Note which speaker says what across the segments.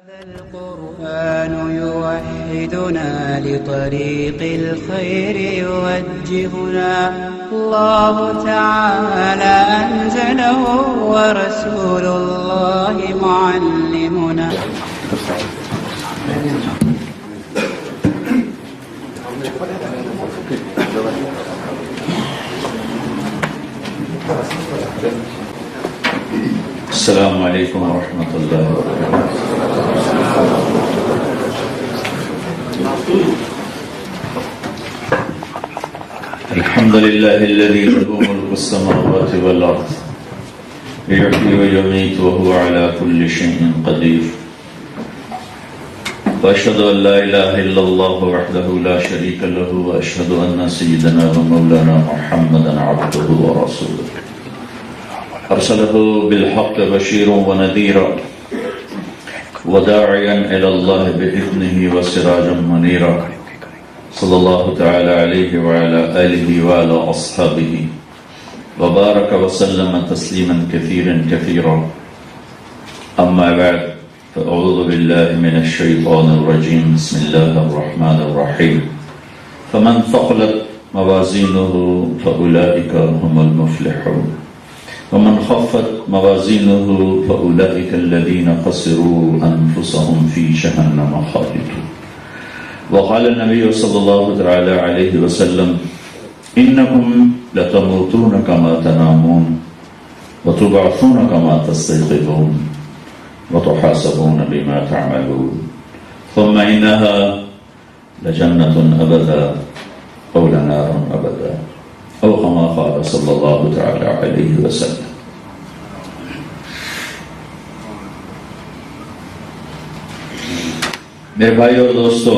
Speaker 1: القرآن يوحدنا لطريق الخير يوجهنا الله تعالى أنزله ورسول الله معلمنا.
Speaker 2: السلام علیکم ورحمۃ اللہ وبرکاتہ. الحمد للہ الذی له ملک السماوات والارض یحیی ویمیت وهو علی کل شیء قدیر. واشهد ان لا اله الا الله وحده لا شریک له واشهد ان سیدنا ومولانا محمدا عبده ورسوله أرسله بالحق بشيرا ونذيرا وداعيا إلى الله بإذنه وسراجا منيرا صلى الله تعالى عليه وعلى آله وعلى أصحابه وبارك وسلم تسليما كثيرا كثيرا. أما بعد فأعوذ بالله من الشيطان الرجيم. بسم الله الرحمن الرحيم. فمن ثقلت موازينه فأولئك هم المفلحون ومن خفت موازينه فأولئك الذين خسروا أنفسهم في جهنم خالدون. وقال النبي صلى الله عليه وسلم إنكم لتموتون كما تنامون وتبعثون كما تستيقظون وتحاسبون بما تعملون ثم إنها لجنة أبدا أو لنار أبدا او كما قال صلی اللہ تعالی علیہ وسلم. میرے بھائی اور دوستو،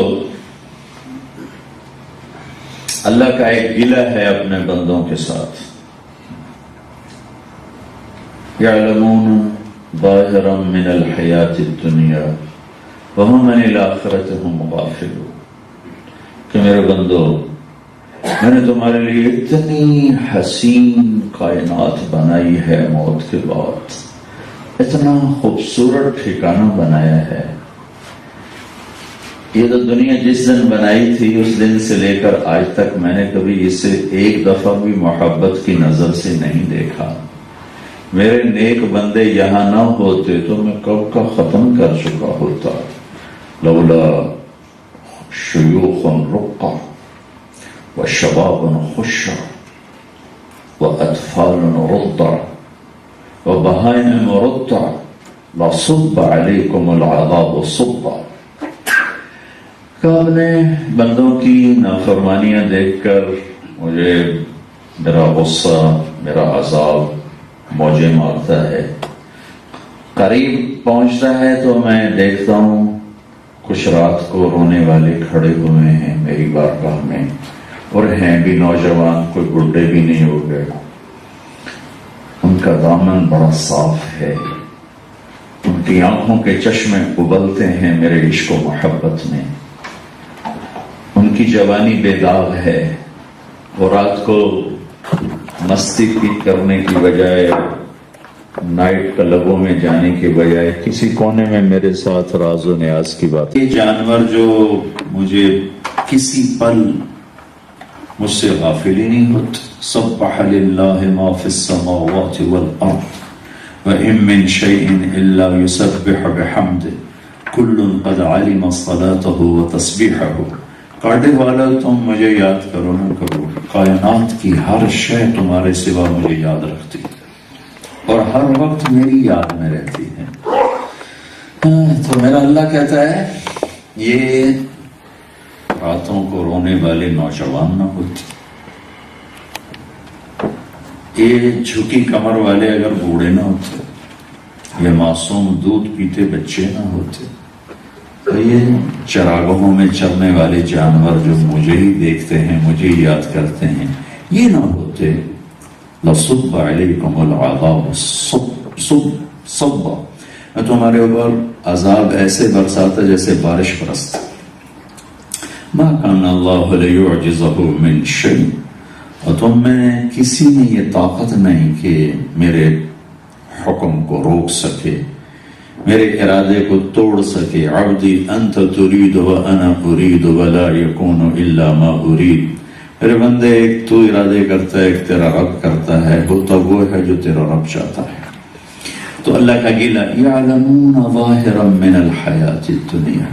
Speaker 2: اللہ کا ایک گلہ ہے اپنے بندوں کے ساتھ. یعلمون ظاہرا من الحیات الدنیا وهم عن الآخرۃ هم غافلون. کہ میرے بندو، میں نے تمہارے لیے اتنی حسین کائنات بنائی ہے، موت کے بعد اتنا خوبصورت ٹھکانہ بنایا ہے. یہ تو دنیا جس دن بنائی تھی اس دن سے لے کر آج تک میں نے کبھی اسے ایک دفعہ بھی محبت کی نظر سے نہیں دیکھا. میرے نیک بندے یہاں نہ ہوتے تو میں کب کا ختم کر چکا ہوتا. لولا شیوخ رقہ وشباب خشع واطفال رضع وبهائم رضع لصب علیکم العذاب صبا. کہ اپنے بندوں کی نافرمانیاں دیکھ کر مجھے میرا غصہ، میرا عذاب موجیں مارتا ہے. قریب پہنچتا ہے تو میں دیکھتا ہوں کچھ رات کو رونے والے کھڑے ہوئے ہیں میری بارگاہ میں، اور ہیں بھی نوجوان، کوئی بڈھے بھی نہیں ہو گئے. ان کا دامن بڑا صاف ہے، ان کی آنکھوں کے چشمے ابلتے ہیں میرے عشق و محبت میں. ان کی جوانی بے داغ ہے، اور رات کو مستی کرنے کی بجائے، نائٹ کلبوں میں جانے کے بجائے کسی کونے میں میرے ساتھ راز و نیاز کی بات. یہ جانور جو مجھے کسی پل مجھ سے غافل ہی نہیں ہوتے. سبح للہ ما فی السماوات والارض وإن من شیء الا یسبح بحمدہ کل قد علم صلاته وتسبیحہ. کاٹے والا تم مجھے یاد کرو نہ کرو، کائنات کی ہر شے تمہارے سوا مجھے یاد رکھتی اور ہر وقت میری یاد میں رہتی ہے. تو میرا اللہ کہتا ہے یہ راتوں کو رونے والے نوجوان نہ ہوتے، یہ جھکی کمر والے اگر بوڑھے نہ ہوتے، یہ معصوم دودھ پیتے بچے نہ ہوتے، یہ چراگاہوں میں چرنے والے جانور جو مجھے ہی دیکھتے ہیں، مجھے ہی یاد کرتے ہیں، یہ نہ ہوتے، لَصُبَّ عَلَيْكُمُ الْعَذَابُ صَبًّا. میں تمہارے اوپر عذاب ایسے برساتا جیسے بارش برستا. مَا كَانَ اللَّهُ لِيُعْجِزَهُ مِنْ شَيْءٍ. اور تم میں کسی میں یہ طاقت نہیں کہ میرے حکم کو روک سکے. میرے ارادے کو توڑ سکے. عبدی انت ترید و انا ارید ولا یکون الا ما ارید. میرے بندے ایک تو ارادے کرتا ہے، ایک تیرا رب کرتا ہے، ہوتا وہ ہے جو تیرا رب چاہتا ہے. تو اللہ کا گلہ یعلمون ظاہرا من الحیات الدنیا.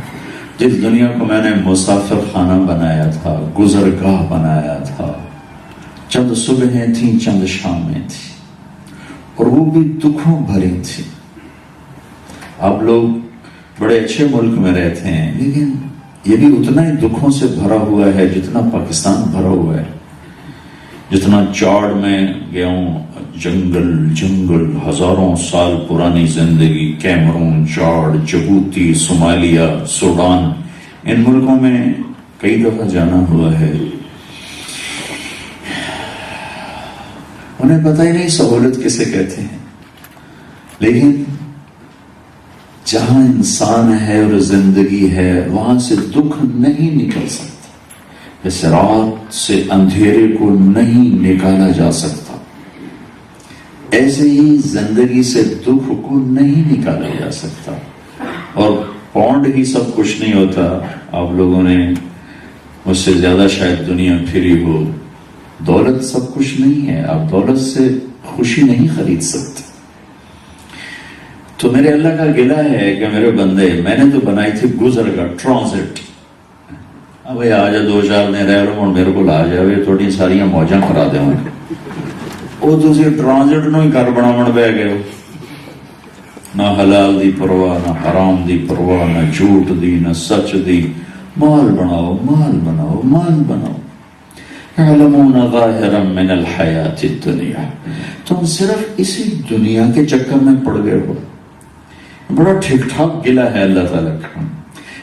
Speaker 2: جس دنیا کو میں نے مسافر خانہ بنایا تھا، گزرگاہ بنایا تھا، چند صبحیں تھیں، چند شامیں تھیں، اور وہ بھی دکھوں بھری تھی. آپ لوگ بڑے اچھے ملک میں رہتے ہیں، لیکن یہ بھی اتنا ہی دکھوں سے بھرا ہوا ہے جتنا پاکستان بھرا ہوا ہے. جتنا چاڑ میں گیا ہوں، جنگل جنگل، ہزاروں سال پرانی زندگی، کیمرون، چاڑ، جبوتی، صومالیہ، سوڈان، ان ملکوں میں کئی دفعہ جانا ہوا ہے. انہیں پتہ ہی نہیں سہولت کسے کہتے ہیں، لیکن جہاں انسان ہے اور زندگی ہے وہاں سے دکھ نہیں نکل سکتا. جیسے رات سے اندھیرے کو نہیں نکالا جا سکتا، ایسے ہی زندگی سے دکھ کو نہیں نکالا جا سکتا. اور پونڈ ہی سب کچھ نہیں ہوتا. آپ لوگوں نے مجھ سے زیادہ شاید دنیا پھری ہو. دولت سب کچھ نہیں ہے، آپ دولت سے خوشی نہیں خرید سکتے. تو میرے اللہ کا گلہ ہے کہ میرے بندے، میں نے تو بنائی تھی گزرگاہ، ٹرانزٹ. اب آ جا 2-4 دن رہ رہا ہوں، میرے کو آ جائے تھوڑی ساریاں موجاں کرا دیں. وہ تسی ٹرانزٹ نو ہی گھر بناون بہ گئے ہو. نہ حلال دی پرواہ، نہ حرام دی پرواہ، نہ جھوٹ دی، نہ سچ دی. مال بناؤ، مال بناؤ، مال بناؤ. یعلمون ظاہرا من الحیات الدنیا. تم صرف اسی دنیا کے چکر میں پڑ گئے ہو. بڑا ٹھیک ٹھاک گلہ ہے اللہ تعالیٰ کا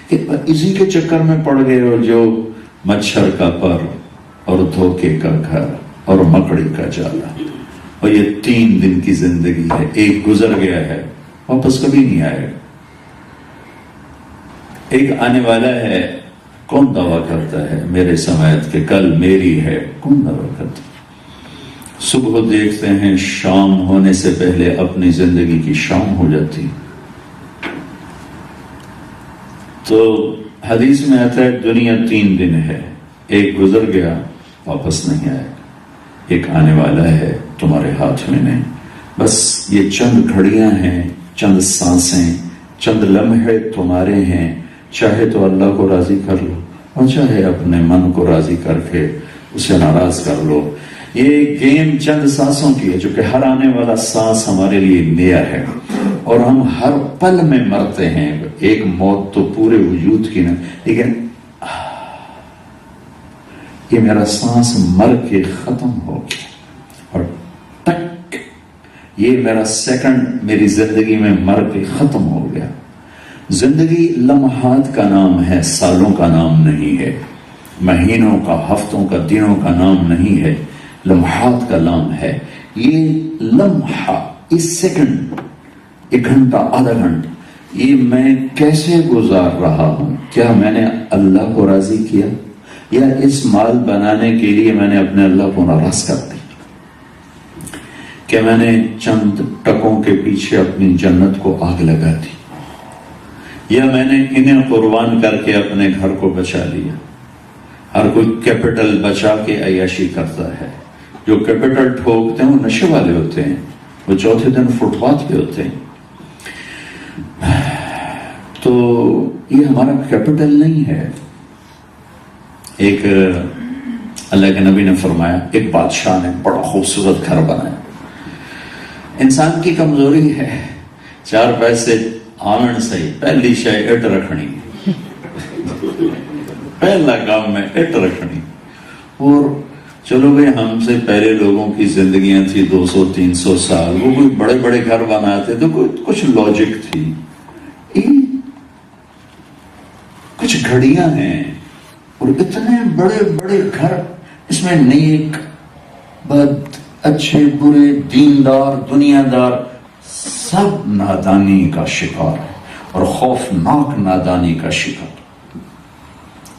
Speaker 2: کہ اسی کے چکر میں پڑ گئے ہو جو مچھر کا پر اور دھوکے کا گھر اور مکڑی کا جالا. اور یہ 3 دن کی زندگی ہے، ایک گزر گیا ہے، واپس کبھی نہیں آئے گا. ایک آنے والا ہے. کون دعویٰ کرتا ہے میرے سماعت کہ کل میری ہے؟ کون دعویٰ کرتا ہے؟ صبح دیکھتے ہیں شام ہونے سے پہلے اپنی زندگی کی شام ہو جاتی. تو حدیث میں آتا ہے دنیا 3 دن ہے، ایک گزر گیا واپس نہیں آئے گا، ایک آنے والا ہے تمہارے ہاتھ میں نہیں. بس یہ چند گھڑیاں ہیں، چند سانسیں، چند لمحے تمہارے ہیں. چاہے تو اللہ کو راضی کر لو اور چاہے اپنے من کو راضی کر کے اسے ناراض کر لو. یہ گیم چند سانسوں کی ہے، جو کہ ہر آنے والا سانس ہمارے لیے نیا ہے، اور ہم ہر پل میں مرتے ہیں. ایک موت تو پورے وجود کی نہیں، لیکن یہ میرا سانس مر کے ختم ہو گیا اور ٹک، یہ میرا سیکنڈ میری زندگی میں مر کے ختم ہو گیا. زندگی لمحات کا نام ہے، سالوں کا نام نہیں ہے. مہینوں کا، ہفتوں کا، دنوں کا نام نہیں ہے، لمحات کا نام ہے. یہ لمحہ، اس سیکنڈ، 1 گھنٹہ، آدھا گھنٹہ، یہ میں کیسے گزار رہا ہوں؟ کیا میں نے اللہ کو راضی کیا، یا اس مال بنانے کے لیے میں نے اپنے اللہ کو ناراض کر دیا؟ کہ میں نے چند ٹکوں کے پیچھے اپنی جنت کو آگ لگا دی، یا میں نے انہیں قربان کر کے اپنے گھر کو بچا لیا؟ ہر کوئی کیپٹل بچا کے عیاشی کرتا ہے. جو کیپٹل ٹھوکتے ہیں وہ نشے والے ہوتے ہیں، وہ چوتھے دن فٹ پاتھ پہ ہوتے ہیں. تو یہ ہمارا کیپٹل نہیں ہے. ایک اللہ کے نبی نے فرمایا، ایک بادشاہ نے بڑا خوبصورت گھر بنایا. انسان کی کمزوری ہے 4 پیسے آمن سے پہلی شے اٹ رکھنی، پہلا کام میں اٹ رکھنی. اور چلو بھائی، ہم سے پہلے لوگوں کی زندگیاں تھی 200-300 سال، وہ کوئی بڑے بڑے گھر بناتے تو کچھ لاجک تھی. کچھ گھڑیاں ہیں اور اتنے بڑے بڑے گھر، اس میں نیک بد، اچھے برے، دیندار دنیا دار، سب نادانی کا شکار ہے اور خوفناک نادانی کا شکار.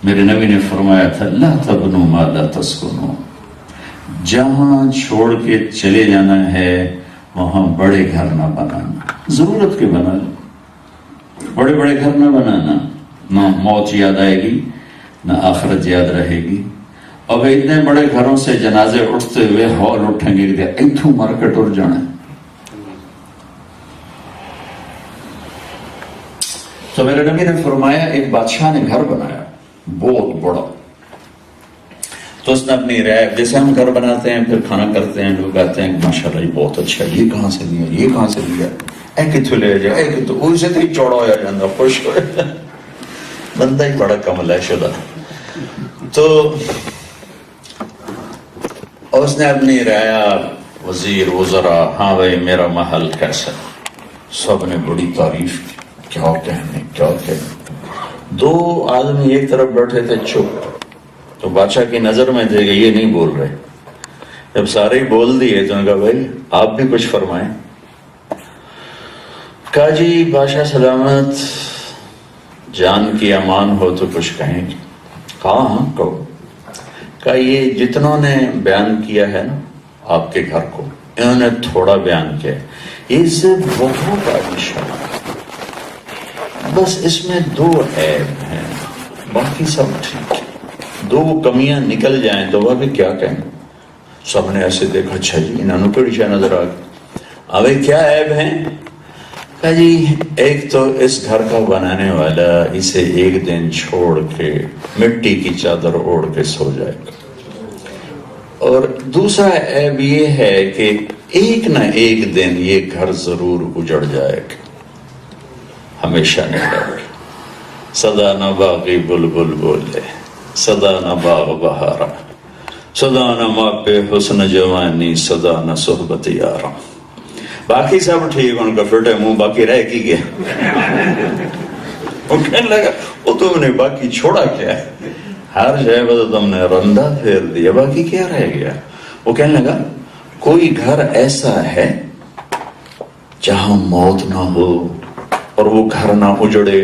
Speaker 2: میرے نبی نے فرمایا تھا، لا تبنوا ما لا تسکنوا. جہاں چھوڑ کے چلے جانا ہے وہاں بڑے گھر نہ بنانا، ضرورت کے بنا لو. بڑے بڑے گھر نہ بنانا، نہ موت یاد آئے گی نہ آخرت یاد رہے گی. اور اتنے بڑے گھروں سے جنازے اٹھتے ہوئے ہال اٹھیں گے کہ اتوں مر کے ٹر جانا. تو میرے نبی نے فرمایا ایک بادشاہ نے گھر بنایا بہت بڑا. تو اس نے اپنی رائے، جیسے ہم گھر بناتے ہیں پھر کھانا کرتے ہیں، لوگ آتے ہیں ماشاءاللہ یہ بہت اچھا، یہ کہاں سے لیا، یہ کہاں سے لیا، اے کتوں لے جا، اے کتوں، اسے تو ہی چوڑا ہو جاتا، خوش ہو جاتا، بندہ ہی بڑا کمل ہے شدہ. تو اس نے اپنی رعایا، وزیر، وزراء، ہاں بھائی میرا محل کیسا، سب نے بڑی تعریف کی. کیا کہنے. دو آدمی ایک طرف بیٹھے تھے چپ، تو بادشاہ کی نظر میں تھے کہ یہ نہیں بول رہے. جب سارے ہی بول دیے تو نے کہا بھائی آپ بھی کچھ فرمائیں. کہا جی بادشاہ سلامت، جان کی امان ہو تو کچھ کہیں. کہا ہاں کہو. کہا یہ جتنوں نے بیان کیا ہے نا آپ کے گھر کو، انہوں نے تھوڑا بیان کیا، یہ سے بہت عالیشان، بس اس میں 2 عیب ہیں، باقی سب ٹھیک ہے. 2 کمیاں نکل جائیں تو وہ بھی کیا کہیں. سب نے ایسے دیکھا، اچھا جی انہوں نے کڑی شاہ نظر آ گئی. ابھی کیا عیب ہیں؟ کہا جی ایک تو اس گھر کا بنانے والا اسے ایک دن چھوڑ کے مٹی کی چادر اوڑھ کے سو جائے گا، اور دوسرا عیب یہ ہے کہ ایک نہ ایک دن یہ گھر ضرور اجڑ جائے گا، ہمیشہ نہیں رہے گا. سدا نہ باغی بلبل بولے، سدا نہ باغ بہارا، سدا نہ ماں پہ حسن جوانی، سدا نہ صحبت یارا. باقی سب ٹھیک، ان کا فٹے منہ، باقی رہ کی گیا. وہ کہنے لگا وہ تم نے باقی چھوڑا کیا ہے، ہر شے پر تم نے رندہ پھیر دیا، باقی کیا رہ گیا. وہ کہنے لگا کوئی گھر ایسا ہے جہاں موت نہ ہو اور وہ گھر نہ اجڑے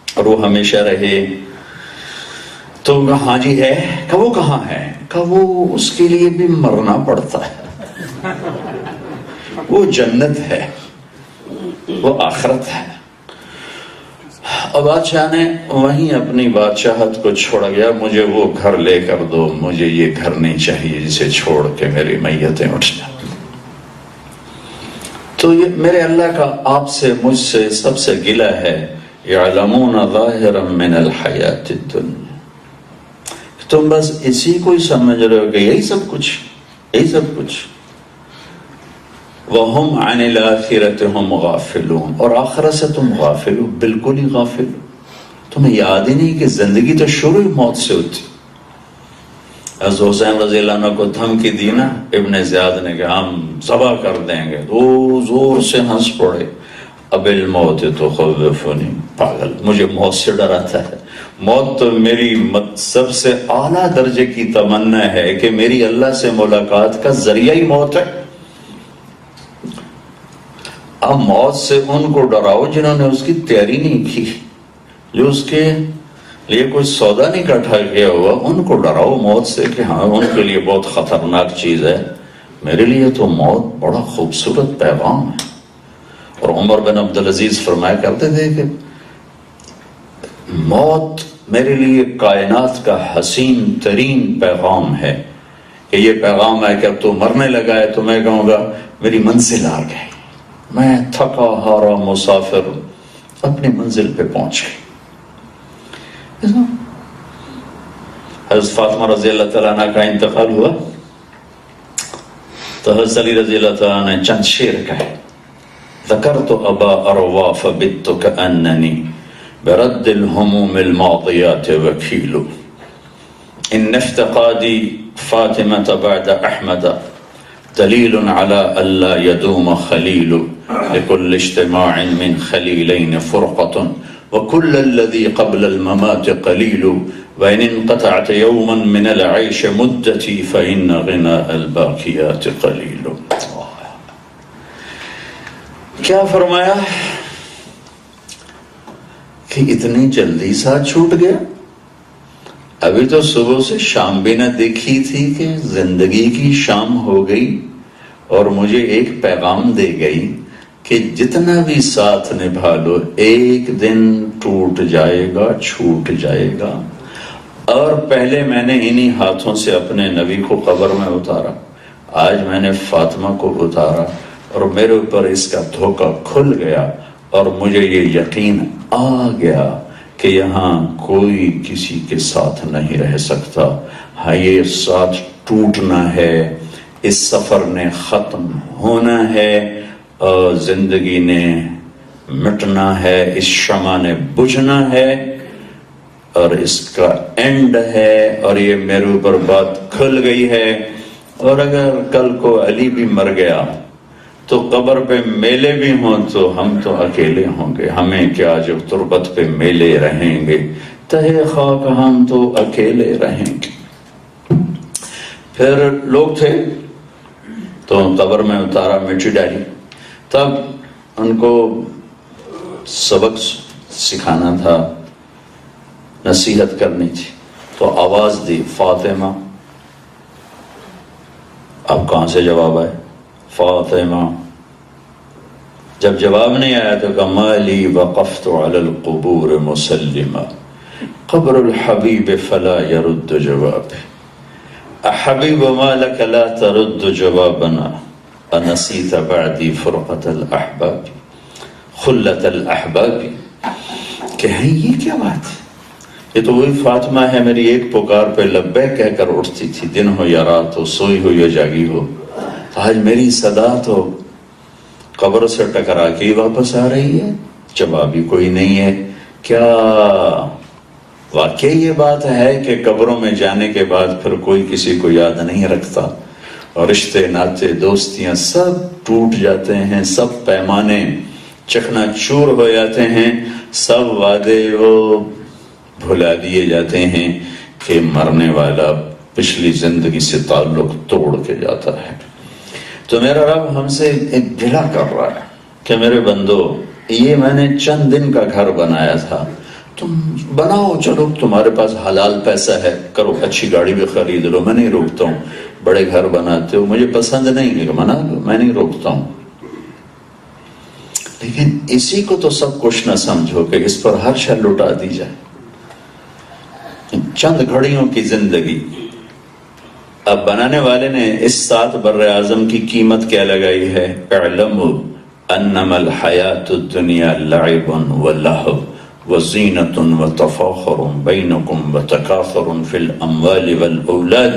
Speaker 2: اور وہ ہمیشہ رہے. تو ہاں جی ہے. کہ وہ کہاں ہے؟ کہ وہ اس کے لیے بھی مرنا پڑتا ہے، وہ جنت ہے، وہ آخرت ہے. اور بادشاہ نے وہیں اپنی بادشاہت کو چھوڑ گیا. مجھے وہ گھر لے کر دو، مجھے یہ گھر نہیں چاہیے جسے چھوڑ کے میری میتیں اٹھ جائیں. تو یہ میرے اللہ کا آپ سے مجھ سے سب سے گلہ ہے، یعلمون ظاہرا من الحیات الدنیا. تم بس اسی کو ہی سمجھ رہے ہو کہ یہی سب کچھ، یہی سب کچھ. وَهُمْ عَنِ الْآخِرَةِ هُمْ غَافِلُونَ، اور آخرت سے تم غافل ہو، بالکل ہی غافل ہو. تمہیں یاد ہی نہیں کہ زندگی تو شروع ہی موت سے ہوتی. حضرت حسین رضی اللہ عنہ کو دھمکی دی نا ابن زیاد نے کہ ہم ذبح کر دیں گے، تو زور سے ہنس پڑے. اب الموت تخوفنی، پاگل، مجھے موت سے ڈراتا ہے. موت تو میری سب سے اعلیٰ درجے کی تمنا ہے کہ میری اللہ سے ملاقات کا ذریعہ ہی موت ہے. اب موت سے ان کو ڈراؤ جنہوں نے اس کی تیاری نہیں کی، جو اس کے لیے کوئی سودا نہیں اکٹھا کیا ہوا، ان کو ڈراؤ موت سے کہ ہاں ان کے لیے بہت خطرناک چیز ہے. میرے لیے تو موت بڑا خوبصورت پیغام ہے. اور عمر بن عبدالعزیز فرمایا کرتے تھے کہ موت میرے لیے کائنات کا حسین ترین پیغام ہے، کہ یہ پیغام ہے کہ اب تو مرنے لگا ہے تو میں کہوں گا میری منزل آ گئی، میں تھکا ہارا مسافر اپنی منزل پہ پہنچ گئی. حضرت فاطمہ رضی اللہ تعالیٰ عنہ کا انتقال ہوا تو حضرت علی رضی اللہ تعالیٰ عنہ نے چند شعر کہے. ذکرت ابا اروا فبت کأننی برد الہموم الماضیات وکیل ان افتقادی فاطمة بعد احمد دلیل على الا يدوم خلیل لكل اجتماع من خلیلین فرقة وكل الذي قبل الممات قلیل وإن انقطعت يوما من العيش مدتي فإن غناء الباقيات قلیل. کیا فرمایا کہ اتنی جلدی ساتھ چھوٹ گیا؟ ابھی تو صبح سے شام بھی نہ دیکھی تھی کہ زندگی کی شام ہو گئی اور مجھے ایک پیغام دے گئی. کہ جتنا بھی ساتھ نبھا لو ایک دن ٹوٹ جائے گا، چھوٹ جائے گا۔ اور پہلے میں نے انہی ہاتھوں سے اپنے نبی کو قبر میں اتارا، آج میں نے فاطمہ کو اتارا، اور میرے اوپر اس کا دھوکہ کھل گیا، اور مجھے یہ یقین آ گیا کہ یہاں کوئی کسی کے ساتھ نہیں رہ سکتا۔ ہاں، یہ ساتھ ٹوٹنا ہے، اس سفر نے ختم ہونا ہے، اور زندگی نے مٹنا ہے، اس شمع نے بجھنا ہے، اور اس کا اینڈ ہے، اور یہ میرے اوپر بات کھل گئی ہے۔ اور اگر کل کو علی بھی مر گیا تو قبر پہ میلے بھی ہوں تو ہم تو اکیلے ہوں گے، ہمیں کیا جو تربت پہ میلے رہیں گے، تہے خاک ہم تو اکیلے رہیں گے۔ پھر لوگ تھے تو قبر میں اتارا، مٹی ڈالی، تب ان کو سبق سکھانا تھا، نصیحت کرنی تھی، تو آواز دی، فاطمہ۔ اب کہاں سے جواب آئے؟ فاطمہ۔ جب جواب نہیں آیا تو کہا مالی وقفت علی القبور مسلمہ قبر الحبیب فلا يرد جواب احبیب ما لک لا ترد جوابنا انسیت بعدی فرقت الاحباب خلت الاحباب۔ کہیں یہ کیا بات ہے؟ یہ تو وہی فاطمہ ہے میری ایک پکار پہ لبیک کہہ کر اٹھتی تھی، دن ہو یا رات ہو، سوئی ہو یا جاگی ہو، آج میری صدا تو قبر سے ٹکرا کے واپس آ رہی ہے، جواب ہی کوئی نہیں ہے۔ کیا واقعی یہ بات ہے کہ قبروں میں جانے کے بعد پھر کوئی کسی کو یاد نہیں رکھتا، اور رشتے ناتے دوستیاں سب ٹوٹ جاتے ہیں، سب پیمانے چکنا چور ہو جاتے ہیں، سب وعدے وہ بھلا دیے جاتے ہیں کہ مرنے والا پچھلی زندگی سے تعلق توڑ کے جاتا ہے۔ تو میرا رب ہم سے ایک گلہ کر رہا ہے کہ میرے بندو، یہ میں نے چند دن کا گھر بنایا تھا، تم بناؤ، چلو تمہارے پاس حلال پیسہ ہے، کرو، اچھی گاڑی بھی خرید لو، میں نہیں روکتا ہوں، بڑے گھر بناتے ہو، مجھے پسند نہیں ہے، بنا لو، میں نہیں روکتا ہوں، لیکن اسی کو تو سب کچھ نہ سمجھو کہ اس پر ہر شے لٹا دی جائے۔ چند گھڑیوں کی زندگی، اب بنانے والے نے اس 7 بر اعظم کی قیمت کیا لگائی ہے؟ اعلموا انما الحیات الدنیا لعب ولہو وزینۃ وتفاخر بینکم وتکاثر فی الاموال والاولاد۔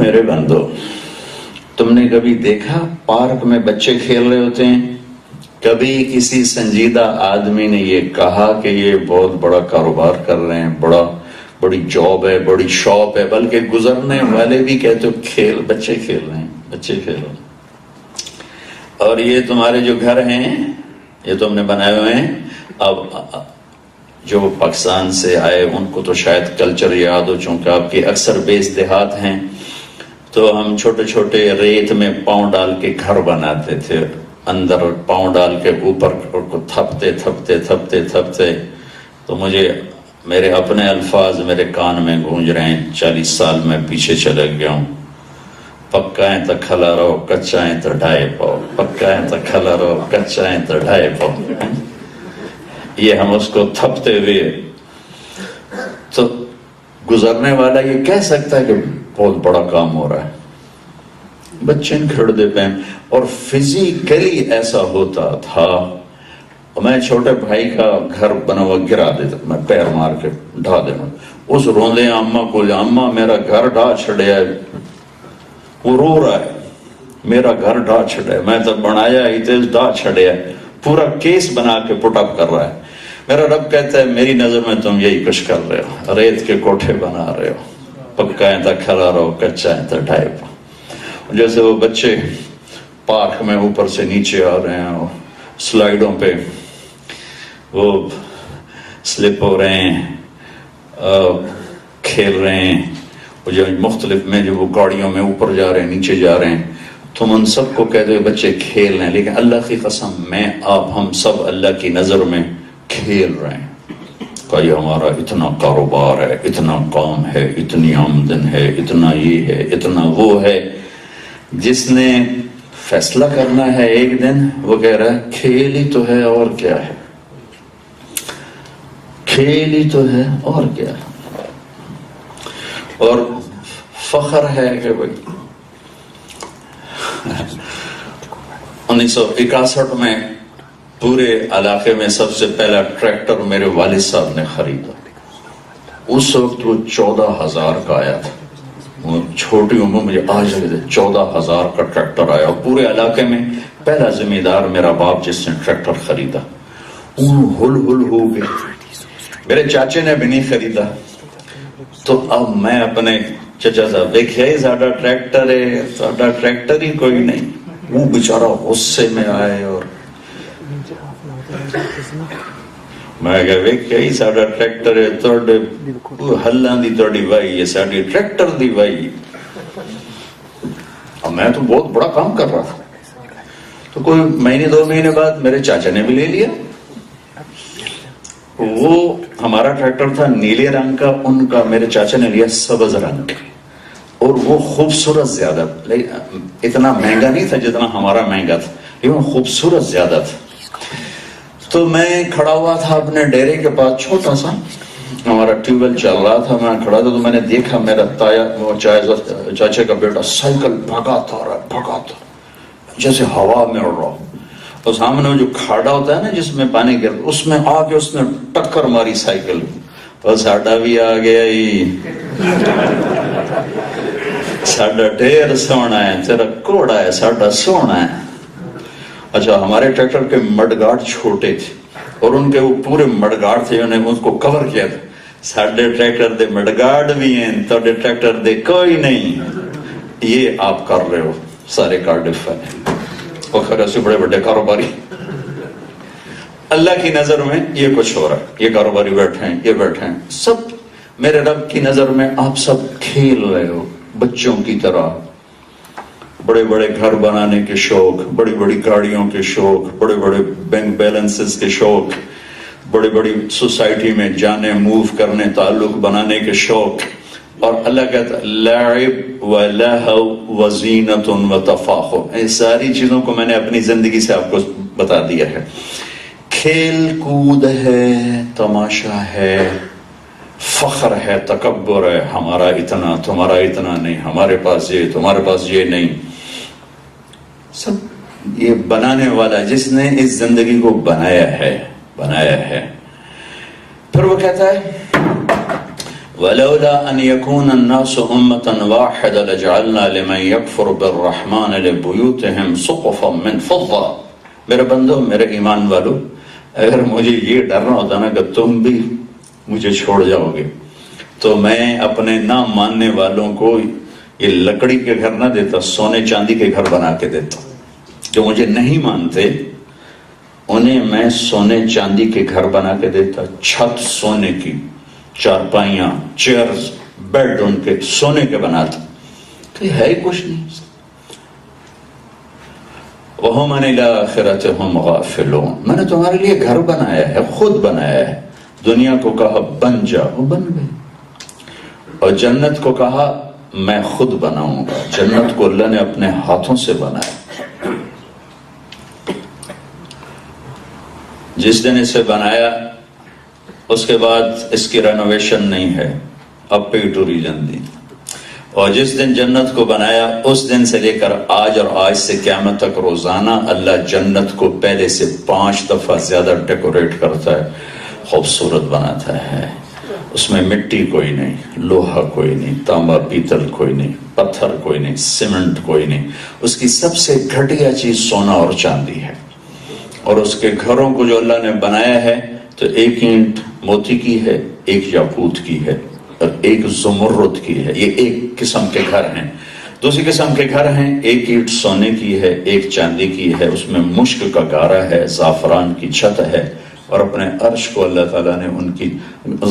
Speaker 2: میرے بندو، تم نے کبھی دیکھا پارک میں بچے کھیل رہے ہوتے ہیں؟ کبھی کسی سنجیدہ آدمی نے یہ کہا کہ یہ بہت بڑا کاروبار کر رہے ہیں، بڑی جاب ہے، بڑی شاپ ہے؟ بلکہ گزرنے والے بھی کہتے ہو بچے کھیل رہے ہیں، بچے کھیل رہے ہیں۔ اور یہ تمہارے جو گھر ہیں یہ تم نے بنائے ہوئے ہیں، اب جو پاکستان سے آئے ان کو تو شاید کلچر یاد ہو، چونکہ آپ کے اکثر بیس دیہات ہیں، تو ہم چھوٹے چھوٹے ریت میں پاؤں ڈال کے گھر بناتے تھے، اندر پاؤں ڈال کے اوپر کو تھپتے تھپتے تھپتے تھپتے، تو مجھے میرے اپنے الفاظ میرے کان میں گونج رہے ہیں، 40 سال میں پیچھے چلے گیا ہوں۔ پکا ہے تو کھلا رہو، کچا ہے تو ڈھائے پاؤ، پکا ہے تو کھلا رہو، کچا ہے تو ڈھائے پاؤ۔ یہ ہم اس کو تھپتے ہوئے، تو گزرنے والا یہ کہہ سکتا ہے کہ بہت بڑا کام ہو رہا ہے، بچے کھڑتے پہ، اور فزیکلی ایسا ہوتا تھا۔ میں چھوٹے بھائی کا گھر بنا ہوا گرا دیتا، میں پیر مار کے ڈھا دینا، اس روندے اماں کو، اماں میرا گھر ڈھا چھڑیا ہے، وہ رو رہا ہے میرا گھر ڈھا چھڑیا ہے، میں تو بنایا ہی تھے ڈھا چھڑیا ہے، پورا کیس بنا کے پٹ اپ کر رہا ہے۔ میرا رب کہتا ہے میری نظر میں تم یہی کچھ کر رہے ہو، ریت کے کوٹھے بنا رہے ہو، پکا ہے تو کھلا رہو، کچا ہے تو ڈھائے پاؤ۔ جیسے وہ بچے پارک میں اوپر سے نیچے آ رہے ہیں، سلائیڈوں پہ وہ سلپ ہو رہے ہیں، کھیل رہے ہیں، وہ جو مختلف میں جو وہ گاڑیوں میں اوپر جا رہے ہیں نیچے جا رہے ہیں، تم ان سب کو کہتے ہو بچے کھیل رہے ہیں، لیکن اللہ کی قسم میں آپ ہم سب اللہ کی نظر میں کھیل رہے ہیں۔ کہ یہ ہمارا اتنا کاروبار ہے، اتنا کام ہے، اتنی آمدن ہے، اتنا یہ ہے، اتنا وہ ہے۔ جس نے فیصلہ کرنا ہے ایک دن. وہ کہہ رہا ہے کھیل ہی تو ہے اور کیا ہے, کھیل ہی تو ہے اور کیا ہے. اور فخر ہے کہ بھائی 1961 میں پورے علاقے میں سب سے پہلا ٹریکٹر میرے والد صاحب نے خریدا. اس وقت وہ 14,000 کا آیا تھا. وہ چھوٹی عمر مجھے آج 14,000 کا ٹریکٹر آیا. پورے علاقے میں پہلا ذمہ دار میرا باپ جس نے ٹریکٹر خریدا. ہل ہو گئے. میرے چاچے نے بھی نہیں خریدا. تو اب میں اپنے چچا صاحب دیکھیے ساڈا ٹریکٹر ہے, ساڈا ٹریکٹر ہی کوئی نہیں. وہ بیچارہ غصے میں آئے اور میں کہا ویکھیا ہی ساڈا ٹریکٹر ہے, تواڈے ہلاں دی تواڈی وائی ہے, ساڈی ٹریکٹر دی وائی. اب میں تو بہت بڑا کام کر رہا تھا. تو کوئی مہینے 2 مہینے بعد میرے چاچا نے بھی لے لیا. وہ ہمارا ٹریکٹر تھا نیلے رنگ کا, ان کا میرے چاچا نے لیا سبز رنگ کا. اور وہ خوبصورت زیادہ, اتنا مہنگا نہیں تھا جتنا ہمارا مہنگا تھا, لیکن خوبصورت زیادہ تھا. تو میں کھڑا ہوا تھا اپنے ڈیرے کے پاس, چھوٹا سا ہمارا ٹیوب ویل چل رہا تھا. میں کھڑا تھا تو میں نے دیکھا میرا تایا وہ چاچے کا بیٹا سائیکل بھگاتا رہا جیسے ہوا میں اڑ رہا. اور سامنے وہ جو کھاڑا ہوتا ہے نا جس میں پانی گر, اس میں آ کے اس نے ٹکر ماری سائیکل. اور ساڈا بھی آ گیا ہی, ساڈا ڈھیر سونا ہے, تیرا کوڑا ہے, ساڈا سونا ہے. اچھا ہمارے ٹریکٹر کے مڈ گارڈ چھوٹے تھے اور ان کے وہ پورے مڈ گارڈ تھے, انہیں اس کو کور کیا تھا. ساڈے ٹریکٹر دے مڈ گارڈ بھی ہیں, تواڈے ٹریکٹر دے کوئی نہیں. یہ آپ کر رہے ہو سارے کارڈف والے, اور خیر ایسے بڑے بڑے کاروباری. اللہ کی نظر میں یہ کچھ ہو رہا ہے, یہ کاروباری بیٹھے ہیں, یہ بیٹھے ہیں, سب میرے رب کی نظر میں آپ سب کھیل رہے ہو بچوں کی طرح. بڑے بڑے گھر بنانے کے شوق, بڑی بڑی گاڑیوں کے شوق, بڑے بڑے بینک بیلنسز کے شوق, بڑی بڑی سوسائٹی میں جانے, موو کرنے, تعلق بنانے کے شوق. اور اللہ کہتا ہے لعب و لہو و زینت و تفاخر. ان ساری چیزوں کو میں نے اپنی زندگی سے آپ کو بتا دیا ہے. کھیل کود ہے, تماشا ہے, فخر ہے, تکبر ہے, ہمارا اتنا تمہارا اتنا نہیں, ہمارے پاس یہ تمہارے پاس یہ نہیں. سب یہ بنانے والا جس نے اس زندگی کو بنایا ہے. پھر وہ کہتا ہے وَلَوْلَا أَنْ يَكُونَ النَّاسُ أُمَّةً وَاحِدَةً لَجَعَلْنَا لِمَنْ يَكْفُرُ بِالرَّحْمَنِ لِبُيُوتِهِمْ سُقُفًا مِّن فِضَّةٍ. میرے بندو, میرے ایمان والو, اگر مجھے یہ ڈرنا ہوتا نا کہ تم بھی مجھے چھوڑ جاؤ گے تو میں اپنے نہ ماننے والوں کو یہ لکڑی کے گھر نہ دیتا, سونے چاندی کے گھر بنا کے دیتا. جو مجھے نہیں مانتے انہیں میں سونے چاندی کے گھر بنا کے دیتا, چھت سونے کی, چارپائیاں, چیئرز, بیڈ ان کے سونے کے بناتا. کہ ہے ہی کچھ نہیں. وَهُمْ عَنِ الْآخِرَةِ هُمْ غَافِلُونَ. میں نے تمہارے لیے گھر بنایا ہے, خود بنایا ہے. دنیا کو کہا بن جا, وہ بن گئے. اور جنت کو کہا میں خود بناؤں گا. جنت کو اللہ نے اپنے ہاتھوں سے بنایا. جس دن اسے بنایا اس کے بعد اس کی رینوویشن نہیں ہے, اب پے ٹوریزم دی. اور جس دن جنت کو بنایا اس دن سے لے کر آج اور آج سے قیامت تک روزانہ اللہ جنت کو پہلے سے 5 دفعہ زیادہ ڈیکوریٹ کرتا ہے, خوبصورت بناتا ہے. اس میں مٹی کوئی نہیں, لوہا کوئی نہیں, تانبا پیتل کوئی نہیں, پتھر کوئی نہیں, سیمنٹ کوئی نہیں. اس کی سب سے گھٹیا چیز سونا اور چاندی ہے. اور اس کے گھروں کو جو اللہ نے بنایا ہے تو ایک اینٹ موتی کی ہے, ایک یاقوت کی ہے, اور ایک زمرد کی ہے. یہ ایک قسم کے گھر ہیں. دوسری قسم کے گھر ہیں, ایک اینٹ سونے کی ہے, ایک چاندی کی ہے, اس میں مشک کا گارا ہے, زعفران کی چھت ہے, اور اپنے عرش کو اللہ تعالیٰ نے ان کی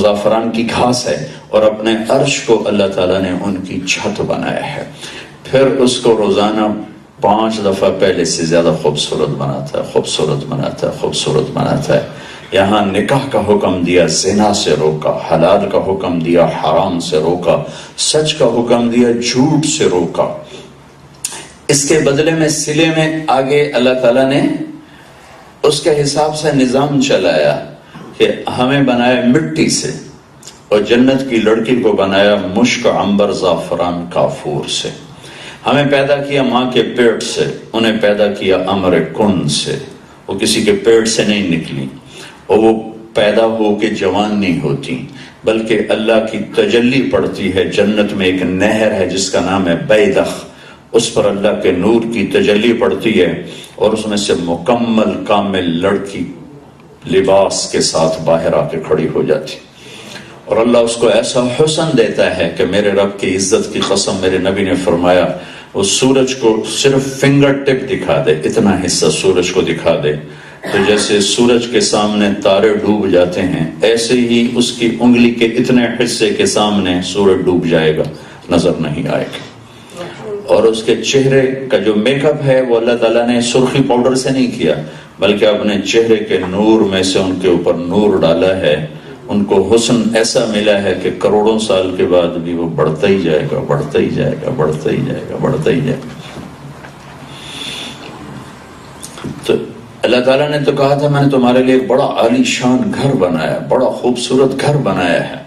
Speaker 2: زعفران کی گھاس ہے, اور اپنے عرش کو اللہ تعالیٰ نے ان کی چھت بنایا ہے. پھر اس کو روزانہ 5 دفعہ پہلے سے زیادہ خوبصورت بناتا ہے, خوبصورت بناتا ہے, خوبصورت بناتا ہے. یہاں نکاح کا حکم دیا, زنا سے روکا, حلال کا حکم دیا, حرام سے روکا, سچ کا حکم دیا, جھوٹ سے روکا. اس کے بدلے میں سلے میں آگے اللہ تعالیٰ نے اس کے حساب سے نظام چلایا کہ ہمیں بنایا مٹی سے اور جنت کی لڑکی کو بنایا مشک عنبر زعفران کافور سے. ہمیں پیدا کیا ماں کے پیٹ سے، انہیں پیدا کیا امر کن سے. وہ کسی کے پیٹ سے نہیں نکلی اور وہ پیدا ہو کے جوان نہیں ہوتی، بلکہ اللہ کی تجلی پڑتی ہے. جنت میں ایک نہر ہے جس کا نام ہے بیدخ، اس پر اللہ کے نور کی تجلی پڑتی ہے اور اس میں سے مکمل کامل لڑکی لباس کے ساتھ باہر آ کے کھڑی ہو جاتی. اور اللہ اس کو ایسا حسن دیتا ہے کہ میرے رب کی عزت کی قسم، میرے نبی نے فرمایا وہ سورج کو صرف فنگر ٹپ دکھا دے، اتنا حصہ سورج کو دکھا دے تو جیسے سورج کے سامنے تارے ڈوب جاتے ہیں، ایسے ہی اس کی انگلی کے اتنے حصے کے سامنے سورج ڈوب جائے گا، نظر نہیں آئے گا. اور اس کے چہرے کا جو میک اپ ہے وہ اللہ تعالیٰ نے سرخی پاؤڈر سے نہیں کیا، بلکہ اپنے چہرے کے نور میں سے ان کے اوپر نور ڈالا ہے. ان کو حسن ایسا ملا ہے کہ کروڑوں سال کے بعد بھی وہ بڑھتا ہی جائے گا، بڑھتا ہی جائے گا، بڑھتا ہی جائے گا، بڑھتا ہی جائے گا. تو اللہ تعالیٰ نے تو کہا تھا میں نے تمہارے لیے ایک بڑا عالی شان گھر بنایا، بڑا خوبصورت گھر بنایا ہے.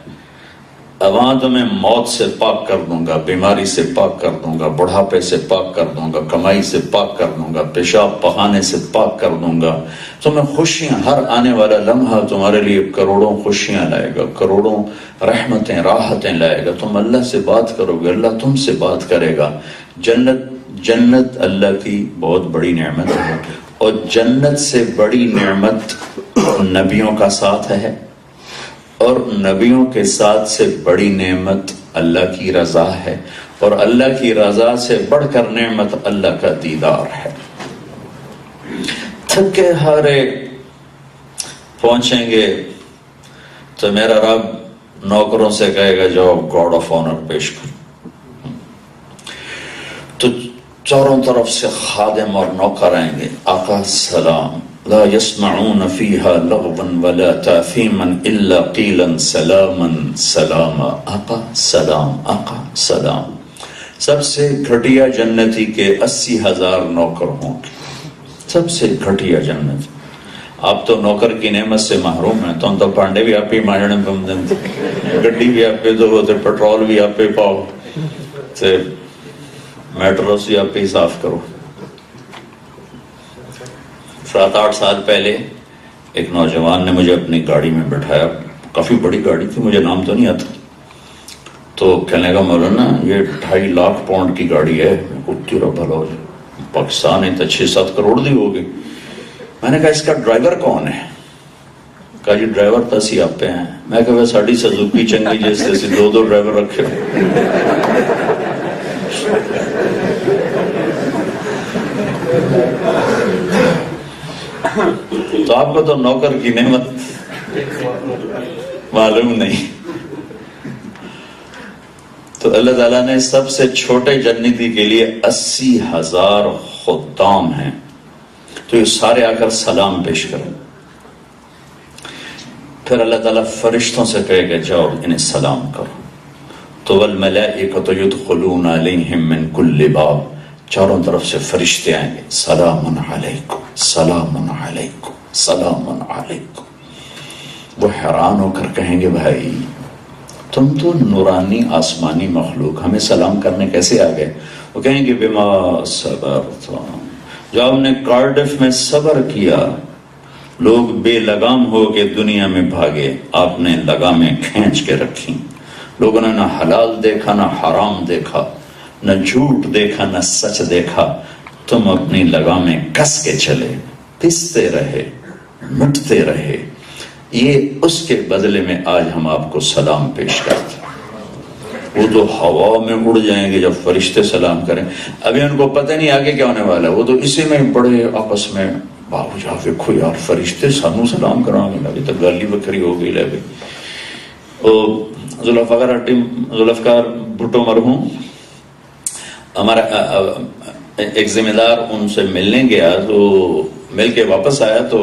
Speaker 2: اب وہاں تمہیں موت سے پاک کر دوں گا، بیماری سے پاک کر دوں گا، بڑھاپے سے پاک کر دوں گا، کمائی سے پاک کر دوں گا، پیشاب پخانے سے پاک کر دوں گا. تمہیں خوشیاں، ہر آنے والا لمحہ تمہارے لیے کروڑوں خوشیاں لائے گا، کروڑوں رحمتیں، راحتیں لائے گا. تم اللہ سے بات کرو گے، اللہ تم سے بات کرے گا. جنت اللہ کی بہت بڑی نعمت ہے، اور جنت سے بڑی نعمت نبیوں کا ساتھ ہے، اور نبیوں کے ساتھ سے بڑی نعمت اللہ کی رضا ہے، اور اللہ کی رضا سے بڑھ کر نعمت اللہ کا دیدار ہے. تھکے ہارے پہنچیں گے تو میرا رب نوکروں سے کہے گا جاؤ گاڈ آف آنر پیش کرو. تو چاروں طرف سے خادم اور نوکر آئیں گے. آقا سلام، لا يسمعون فيها لغوا ولا تاثیما الا قیلا سلاما سلاما. آقا سلام، آقا سلام. سب سے گھٹیا جنتی کے 80,000 نوکر ہوں گے، سب سے گھٹیا جنت. آپ تو نوکر کی نعمت سے محروم ہیں. تو پانڈے بھی آپ ہی مارنے بم دن، گڈی بھی آپ پہ دو ہوتے، پیٹرول بھی آپ پہ پاؤ، میٹروس بھی آپ پہ ہی صاف کرو. 7-8 سال پہلے ایک نوجوان نے مجھے اپنی گاڑی میں بٹھایا، کافی بڑی گاڑی تھی، مجھے نام تو نہیں آتا. تو کہنے لگا مولانا یہ 2.5 لاکھ پاؤنڈ کی گاڑی ہے. تیرا بھلا ہو جائے، پاکستان ہے تو 6-7 کروڑ دی ہوگی. میں نے کہا اس کا ڈرائیور کون ہے؟ کہا جی ڈرائیور تو اسی آپ پہ ہیں. میں کہا ساڑی سزوکی چنگی جیسے 2 ڈرائیور رکھے. تو آپ کو تو نوکر کی نعمت معلوم نہیں. تو اللہ تعالیٰ نے سب سے چھوٹے جنتی کے لیے 80,000 خدام ہیں. تو یہ سارے آ کر سلام پیش کریں. پھر اللہ تعالیٰ فرشتوں سے کہے گا جاؤ انہیں سلام کرو. تو والملائکۃ یدخلون علیہم من کل باب. چاروں طرف سے فرشتے آئیں گے، سلام علیکم، سلام علیکم، سلام علیکم. وہ حیران ہو کر کہیں گے بھائی تم تو نورانی آسمانی مخلوق، ہمیں سلام کرنے کیسے آ گئے؟ وہ کہیں گے بما صبرتم. جو آپ نے کارڈف میں صبر کیا، لوگ بے لگام ہو کے دنیا میں بھاگے، آپ نے لگامیں کھینچ کے رکھی. لوگوں نے نہ حلال دیکھا نہ حرام دیکھا، نہ جھوٹ دیکھا نہ سچ دیکھا. تم اپنی لگامیں کس کے چلے، پستے رہے، مٹتے رہے. یہ اس کے بدلے میں آج ہم آپ کو سلام پیش کرتے ہیں. وہ تو ہوا میں اڑ جائیں گے جب فرشتے سلام کریں. ابھی ان کو پتہ نہیں آگے کیا ہونے والا ہے. وہ تو اسی میں بڑے آپس میں باہو جا دیکھو یار فرشتے سانو سلام کرائیں گے. ابھی تک گالی بکری ہو گئی لے. ذوالفقار بھٹو مرحوم ہمارا ایک ذمہ دار ان سے ملنے گیا، تو مل کے واپس آیا تو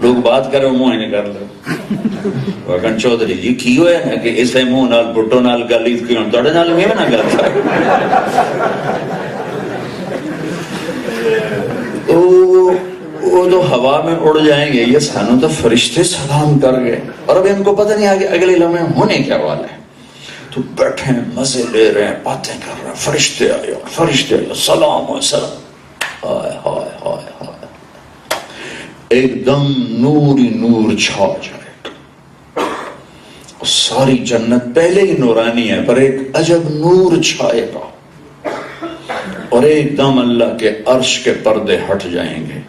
Speaker 2: لوگ بات کرے منہ نہیں کر لے. وکن چودھری جی کی ہوئے نا کہ اسے منہ نال بھٹو نال گل کیوں تھوڑے نال میں نہ گل کر. وہ تو ہوا میں اڑ جائیں گے، یہ سانو تو فرشتے سلام کر گئے، اور اب ان کو پتہ نہیں آگے اگلے لمحے ہونے کیا والا ہے. تو بیٹھے ہیں، مزے لے رہے ہیں، باتیں کر رہے ہیں، فرشتے آئے، فرشتے آئے، سلام و سلام. ہائے ہائے ہائے ہائے، ایک دم نور ہی نور چھا جائے گا. ساری جنت پہلے ہی نورانی ہے، پر ایک عجب نور چھائے گا، اور ایک دم اللہ کے عرش کے پردے ہٹ جائیں گے،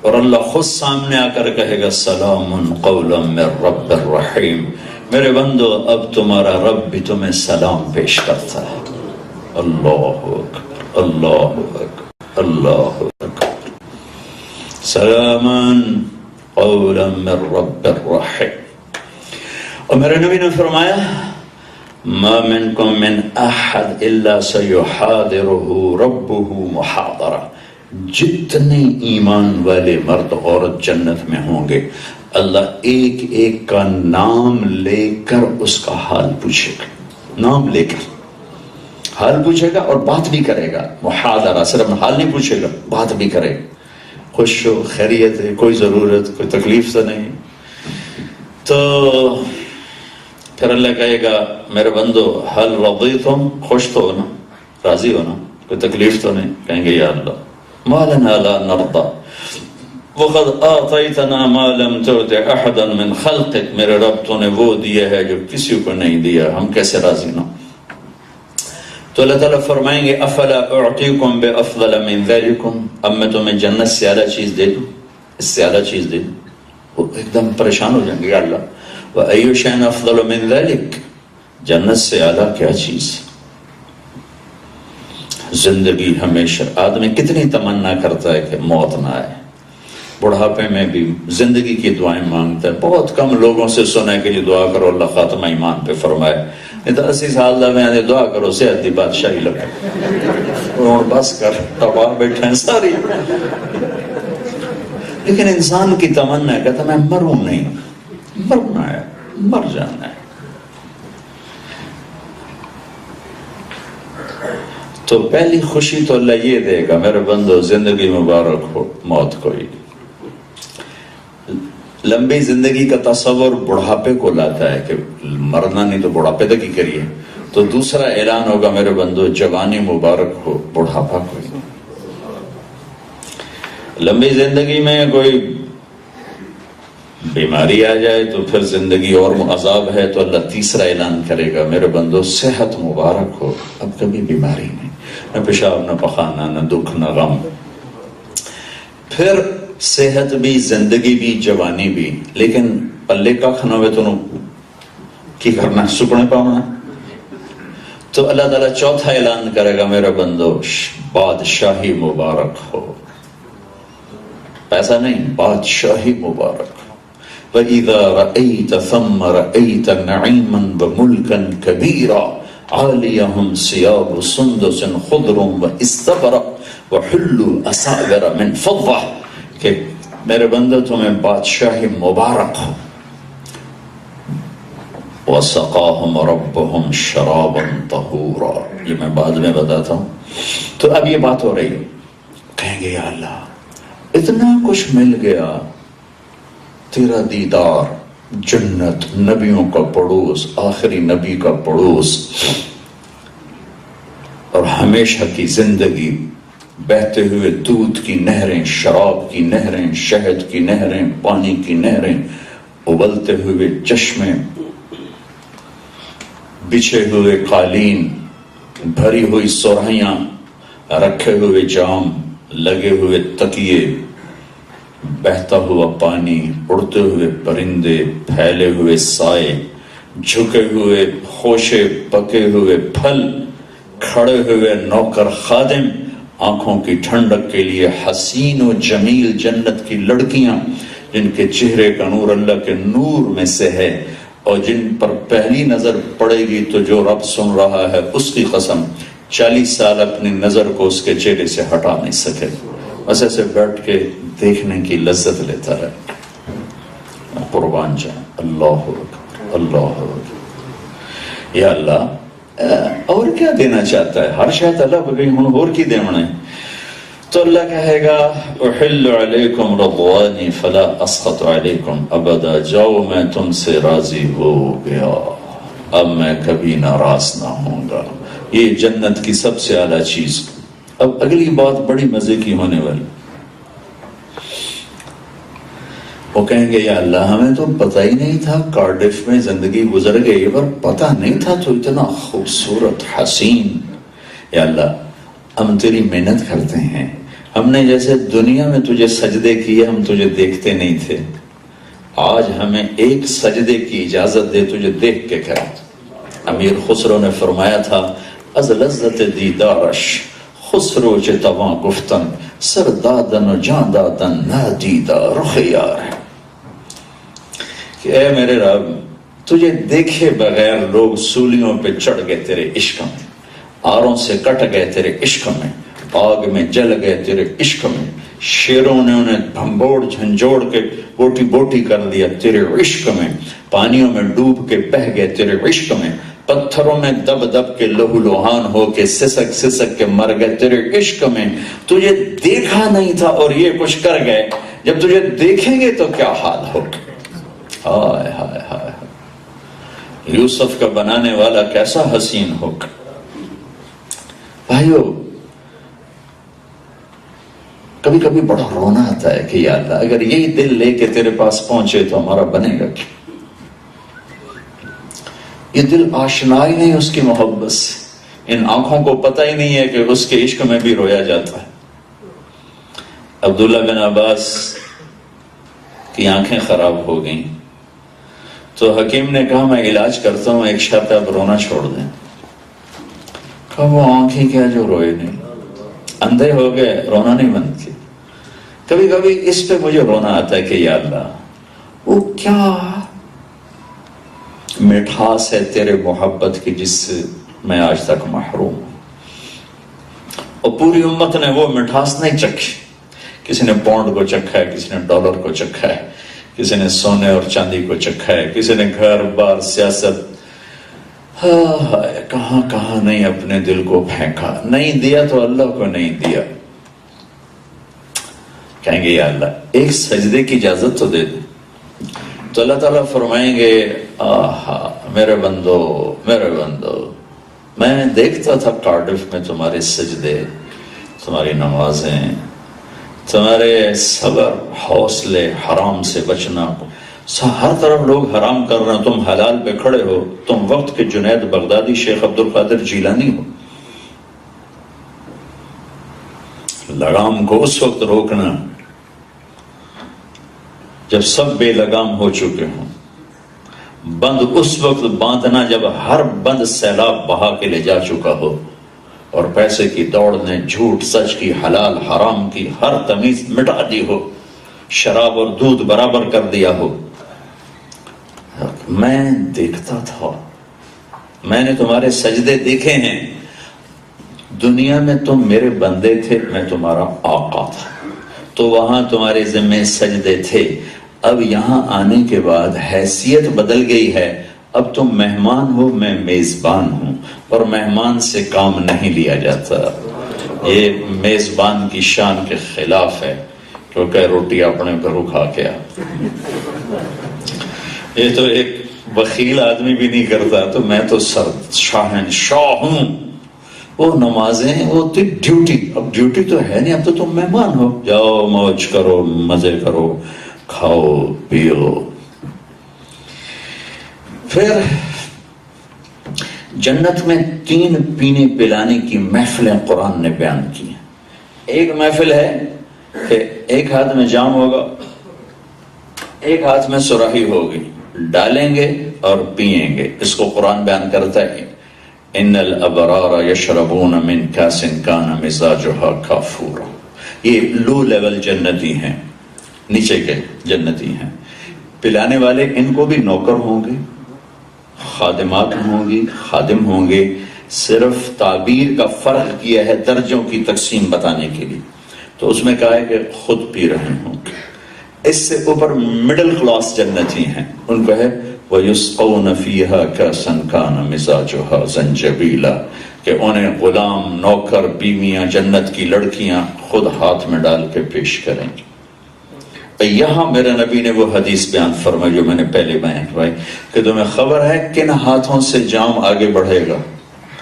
Speaker 2: اور اللہ خود سامنے آ کر کہے گا سلام قولا من رب الرحیم. میرے بندو اب تمہارا رب بھی تمہیں سلام پیش کرتا ہے. اللہ اکبر اللہ اکبر اللہ اکبر. سلاما قولا من رب الرحیم. اور میرے نبی نے فرمایا ما منکم من احد الا سیحاضرہ ربہ محاضرہ. جتنے ایمان والے مرد عورت جنت میں ہوں گے، اللہ ایک ایک کا نام لے کر اس کا حال پوچھے گا. نام لے کر حال پوچھے گا اور بات بھی کرے گا. محاضرہ، صرف حال نہیں پوچھے گا، بات بھی کرے گا. خوش ہو، خیریت ہے، کوئی ضرورت، کوئی تکلیف تو نہیں. تو پھر اللہ کہے گا میرے بندو حل رضیتم، خوش تو ہو نا، راضی ہو نا، کوئی تکلیف تو نہیں. کہیں گے یا اللہ ما لنا لا نرضى وقد آتیتنا ما لم تؤت احدا من خلقك. میرے رب تو نے وہ دیا ہے جو کسی کو نہیں دیا، ہم کیسے راضی نہ. تو اللہ تعالیٰ فرمائیں گے افلا اعطیکم بافضل من ذلکم، اب میں تمہیں جنت سے اعلیٰ چیز دے دوں، اس سے اعلیٰ چیز دے دوں. وہ ایک دم پریشان ہو جائیں گے، یا اللہ وَأَيُّ شَيْءٍ أَفْضَلُ مِنْ ذَلِكَ، جنت سے اعلیٰ کیا چیز. زندگی ہمیشہ آدمی کتنی تمنا کرتا ہے کہ موت نہ آئے، بڑھاپے میں بھی زندگی کی دعائیں مانگتا ہے. بہت کم لوگوں سے سنا ہے کہ یہ دعا کرو اللہ خاتمہ ایمان پہ فرمائے. نہیں تو 80 سال میں دعا کرو صحت دی بادشاہی لگے، اور بس کر تباہ بیٹھے ہیں ساری. لیکن انسان کی تمنا ہے، کہتا میں مروں نہیں، مرنا ہے، مر جانا ہے. تو پہلی خوشی تو اللہ یہ دے گا میرے بندو زندگی مبارک ہو، موت کوئی. لمبی زندگی کا تصور بڑھاپے کو لاتا ہے کہ مرنا نہیں تو بڑھاپے تک ہی کریے. تو دوسرا اعلان ہوگا میرے بندو جوانی مبارک ہو، بڑھاپا کوئی. لمبی زندگی میں کوئی بیماری آ جائے تو پھر زندگی اور عذاب ہے، تو اللہ تیسرا اعلان کرے گا میرے بندو صحت مبارک ہو، اب کبھی بیماری نہیں، نہ پیشاب نہ پخانہ نہ دکھ نہ غم. پھر صحت بھی، زندگی بھی، جوانی بھی، لیکن پلے کا کھانا ہوئے تو کی کرنا سکنے پاؤنا. تو اللہ تعالیٰ چوتھا اعلان کرے گا میرے بندو بادشاہی مبارک ہو. پیسہ نہیں، بادشاہی مبارک. وَإِذَا رَأَيْتَ ثَمَّ رَأَيْتَ نَعِيمًا وَمُلْكًا كَبِيرًا عَالِيَهُمْ ثِيَابُ سُنْدُسٍ خُضْرٌ وَإِسْتَبْرَقٌ وَحُلُّوا أَسَاوِرَ مِنْ فِضَّةٍ. کہ میرے بندو تمہیں بادشاہی مبارک ہو. وَسَقَاهُمْ رَبُّهُمْ شَرَابًا طَهُورًا. یہ میں بعد میں بتاتا ہوں. تو اب یہ بات ہو رہی، کہیں گے یا اللہ اتنا کچھ مل گیا، تیرا دیدار، جنت، نبیوں کا پڑوس، آخری نبی کا پڑوس، اور ہمیشہ کی زندگی، بہتے ہوئے دودھ کی نہریں، شراب کی نہریں، شہد کی نہریں، پانی کی نہریں، ابلتے ہوئے چشمے، بچھے ہوئے قالین، بھری ہوئی سرائیاں، رکھے ہوئے جام، لگے ہوئے تکیے، بہتا ہوا پانی، اڑتے ہوئے پرندے، پھیلے ہوئے سائے، جھکے ہوئے خوشے، پکے ہوئے پھل، کھڑے ہوئے نوکر خادم، آنکھوں کی ٹھنڈک کے لیے حسین و جمیل جنت کی لڑکیاں جن کے چہرے کا نور اللہ کے نور میں سے ہے، اور جن پر پہلی نظر پڑے گی تو جو رب سن رہا ہے اس کی قسم 40 سال اپنی نظر کو اس کے چہرے سے ہٹا نہیں سکے، بس ایسے بیٹھ کے دیکھنے کی لذت لیتا ہے. قربان جائیں. اللہ اکبر اللہ اکبر. یا اللہ اور کیا دینا چاہتا ہے؟ ہر شاید اللہ کو کہیں ہوں اور کی دیونا ہے. تو اللہ کہے گا احل علیکم رضوانی فلا اسخط علیکم ابدا، جاؤ میں تم سے راضی ہو گیا، اب میں کبھی ناراض نہ ہوں گا۔ یہ جنت کی سب سے اعلیٰ چیز۔ اب اگلی بات بڑی مزے کی ہونے والی، وہ کہیں گے یا اللہ ہمیں تو پتہ ہی نہیں تھا، کارڈف میں زندگی گزر گئی پر پتہ نہیں تھا تو اتنا خوبصورت حسین۔ یا اللہ ہم تیری محنت کرتے ہیں، ہم نے جیسے دنیا میں تجھے سجدے کیے ہم تجھے دیکھتے نہیں تھے، آج ہمیں ایک سجدے کی اجازت دے تجھے دیکھ کے کریں۔ امیر خسرو نے فرمایا تھا از لذت دیدارش خسرو چه توان گفتن، سر دادن و جان دادن نادیدہ رخ یار ہے کہ اے میرے رب تجھے دیکھے بغیر لوگ سولیوں پہ چڑھ گئے تیرے عشق میں، آروں سے کٹ گئے تیرے عشق میں، آگ میں جل گئے تیرے عشق میں، شیروں نے انہیں بھمبوڑ جھنجھوڑ کے بوٹی بوٹی کر دیا تیرے عشق میں، پانیوں میں ڈوب کے بہ گئے تیرے عشق میں، پتھروں میں دب دب کے لہو لوہان ہو کے سسک سسک کے مر گئے تیرے عشق میں۔ تجھے دیکھا نہیں تھا اور یہ کچھ کر گئے، جب تجھے دیکھیں گے تو کیا حال ہوگا۔ ہائے ہائے ہائے، یوسف کا بنانے والا کیسا حسین ہوگا۔ بھائیو کبھی کبھی بڑا رونا آتا ہے کہ یا اللہ اگر یہی دل لے کے تیرے پاس پہنچے تو ہمارا بنے گا کیا؟ یہ دل آشنا ہی نہیں اس کی محبت سے، ان آنکھوں کو پتہ ہی نہیں ہے کہ اس کے عشق میں بھی رویا جاتا ہے۔ عبداللہ بن عباس کی آنکھیں خراب ہو گئیں تو حکیم نے کہا میں علاج کرتا ہوں، ایک شرط ہے اب رونا چھوڑ دیں۔ کہا وہ آنکھیں کیا جو روئے نہیں، اندھے ہو گئے رونا نہیں بند کیا۔ کبھی کبھی اس پہ مجھے رونا آتا ہے کہ یا اللہ وہ کیا مٹھاس ہے تیرے محبت کی جس سے میں آج تک محروم ہوں، اور پوری امت نے وہ مٹھاس نہیں چکھی۔ کسی نے پاؤنڈ کو چکھا ہے، کسی نے ڈالر کو چکھا ہے، کسی نے سونے اور چاندی کو چکھا ہے، کسی نے گھر بار سیاست، کہاں کہاں نہیں اپنے دل کو پھینکا۔ نہیں دیا تو اللہ کو نہیں دیا۔ کہیں گے یا اللہ ایک سجدے کی اجازت تو دے دے، تو اللہ تعالیٰ فرمائیں گے آہا میرے بندو میرے بندو، میں دیکھتا تھا کارڈف میں تمہارے سجدے، تمہاری نمازیں، تمہارے صبر، حوصلے، حرام سے بچنا، ہر طرف لوگ حرام کر رہے ہیں، تم حلال پہ کھڑے ہو، تم وقت کے جنید بغدادی، شیخ عبد القادر جیلانی ہو۔ لگام کو اس وقت روکنا جب سب بے لگام ہو چکے ہوں، بند اس وقت باندھنا جب ہر بند سیلاب بہا کے لے جا چکا ہو، اور پیسے کی دوڑ نے جھوٹ سچ کی، حلال حرام کی ہر تمیز مٹا دی ہو، شراب اور دودھ برابر کر دیا ہو۔ میں دیکھتا تھا، میں نے تمہارے سجدے دیکھے ہیں، دنیا میں تم میرے بندے تھے، میں تمہارا آقا تھا، تو وہاں تمہارے ذمہ سجدے تھے۔ اب یہاں آنے کے بعد حیثیت بدل گئی ہے، اب تم مہمان ہو، میں میزبان ہوں، اور مہمان سے کام نہیں لیا جاتا۔ یہ میزبان کی شان کے خلاف ہے، کیونکہ روٹی اپنے گھروں کھا کے آ، یہ تو ایک بخیل آدمی بھی نہیں کرتا، تو میں تو شاہنشاہ ہوں۔ وہ نمازیں وہ تو ڈیوٹی، اب ڈیوٹی تو ہے نہیں، اب تو تم مہمان ہو، جاؤ موج کرو، مزے کرو، کھاؤ پیو۔ پھر جنت میں 3 پینے پلانے کی محفلیں قرآن نے بیان کی ہیں۔ ایک محفل ہے کہ ایک ہاتھ میں جام ہوگا، ایک ہاتھ میں سراہی ہوگی، ڈالیں گے اور پیئیں گے۔ اس کو قرآن بیان کرتا ہے ان الابرار یشربون من کاس کان مزاجها کافورا۔ یہ لو لیول جنتی ہیں، نیچے کے جنتی ہیں۔ پلانے والے ان کو بھی نوکر ہوں گے، خادمات ہوں گی، خادم ہوں گے، صرف تعبیر کا فرق کیا ہے درجوں کی تقسیم بتانے کے لیے، تو اس میں کہا ہے کہ خود پی رہے ہوں گے۔ اس سے اوپر مڈل کلاس جنتی ہیں، ان کو ہے وَيُسْقَوْنَ فِيهَا كَأْسًا كَانَ مِزَاجُهَا زَنْجَبِيلًا کہ انہیں غلام، نوکر، بیویاں، جنت کی لڑکیاں خود ہاتھ میں ڈال کے پیش کریں گے۔ یہاں میرے نبی نے وہ حدیث بیان فرمائی جو میں نے پہلے بیان فرمائی کہ تمہیں خبر ہے کن ہاتھوں سے جام آگے بڑھے گا؟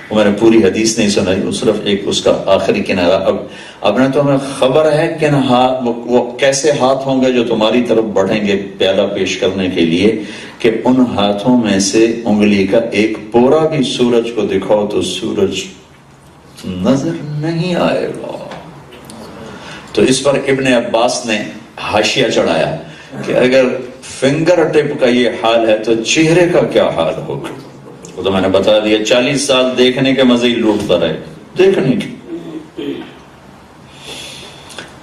Speaker 2: وہ میں نے پوری حدیث نہیں سنائی، وہ صرف ایک اس کا آخری کنارہ۔ اب نے تمہیں خبر ہے کن ہاتھ، وہ کیسے ہاتھ ہوں گے جو تمہاری طرف بڑھیں گے پیالہ پیش کرنے کے لیے، کہ ان ہاتھوں میں سے انگلی کا ایک پورا بھی سورج کو دکھاؤ تو سورج نظر نہیں آئے گا۔ تو اس پر ابن عباس نے حاشیہ چڑھایا کہ اگر فنگر ٹپ کا یہ حال ہے تو چہرے کا کیا حال ہوگا؟ وہ تو میں نے بتا دیا، 40 سال دیکھنے کے مزے ہی لوٹتا رہے، دیکھنے کی۔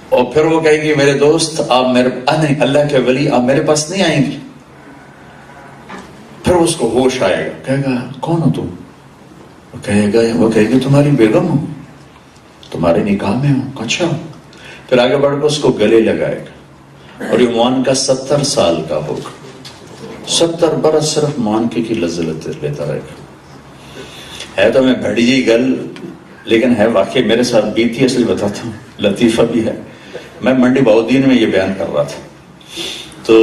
Speaker 2: اور پھر وہ کہے گی میرے دوست آپ میرے نہیں، اللہ کے ولی آپ میرے پاس نہیں آئیں گے۔ پھر اس کو ہوش آئے گا، کہے گا کون ہو تم؟ وہ کہے گی تمہاری بیگم ہوں، تمہارے نکاح میں ہوں۔ اچھا، پھر آگے بڑھ کر اس کو گلے لگائے گا، اور یہ معانقہ 70 سال کا ہوگا، 70 برس صرف معانقے کی لذت لیتا رہے گا۔ ہے تو میں بڑی جی گل، لیکن ہے واقعی میرے ساتھ بیتی، اصلی بتاتا ہوں، لطیفہ بھی ہے۔ میں منڈی بہودین میں یہ بیان کر رہا تھا، تو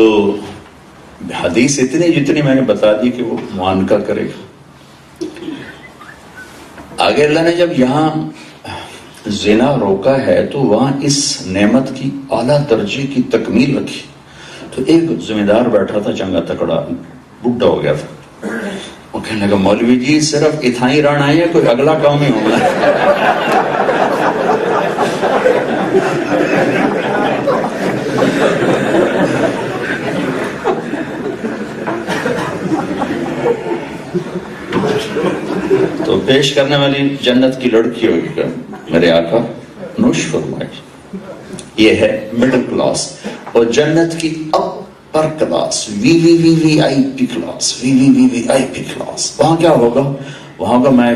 Speaker 2: حدیث اتنی جتنی میں نے بتا دی کہ وہ معانقہ کرے گا۔ آگے اللہ نے جب یہاں زنا روکا ہے تو وہاں اس نعمت کی اعلیٰ درجے کی تکمیل رکھی۔ تو ایک ذمہ دار بیٹھا تھا، چنگا تکڑا بڈھا ہو گیا تھا، وہ کہنے لگا مولوی جی صرف اتھائی ران آئی ہے، کوئی اگلا کام ہی ہوگا۔ تو پیش کرنے والی جنت کی لڑکی ہوگی کہ میرے آقا نوش فرمائے، یہ ہے مڈل کلاس، اور جنت کی اپر کلاس، وی وی وی وی آئی پی کلاس، وی وی وی وی آئی پی کلاس۔ وہاں کیا ہوگا؟ وہاں کا میں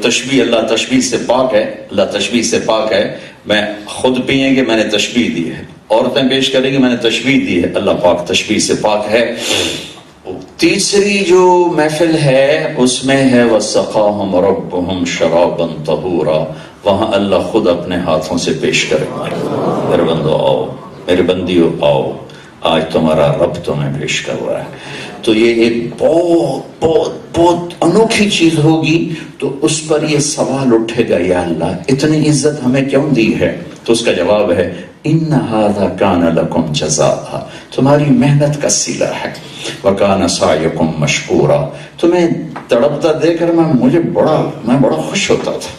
Speaker 2: تشبیہ، اللہ تشبیہ سے پاک ہے، اللہ تشبیہ سے پاک ہے۔ میں خود پیئیں گے، میں نے تشبیہ دی ہے، عورتیں پیش کریں گی، میں نے تشبیہ دی ہے، اللہ پاک تشبیہ سے پاک ہے۔ تیسری جو محفل ہے اس میں ہے وَسَقَاهُمْ رَبُّهُمْ شَرَابًا طَهُورًا، وہاں اللہ خود اپنے ہاتھوں سے پیش کرے گا، میرے بندو آؤ، میرے بندیو آؤ، آج تمہارا رب تمہیں پیش کر رہا ہے۔ تو یہ ایک بہت بہت بہت انوکھی چیز ہوگی۔ تو اس پر یہ سوال اٹھے گا، یا اللہ اتنی عزت ہمیں کیوں دی ہے؟ تو اس کا جواب ہے ان ھذا کان لکم جزاء، تمہاری محنت کا صلہ ہے، وکان سعیکم مشکورا، تمہیں تڑپتا دے کر میں بڑا خوش ہوتا تھا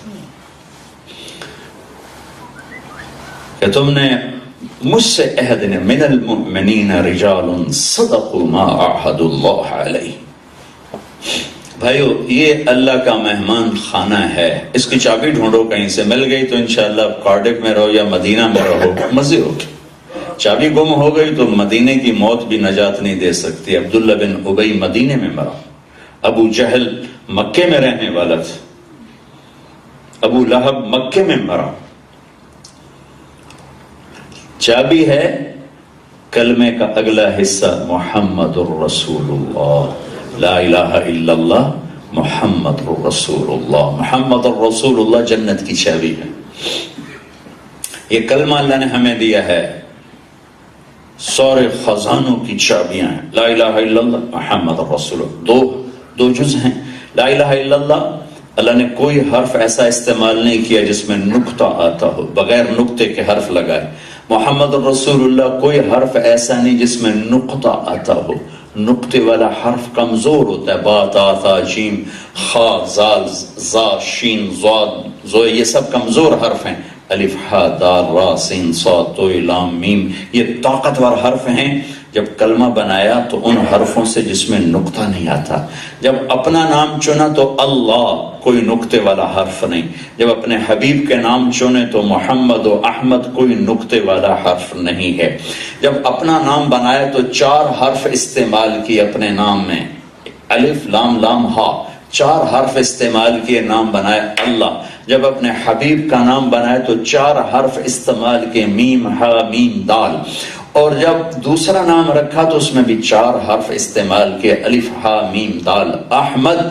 Speaker 2: کہ تم نے مجھ سے عہد نے، من المؤمنین رجال صدقوا ما عاہدوا اللہ علیہ۔ بھائیو یہ اللہ کا مہمان خانہ ہے، اس کی چابی ڈھونڈو، کہیں سے مل گئی تو انشاءاللہ کارڈف میں رہو یا مدینہ میں رہو، مزے ہوگی۔ چابی گم ہو گئی تو مدینے کی موت بھی نجات نہیں دے سکتی۔ عبداللہ بن ابی مدینے میں مرا، ابو جہل مکے میں رہنے والا تھا، ابو لہب مکے میں مرا۔ چابی ہے کلمے کا اگلا حصہ محمد الرسول اللہ، لا الہ الا اللہ محمد الرسول اللہ۔ محمد الرسول اللہ جنت کی چابی ہے۔ یہ کلمہ اللہ نے ہمیں دیا ہے، سارے خزانوں کی چابیاں ہیں۔ لا الہ الا اللہ محمد الرسول اللہ، دو جز ہیں۔ لا الہ الا اللہ، اللہ نے کوئی حرف ایسا استعمال نہیں کیا جس میں نقطہ آتا ہو، بغیر نقطے کے حرف لگائے۔ محمد الرسول اللہ، کوئی حرف ایسا نہیں جس میں نقطہ آتا ہو، نقطے والا حرف کمزور ہوتا ہے، با تا ثا جیم خا زال زا شین ضاد زو، یہ سب کمزور حرف ہیں۔ الف ہا دال را سین صاد تو لام میم، یہ طاقتور حرف ہیں۔ جب کلمہ بنایا تو ان حرفوں سے جس میں نقطہ نہیں آتا۔ جب اپنا نام چنا تو اللہ، کوئی نقطے والا حرف نہیں۔ جب اپنے حبیب کے نام چنے تو محمد و احمد، کوئی نقطے والا حرف نہیں ہے۔ جب اپنا نام بنایا تو 4 حرف استعمال کیے اپنے نام میں، الف لام لام ہا، 4 حرف استعمال کیے، نام بنایا اللہ۔ جب اپنے حبیب کا نام بنائے تو 4 حرف استعمال کیے، میم ہا میم دال۔
Speaker 3: اور جب دوسرا نام رکھا تو اس میں بھی 4 حرف استعمال کیے، الف ہا میم دال احمد،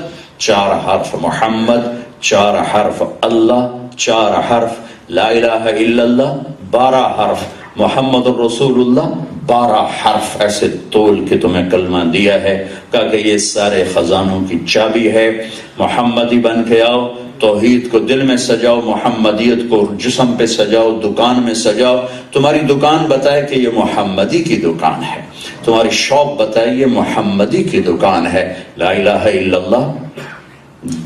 Speaker 3: 4 حرف محمد، 4 حرف اللہ، 4 حرف لا الہ الا اللہ، 12 حرف محمد الرسول اللہ، 12 حرف ایسے تول کے تمہیں کلمہ دیا ہے، کہا کہ یہ سارے خزانوں کی چابی ہے، محمدی بن کے آؤ، توحید کو دل میں سجاؤ، محمدیت کو جسم پہ سجاؤ، دکان میں سجاؤ، تمہاری دکان بتائے کہ یہ محمدی کی دکان ہے، تمہاری شاپ بتائے یہ محمدی کی دکان ہے، لا الہ الا اللہ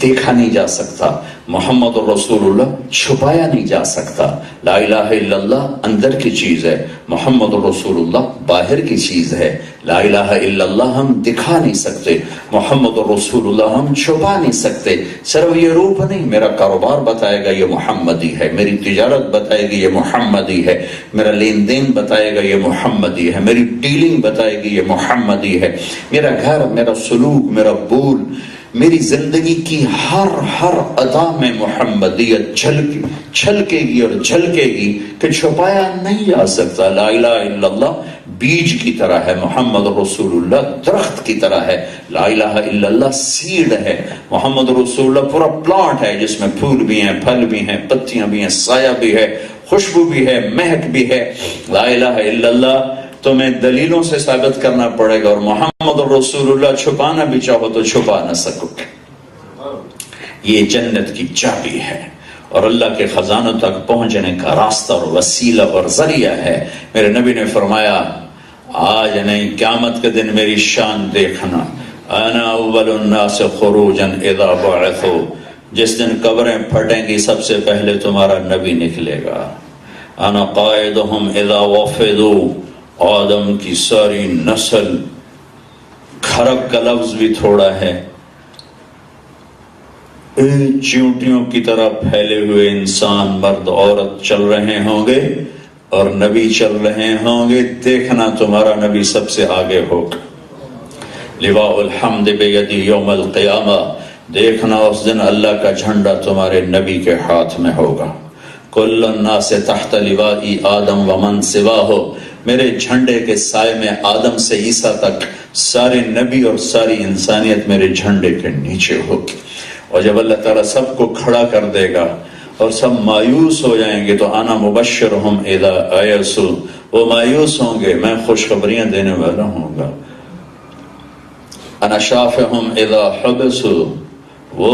Speaker 3: دیکھا نہیں جا سکتا، محمد الرسول اللہ چھپایا نہیں جا سکتا، لا الہ الا اللہ اندر کی چیز ہے، محمد الرسول اللہ باہر کی چیز ہے، لا الہ الا اللہ ہم دکھا نہیں سکتے، محمد الرسول اللہ ہم چھپا نہیں سکتے، صرف یہ روپ نہیں، میرا کاروبار بتائے گا یہ محمدی ہے، میری تجارت بتائے گی یہ محمدی ہے، میرا لین دین بتائے گا یہ محمدی ہے، میری ڈیلنگ بتائے گی یہ محمدی ہے، میرا گھر، میرا سلوک، میرا بول، میری زندگی کی ہر ادا میں محمدیت چھلکے گی اور جھلکے گی کہ چھپایا نہیں جا سکتا، لا الہ الا اللہ بیج کی طرح ہے، محمد رسول اللہ درخت کی طرح ہے، لا الہ الا اللہ سیڈ ہے، محمد رسول اللہ پورا پلانٹ ہے جس میں پھول بھی ہیں، پھل بھی ہیں، پتیاں بھی ہیں، سایہ بھی ہے، خوشبو بھی ہے، مہک بھی ہے، لا الہ الا اللہ تمہیں دلیلوں سے ثابت کرنا پڑے گا، اور محمد رسول اللہ چھپانا بھی چاہو تو چھپا نہ سکو گے۔ یہ جنت کی چابی ہے اور اللہ کے خزانوں تک پہنچنے کا راستہ اور وسیلہ اور ذریعہ ہے۔ میرے نبی نے فرمایا آج نہیں قیامت کے دن میری شان دیکھنا، انا اول الناس خروجا اذا بعثوا، جس دن قبریں پھٹیں گی سب سے پہلے تمہارا نبی نکلے گا، انا قائدهم اذا وفدوا، آدم کی ساری نسل، خرق کا لفظ بھی تھوڑا ہے، چیونٹیوں کی طرح پھیلے ہوئے انسان مرد عورت چل رہے ہوں گے اور نبی چل رہے ہوں گے، دیکھنا تمہارا نبی سب سے آگے ہوگا، لواء الحمد بیدی یوم القیامہ، دیکھنا اس دن اللہ کا جھنڈا تمہارے نبی کے ہاتھ میں ہوگا، کل الناس تحت لوائی آدم ومن سواہ، میرے جھنڈے کے سائے میں آدم سے عیسیٰ تک سارے نبی اور ساری انسانیت میرے جھنڈے کے نیچے ہوگی، اور جب اللہ تعالیٰ سب کو کھڑا کر دے گا اور سب مایوس ہو جائیں گے تو انا مبشرہم اذا ایسوا، وہ مایوس ہوں گے میں خوشخبریاں دینے والا ہوں گا، انا شافہم اذا حبسوا، وہ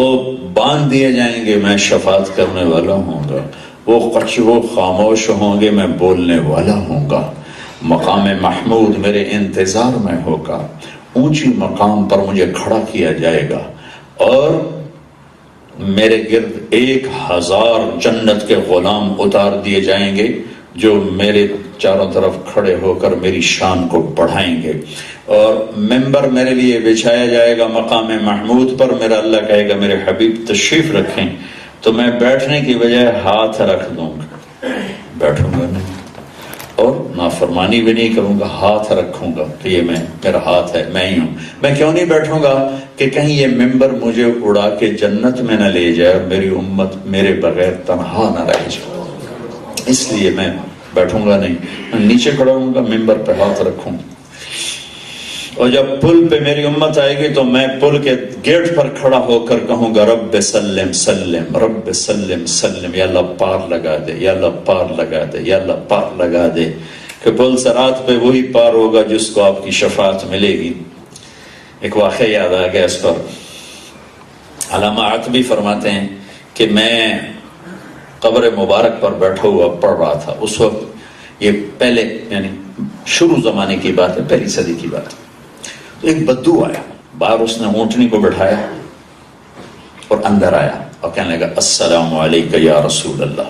Speaker 3: باندھ دیے جائیں گے میں شفاعت کرنے والا ہوں گا، وہ خاموش ہوں گے میں بولنے والا ہوں گا، مقام محمود میرے انتظار میں ہوگا، اونچی مقام پر مجھے کھڑا کیا جائے گا، اور میرے گرد 1000 جنت کے غلام اتار دیے جائیں گے جو میرے چاروں طرف کھڑے ہو کر میری شان کو بڑھائیں گے، اور ممبر میرے لیے بچھایا جائے گا مقام محمود پر، میرا اللہ کہے گا میرے حبیب تشریف رکھیں، تو میں بیٹھنے کی بجائے ہاتھ رکھ دوں گا، بیٹھوں گا نہیں اور نافرمانی بھی نہیں کروں گا، ہاتھ رکھوں گا کہ یہ میرا ہاتھ ہے، میں ہی ہوں، میں کیوں نہیں بیٹھوں گا کہ کہیں یہ ممبر مجھے اڑا کے جنت میں نہ لے جائے اور میری امت میرے بغیر تنہا نہ رہ جائے، اس لیے میں بیٹھوں گا نہیں، میں نیچے کھڑا ہوں گا، ممبر پہ ہاتھ رکھوں گا، اور جب پل پہ میری امت آئے گی تو میں پل کے گیٹ پر کھڑا ہو کر کہوں گا رب سلم سلم، رب سلم سلم، یا اللہ پار لگا دے، یا اللہ پار لگا دے، یا اللہ پار لگا دے، کہ پل صراط پہ وہی پار ہوگا جس کو آپ کی شفاعت ملے گی۔ ایک واقعہ یاد آ گیا اس پر، علامہ عتبی فرماتے ہیں کہ میں قبر مبارک پر بیٹھا ہوا پڑھ رہا تھا، اس وقت یہ پہلے یعنی شروع زمانے کی بات ہے، پہلی صدی کی بات ہے، تو ایک بدو آیا باہر، اس نے اونٹنی کو بٹھایا اور اندر آیا اور کہنے لگا السلام علیکہ یا رسول اللہ،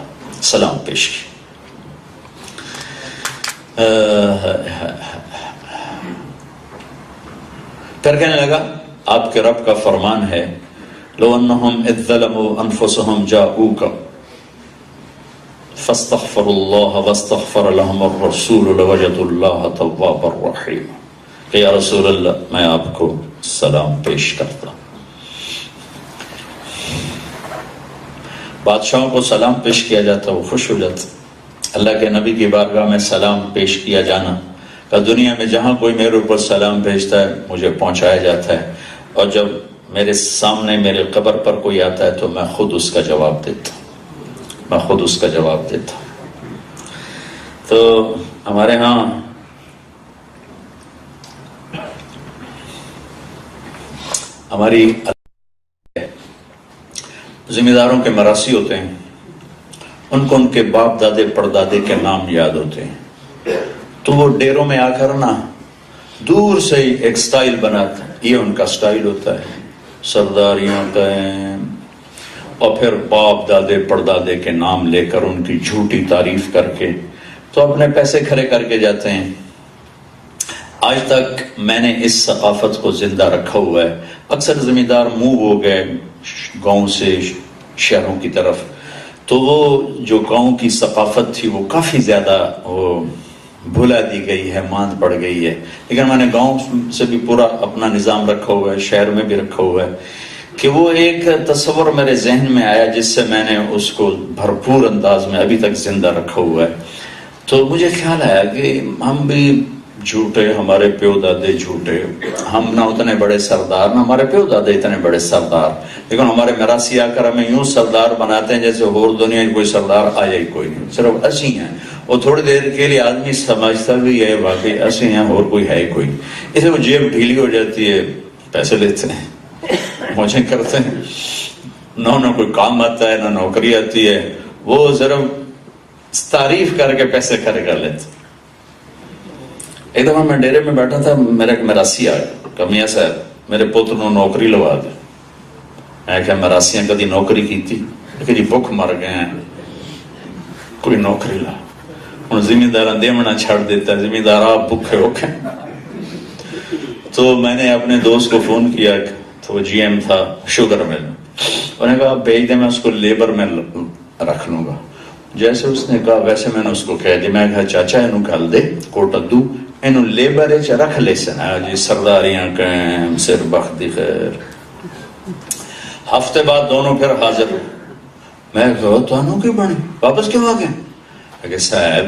Speaker 3: سلام پیش کی، پھر کہنے لگا آپ کے رب کا فرمان ہے لو انہم اذ ظلموا انفسہم جاؤوک فاستغفروا اللہ واستغفر لهم الرسول لوجدوا اللہ توابا رحیما، کہ یا رسول اللہ میں آپ کو سلام پیش کرتا ہوں۔ بادشاہوں کو سلام پیش کیا جاتا وہ خوش ہو جاتا، اللہ کے نبی کی بارگاہ میں سلام پیش کیا جانا کہ دنیا میں جہاں کوئی میرے اوپر سلام بھیجتا ہے مجھے پہنچایا جاتا ہے، اور جب میرے سامنے میرے قبر پر کوئی آتا ہے تو میں خود اس کا جواب دیتا ہوں، تو ہمارے ہاں ہماری ذمہ داروں کے مراثی ہوتے ہیں، ان کو ان کے باپ دادے پردادے کے نام یاد ہوتے ہیں، تو وہ ڈیروں میں آ کر نا دور سے ایک سٹائل بناتا ہے، یہ ان کا سٹائل ہوتا ہے، سرداریاں قائم، اور پھر باپ دادے پردادے کے نام لے کر ان کی جھوٹی تعریف کر کے تو اپنے پیسے کھڑے کر کے جاتے ہیں۔ آج تک میں نے اس ثقافت کو زندہ رکھا ہوا ہے۔ اکثر ذمہ دار موو ہو گئے گاؤں سے شہروں کی طرف، تو وہ جو گاؤں کی ثقافت تھی وہ کافی زیادہ بھلا دی گئی ہے، ماند پڑ گئی ہے، لیکن میں نے گاؤں سے بھی پورا اپنا نظام رکھا ہوا ہے، شہر میں بھی رکھا ہوا ہے، کہ وہ ایک تصور میرے ذہن میں آیا جس سے میں نے اس کو بھرپور انداز میں ابھی تک زندہ رکھا ہوا ہے۔ تو مجھے خیال آیا کہ ہم بھی جھوٹے، ہمارے پیو دادے جھوٹے، ہم نہ اتنے بڑے سردار، نہ ہمارے پیو دادے اتنے بڑے سردار، لیکن ہمارے میراثی آ کر ہمیں یوں سردار بناتے ہیں جیسے اور دنیا کوئی سردار آیا ہی کوئی نہیں، صرف اسی ہیں۔ اور تھوڑی دیر کے لیے آدمی سمجھتا بھی ہے واقعی اسی ہیں اور کوئی ہے ہی کوئی نہیں، اسے وہ جیب ڈھیلی ہو جاتی ہے، پیسے لیتے ہیں، موجیں کرتے ہیں، نہ کوئی کام آتا ہے نہ نوکری آتی ہے، وہ صرف تعریف کر کے پیسے کھڑے کر لیتے۔ ایک دفعہ میں ڈیرے میں بیٹھا تھا، میرا ایک مراسی آیا کہ میاں صاحب میرے پوتر نو نوکری لوا دے۔ میں کہ مراسیاں کدی نوکری کی تھی کہ جی بھوک مر گئے ہیں، کوئی نوکری لا۔ ہوں ذمہ دار دیونا چھڑ دیتا، ذمہ دار آپ بھوکے ہو کے۔ تو میں نے اپنے دوست کو فون کیا، تو وہ جی ایم تھا شوگر مل، انہوں نے کہا بھیج دیں، میں اس کو لیبر میں رکھ لوں گا۔ جیسے اس نے کہا ویسے میں نے اس کو کہہ دیا، میں کہا چاچا انہوں کھال دے کوٹ ادو، انہوں لیبر چ رکھ لے سنا جی سرداریاں قائم، سر بخت خیر۔ ہفتے بعد دونوں پھر حاضر، میں کہا تو کیوں بنے واپس کیوں آ گئے؟ کہ صاحب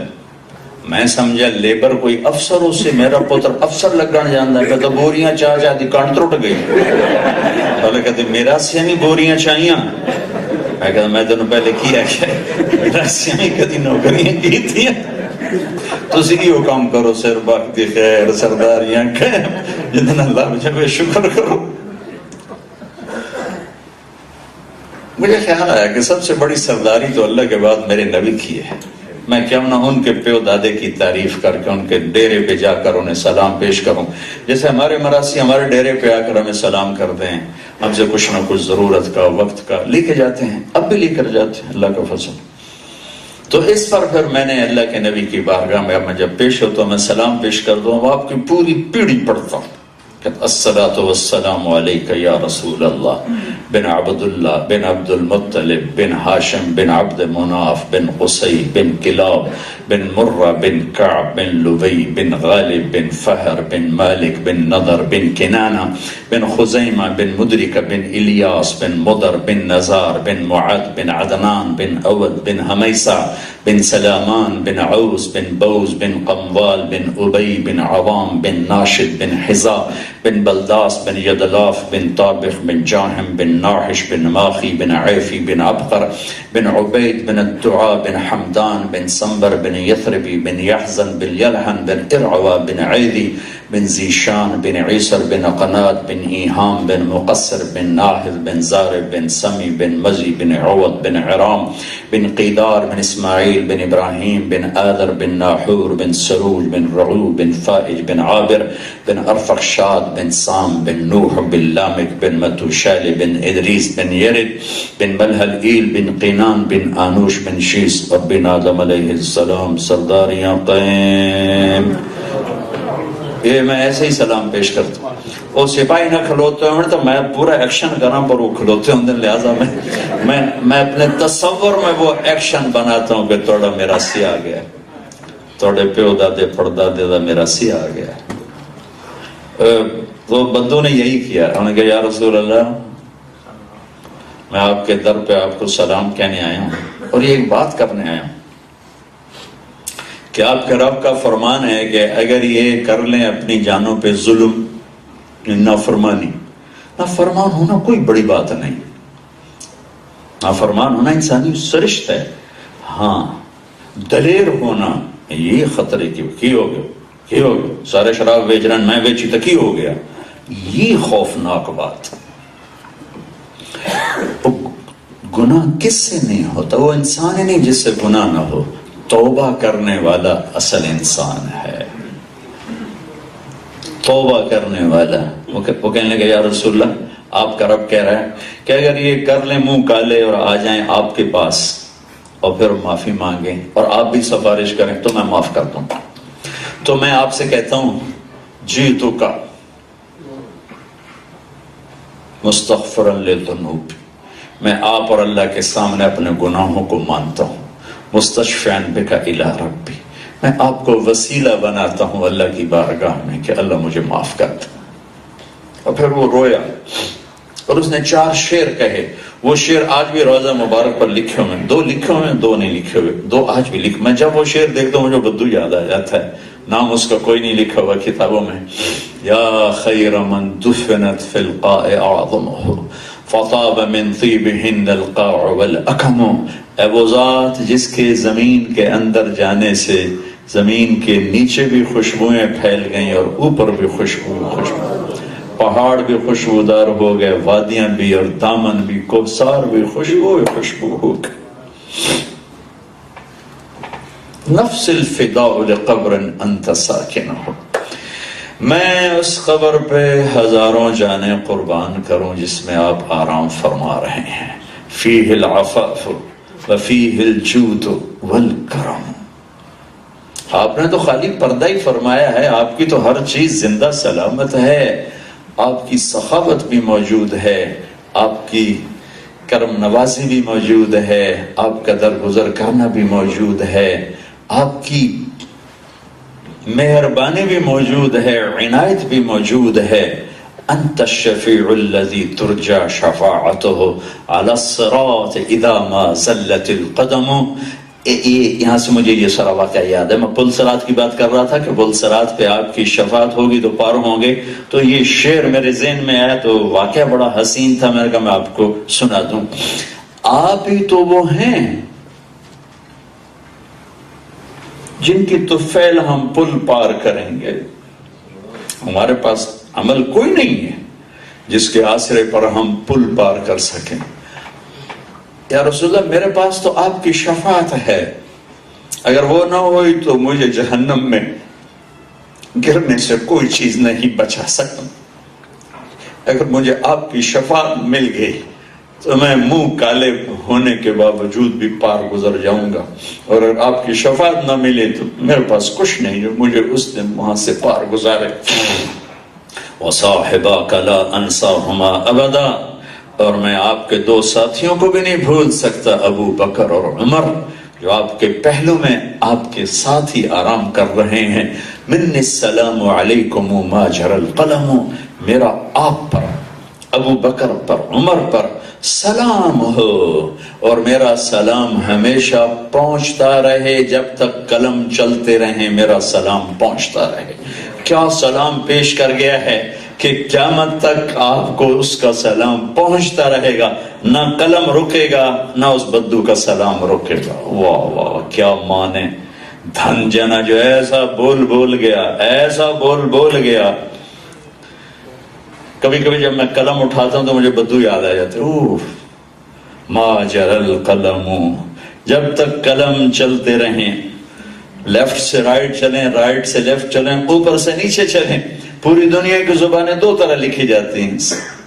Speaker 3: میں سمجھا لیبر کوئی افسر، اس سے میرا پوتر افسر لگن جانا ہے، کہتا بوریاں چاہ جاتی کانٹ ٹوٹ گئی، بولے کہتے میرا سے بھی بوریاں چاہیاں۔ میں کہتا میں تینوں پہلے کیا کہ میرا سے بھی کدی نوکریاں کی تھی، تسی کیوں کام کرو، سر باقی خیر، سرداریاں قائم، جتنا اللہ جب شکر کرو۔ مجھے خیال آیا کہ سب سے بڑی سرداری تو اللہ کے بعد میرے نبی کی ہے، میں کیوں نہ ان کے پیو دادے کی تعریف کر کے ان کے ڈیرے پہ جا کر انہیں سلام پیش کروں، جیسے ہمارے مراسی ہمارے ڈیرے پہ آ کر ہمیں سلام کرتے ہیں، ہم سے کچھ نہ کچھ ضرورت کا وقت کا لے کے جاتے ہیں، اب بھی لے کر جاتے ہیں، اللہ کا فضل۔ تو اس پر پھر میں نے اللہ کے نبی کی بارگاہ میں اب میں جب پیش ہوتا ہوں، میں سلام پیش کرتا ہوں، آپ کی پوری پیڑھی پڑھتا ہوں کہ الصلاۃ والسلام علیک یا رسول اللہ بن عبداللہ بن عبد المطلب بن ہاشم بن عبد مناف بن قصی بن کلاب بن مرہ بن کعب بن لبی بن غالب بن فہر بن مالک بن نضر بن کنانہ بن خزیمہ بن مدرکہ بن الیاس بن مضر بن نزار بن معد بن عدنان بن اود بن حمیسہ بن سلامان بن عوس بن بوز بن قموال بن ابی بن عوام بن ناشد بن حزا بن بلداس بن یدلاف بن طابخ بن جاہم بن ناحش بن ماخی بن عیفی بن عبقر بن عبید بن الدعاء بن حمدان بن سنبر بن یثربی بن یحزن بن یلحن بن ارعوا بن عیدی بن زیشان بن عیسر بن قناد بن ایہام بن مقصر بن ناہد بن زارب بن سمی بن مزی بن عوض بن عرام بن قیدار بن اسماعیل بن ابراہیم بن آذر بن ناحور بن سروج بن رعو بن فائج بن عابر بن ارفخشاد بن سام بن نوح بن لامک بن متوشال بن ادریس بن یرد بن ملحل بن قینان بن آنوش بن شیس اور بن آدم علیہ السلام سرداریاں قائم۔ یہ میں ایسے ہی سلام پیش کرتا ہوں، وہ سپاہی نہ کھلوتے ہیں تو میں پورا ایکشن کرنا پر وہ کھلوتے ہوں، لہذا میں اپنے تصور میں وہ ایکشن بناتا ہوں کہ توڑا میرا سی آ گیا، توڑے پیو دادے پردادے دا میرا سی آ گیا۔ تو بندوں نے یہی کیا، انہوں نے کہا یا رسول اللہ میں آپ کے در پہ آپ کو سلام کہنے آیا ہوں اور یہ ایک بات کرنے آیا ہوں کہ آپ کے رب کا فرمان ہے کہ اگر یہ کر لیں اپنی جانوں پہ ظلم، نافرمانی، نافرمان ہونا کوئی بڑی بات نہیں، نافرمان ہونا انسانی سرشت ہے، ہاں دلیر ہونا یہ خطرے کی ہو گیا، سارے شراب بیچ رہے ہیں، میں بیچی تو کی ہو گیا، یہ خوفناک بات۔ گناہ کس سے نہیں ہوتا؟ وہ انسان ہی نہیں جس سے گناہ نہ ہو، توبہ کرنے والا اصل انسان ہے، توبہ کرنے والا۔ وہ کہنے لگے یا رسول اللہ، آپ کا رب کہہ رہا ہے کہ اگر یہ کر لیں منہ کالے اور آ جائیں آپ کے پاس اور پھر معافی مانگیں اور آپ بھی سفارش کریں تو میں معاف کر دوں۔ تو میں آپ سے کہتا ہوں جیتو کا مستغفرا للذنوب، میں آپ اور اللہ کے سامنے اپنے گناہوں کو مانتا ہوں، مستشفعا بک الی ربی، میں آپ کو وسیلہ بناتا ہوں اللہ کی بارگاہ میں کہ اللہ مجھے معاف کر دے۔ اور پھر وہ رویا اور اس نے 4 شعر کہے، وہ شعر آج بھی روضہ مبارک پر لکھے ہوئے ہیں، 2 لکھے ہوئے ہیں، 2 نہیں لکھے ہوئے، 2 آج بھی لکھے۔ میں جب وہ شعر دیکھتا ہوں مجھے بدو یاد آ جاتا ہے، نام اس کا کوئی نہیں لکھا ہوا کتابوں میں۔ یا خیر من دفنت فی القاء اعظمہ فطاب من طیبہن القاع والاکم، اے وہ ذات جس کے زمین کے اندر جانے سے زمین کے نیچے بھی خوشبوئیں پھیل گئیں اور اوپر بھی خوشبو، پہاڑ بھی خوشبودار ہو گئے، وادیاں بھی اور دامن بھی، کوثار بھی خوشبو ہو گئے۔ نفس الفداء لقبر انت ساکنہ، میں اس قبر پہ ہزاروں جانیں قربان کروں جس میں آپ آرام فرما رہے ہیں۔ فیہ العفاف وفیہ الجود والکرم، آپ نے تو خالی پردہ ہی فرمایا ہے، آپ کی تو ہر چیز زندہ سلامت ہے، آپ کی سخاوت بھی موجود ہے، آپ کی کرم نوازی بھی موجود ہے، آپ کا درگزر کرنا بھی موجود ہے، آپ کی مہربانی بھی موجود ہے، عنایت بھی موجود ہے۔ انت الشفیع الذی ترجى شفاعته علی الصراط اذا ما زلت القدم۔ یہاں سے مجھے یہ سارا واقعہ یاد ہے، میں پل صراط کی بات کر رہا تھا کہ پل صراط پہ آپ کی شفاعت ہوگی تو پار ہوں گے، تو یہ شعر میرے ذہن میں آیا تو واقعہ بڑا حسین تھا، میں نے کہا میں آپ کو سنا دوں۔ آپ ہی تو وہ ہیں جن کی طفیل ہم پل پار کریں گے، ہمارے پاس عمل کوئی نہیں ہے جس کے آسرے پر ہم پل پار کر سکیں۔ یا رسول اللہ میرے پاس تو آپ کی شفاعت ہے، اگر وہ نہ ہوئی تو مجھے جہنم میں گرنے سے کوئی چیز نہیں بچا سکتا، اگر مجھے آپ کی شفاعت مل گئی تو میں منہ کالے ہونے کے باوجود بھی پار گزر جاؤں گا، اور اگر آپ کی شفاعت نہ ملے تو میرے پاس کچھ نہیں جو مجھے اس دن وہاں سے پار گزارے۔ وَصَاحِبَاكَ لَا أَنْسَاهُمَا أَبَدًا، اور میں آپ کے 2 ساتھیوں کو بھی نہیں بھول سکتا، ابو بکر اور عمر، جو آپ کے پہلو میں آپ کے ساتھ ہی آرام کر رہے ہیں۔ مِنِّ السَّلَامُ عَلَيْكُمُ مَا جَرَى الْقَلَمُ، میرا آپ پر، ابو بکر پر، عمر پر سلام ہو، اور میرا سلام ہمیشہ پہنچتا رہے، جب تک قلم چلتے رہیں میرا سلام پہنچتا رہے۔ کیا سلام پیش کر گیا ہے کہ قیامت تک آپ کو اس کا سلام پہنچتا رہے گا، نہ قلم رکے گا نہ اس بدو کا سلام رکے گا۔ واہ واہ کیا مانے، دھن جنا جو ایسا بول بول گیا، ایسا بول بول گیا۔ کبھی کبھی جب میں قلم اٹھاتا ہوں تو مجھے بدو یاد آ جاتے، ما جرى القلم، جب تک قلم چلتے رہیں، لیفٹ سے رائٹ چلیں، رائٹ سے لیفٹ چلیں، اوپر سے نیچے چلیں۔ پوری دنیا کی زبانیں 2 طرح لکھی جاتی ہیں،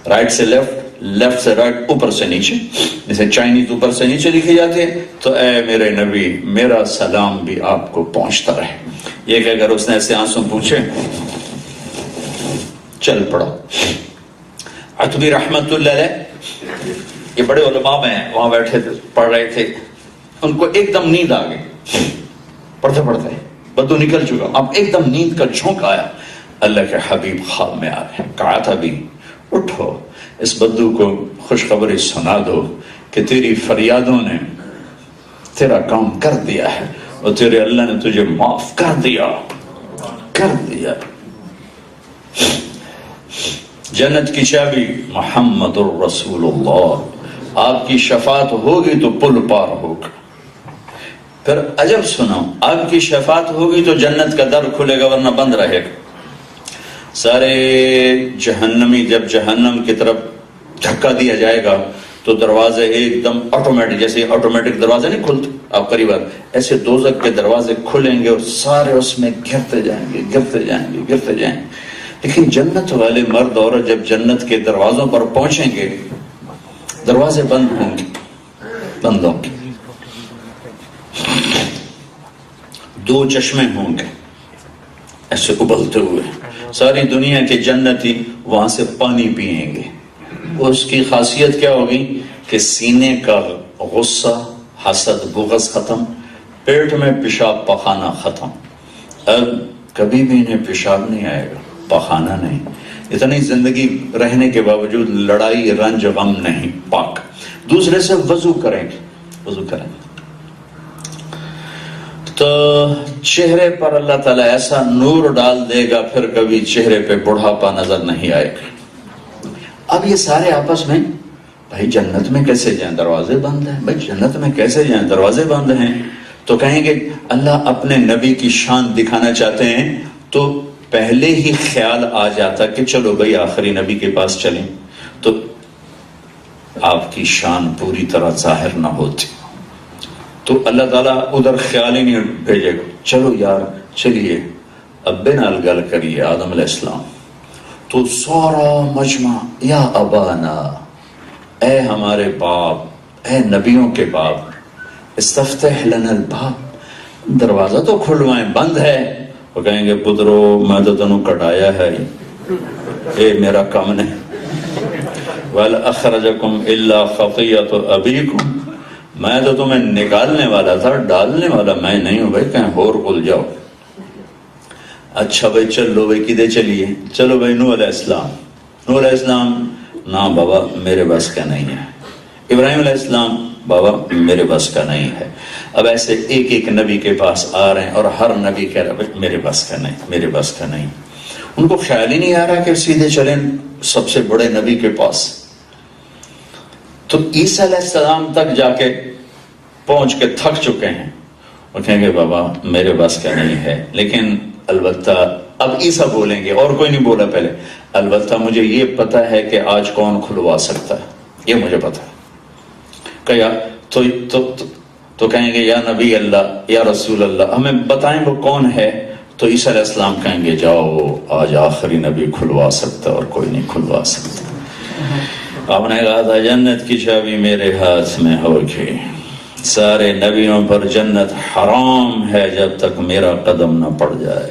Speaker 3: رائٹ سے لیفٹ، لیفٹ سے رائٹ، اوپر سے نیچے۔ جیسے چائنیز اوپر سے نیچے لکھی جاتی ہے، تو اے میرے نبی میرا سلام بھی آپ کو پہنچتا رہے۔ یہ کہ اگر اس نے ایسے آنسوں پوچھے، چل پڑا۔ عتبی رحمت اللہ علیہ، یہ بڑے علماء میں وہاں بیٹھے تھے، پڑھ رہے تھے، ان کو ایک دم نیند آ گئی، پڑھتے پڑھتے بدو نکل چکا، اب ایک دم نیند کا جھونک آیا، اللہ کے حبیب خواب میں آ گئے، کہا تھا بھی اٹھو اس بدو کو خوشخبری سنا دو کہ تیری فریادوں نے تیرا کام کر دیا ہے، اور تیرے اللہ نے تجھے معاف کر دیا. جنت کی چابی محمد الرسول اللہ. آپ کی شفاعت ہوگی تو پل پار ہوگا. پھر عجب سنو، آپ کی شفاعت ہوگی تو جنت کا در کھلے گا ورنہ بند رہے گا. سارے جہنمی جب جہنم کی طرف دھکا دیا جائے گا تو دروازے ایک دم آٹومیٹک، جیسے آٹومیٹک دروازے نہیں کھلتے آپ قریب ایسے دوزخ کے دروازے کھلیں گے اور سارے اس میں گرتے جائیں گے. لیکن جنت والے مرد عورت جب جنت کے دروازوں پر پہنچیں گے دروازے بند ہوں گے. 2 چشمے ہوں گے ایسے ابلتے ہوئے. ساری دنیا کے جنتی وہاں سے پانی پیئیں گے. اس کی خاصیت کیا ہوگی کہ سینے کا غصہ، حسد، بغض ختم، پیٹ میں پیشاب پخانا ختم. اب کبھی بھی انہیں پیشاب نہیں آئے گا، پخانا نہیں. اتنی زندگی رہنے کے باوجود لڑائی، رنج، غم نہیں، پاک. دوسرے سے وضو کریں گے تو چہرے پر اللہ تعالیٰ ایسا نور ڈال دے گا پھر کبھی چہرے پہ بڑھاپا نظر نہیں آئے گا. اب یہ سارے آپس میں بھائی جنت میں کیسے جائیں، دروازے بند ہیں. بھائی جنت میں کیسے جائیں، دروازے بند ہیں. تو کہیں گے اللہ اپنے نبی کی شان دکھانا چاہتے ہیں تو پہلے ہی خیال آ جاتا کہ چلو بھائی آخری نبی کے پاس چلیں تو آپ کی شان پوری طرح ظاہر نہ ہوتی. تو اللہ تعالیٰ ادھر خیال ہی نہیں بھیجے گا. چلو یار چلیے ابے نال گل کریے آدم علیہ السلام. تو سارا مجمع یا ابانا، اے ہمارے باپ، اے نبیوں کے باپ، استفتح لنا الباب، دروازہ تو کھلوائیں، بند ہے. وہ کہیں گے پترو میں تو تنوں کٹایا ہے، اے میرا کام نہیں. وَلْأَخْرَجَكُمْ إِلَّا خَطِيَّةُ أَبِيكُمْ، میں تو تمہیں نکالنے والا تھا، ڈالنے والا میں نہیں ہوں. بھائی کہیں اور کھل جاؤ. اچھا بھائی چلو بھائی کدھر چلیے، چلو بھائی نوح علیہ السلام. نا بابا میرے بس کا نہیں ہے. ابراہیم علیہ السلام، بابا میرے بس کا نہیں ہے. اب ایسے ایک ایک نبی کے پاس آ رہے ہیں اور ہر نبی کہہ رہا ہے میرے بس کا نہیں. ان کو خیال ہی نہیں آ رہا کہ سیدھے چلیں سب سے بڑے نبی کے پاس. تو عیسیٰ علیہ السلام تک جا کے پہنچ کے تھک چکے ہیں. وہ کہیں گے بابا میرے بس کا نہیں ہے. لیکن البتہ اب عیسیٰ بولیں گے اور کوئی نہیں بولا پہلے، البتہ مجھے یہ پتا ہے کہ آج کون کھلوا سکتا ہے، یہ مجھے پتا ہے. کہا تو کہیں گے یا نبی اللہ، یا رسول اللہ، ہمیں بتائیں وہ کون ہے. تو عیسیٰ علیہ السلام کہیں گے جاؤ آج آخری نبی کھلوا سکتا اور کوئی نہیں کھلوا سکتا. آپ نے کہا تھا جنت کی چابی میرے ہاتھ میں ہوگی. سارے نبیوں پر جنت حرام ہے جب تک میرا قدم نہ پڑ جائے.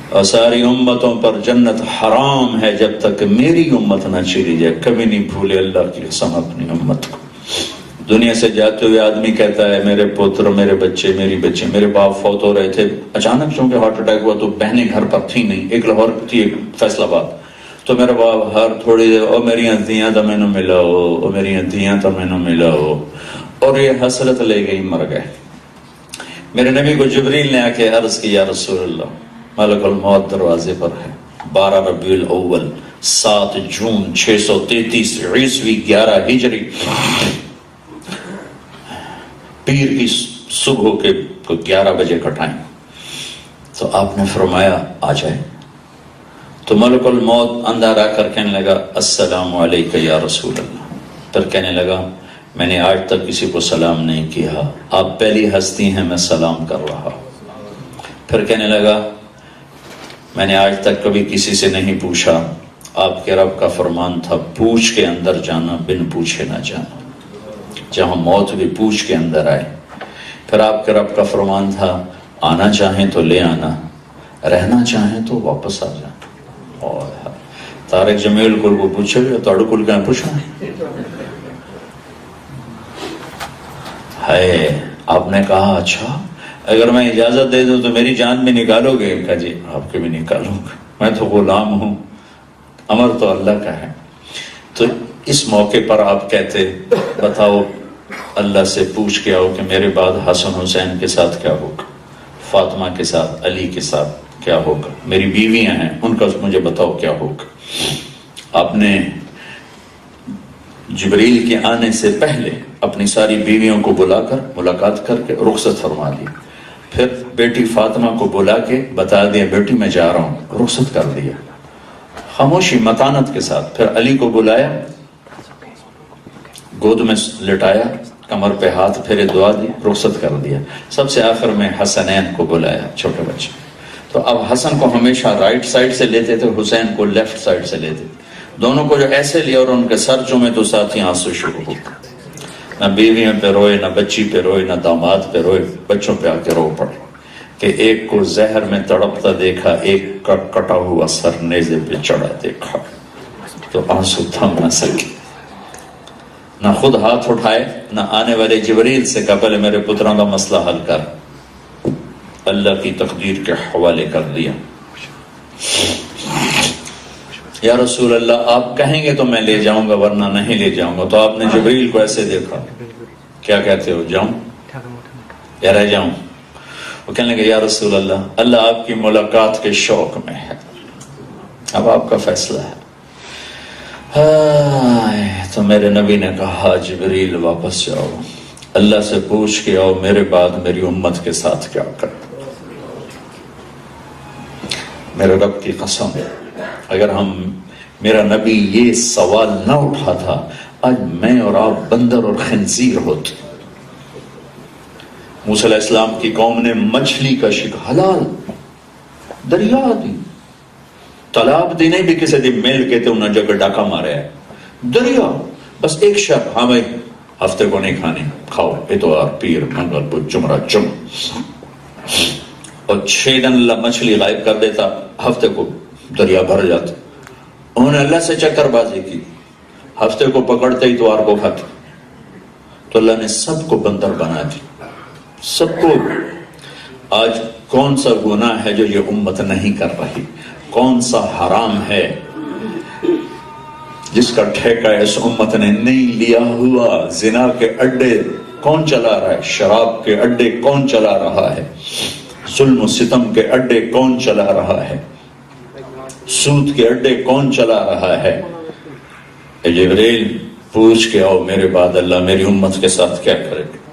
Speaker 3: اور ساری امتوں پر جنت حرام ہے جب تک میری امت نہ چلی جائے. کبھی نہیں بھولے اللہ کی قسم اپنی امت کو. دنیا سے جاتے ہوئے آدمی کہتا ہے میرے پوتر، میرے بچے، میری بچے، میرے باپ فوت ہو رہے تھے اچانک چونکہ ہارٹ اٹیک ہوا تو بہنیں گھر پر تھی نہیں، ایک لاہور تھی ایک فیصل آباد. تو میرا باپ ہر تھوڑی دیر او میری ہتھیاں تو مینوں ملاؤ، او میری ہتھیاں تو مینوں ملاؤ، اور یہ حسرت لے گئی، مر گئے. میرے نبی کو جبریل نے آ کے عرض کی یا رسول اللہ ملک الموت دروازے پر ہے. 12 ربیع الاول 7 جون 633 عیسوی 11 ہجری پیر کی صبح کے 11 بجے کا ٹائم. تو آپ نے فرمایا آ جائے. تو ملک الموت اندر آ کر کہنے لگا السلام علیکم یا رسول اللہ. پھر کہنے لگا میں نے آج تک کسی کو سلام نہیں کیا، آپ پہلی ہستی ہیں میں سلام کر رہا. پھر کہنے لگا میں نے آج تک کبھی کسی سے نہیں پوچھا، آپ کے رب کا فرمان تھا پوچھ کے اندر جانا، بن پوچھے نہ جانا. جہاں موت بھی پوچھ کے اندر آئے. پھر آپ کے رب کا فرمان تھا آنا چاہیں تو لے آنا، رہنا چاہیں تو واپس آ جانا. اور طارق جمیل کو پوچھے گا تو کل کیا پوچھنا ہے. آپ نے کہا اچھا اگر میں اجازت دے دوں تو میری جان بھی نکالو گے؟ کہا جی آپ کے بھی نکالوں گا، میں تو غلام ہوں، امر تو اللہ کا ہے. تو اس موقع پر آپ کہتے بتاؤ اللہ سے پوچھ کے آؤ کہ میرے بعد حسن حسین کے ساتھ کیا ہوگا، فاطمہ کے ساتھ، علی کے ساتھ کیا ہوگا، میری بیویاں ہیں ان کا مجھے بتاؤ کیا ہوگا۔ آپ نے جبریل کے آنے سے پہلے اپنی ساری بیویوں کو بلا کر ملاقات کر کے رخصت فرما لی، پھر بیٹی فاطمہ کو بلا کے بتا دیا بیٹی میں جا رہا ہوں، رخصت کر دیا خاموشی متانت کے ساتھ۔ پھر علی کو بلایا، گود میں لٹایا، کمر پہ ہاتھ پھیرے، دعا دی، رخصت کر دیا۔ سب سے آخر میں حسنین کو بلایا، چھوٹے بچے۔ تو اب حسن کو ہمیشہ رائٹ سائڈ سے لیتے تھے، حسین کو لیفٹ سائڈ سے لیتے تھے۔ دونوں کو جو ایسے لیا اور ان کے سر چومے تو ساتھ ہی آنسو شروع ہو گئے۔ نہ بیویوں پہ روئے، نہ بچی پہ روئے، نہ داماد پہ روئے، بچوں پہ آ کے رو پڑے کہ ایک کو زہر میں تڑپتا دیکھا، ایک کا کٹا ہوا سر نیزے پہ چڑھا دیکھا، تو آنسو تھم نہ سکے۔ نہ خود ہاتھ اٹھائے، نہ آنے والے جبریل سے کہا پہلے میرے پتروں کا مسئلہ حل کر، اللہ کی تقدیر کے حوالے کر دیا۔ یا رسول اللہ آپ کہیں گے تو میں لے جاؤں گا ورنہ نہیں لے جاؤں گا۔ تو آپ نے جبریل کو ایسے دیکھا، کیا کہتے ہو، جاؤں یا رہ جاؤں؟ وہ کہنے لگے یا رسول اللہ، اللہ آپ کی ملاقات کے شوق میں ہے، اب آپ کا فیصلہ ہے۔ تو میرے نبی نے کہا جبریل واپس جاؤ، اللہ سے پوچھ کے آؤ میرے بعد میری امت کے ساتھ کیا کر۔ میرے رب کی قسم، اگر میرا نبی یہ سوال نہ اٹھا تھا، آج میں اور آپ بندر اور خنزیر ہوتے۔ موسیٰ علیہ السلام کی قوم نے مچھلی کا شکار، حلال دریا دی، تالاب دی نہیں بھی کسی دی مل کے تے انہیں جگہ ڈاکہ مارے ہے، دریا، بس ایک شب، ہاں بھائی ہفتے کو نہیں کھانی، کھاؤ اتوار پیر منگل بدھ جمعہ جمعہ، اور 6 دن اللہ مچھلی غائب کر دیتا، ہفتے کو دریا بھر جاتا۔ انہوں نے اللہ سے چکر بازی کی، ہفتے کو پکڑتے اتوار کو کھاتے، تو اللہ نے سب کو بندر بنا دی، سب کو۔ آج کون سا گناہ ہے جو یہ امت نہیں کر رہی؟ کون سا حرام ہے جس کا ٹھیکہ اس امت نے نہیں لیا ہوا؟ زنا کے اڈے کون چلا رہا ہے؟ شراب کے اڈے کون چلا رہا ہے؟ ظلم و ستم کے اڈے کون چلا رہا ہے؟ سود کے اڈے کون چلا رہا ہے؟ اے جبریل پوچھ کے آؤ میرے بعد اللہ میری امت کے ساتھ کیا کرے گا۔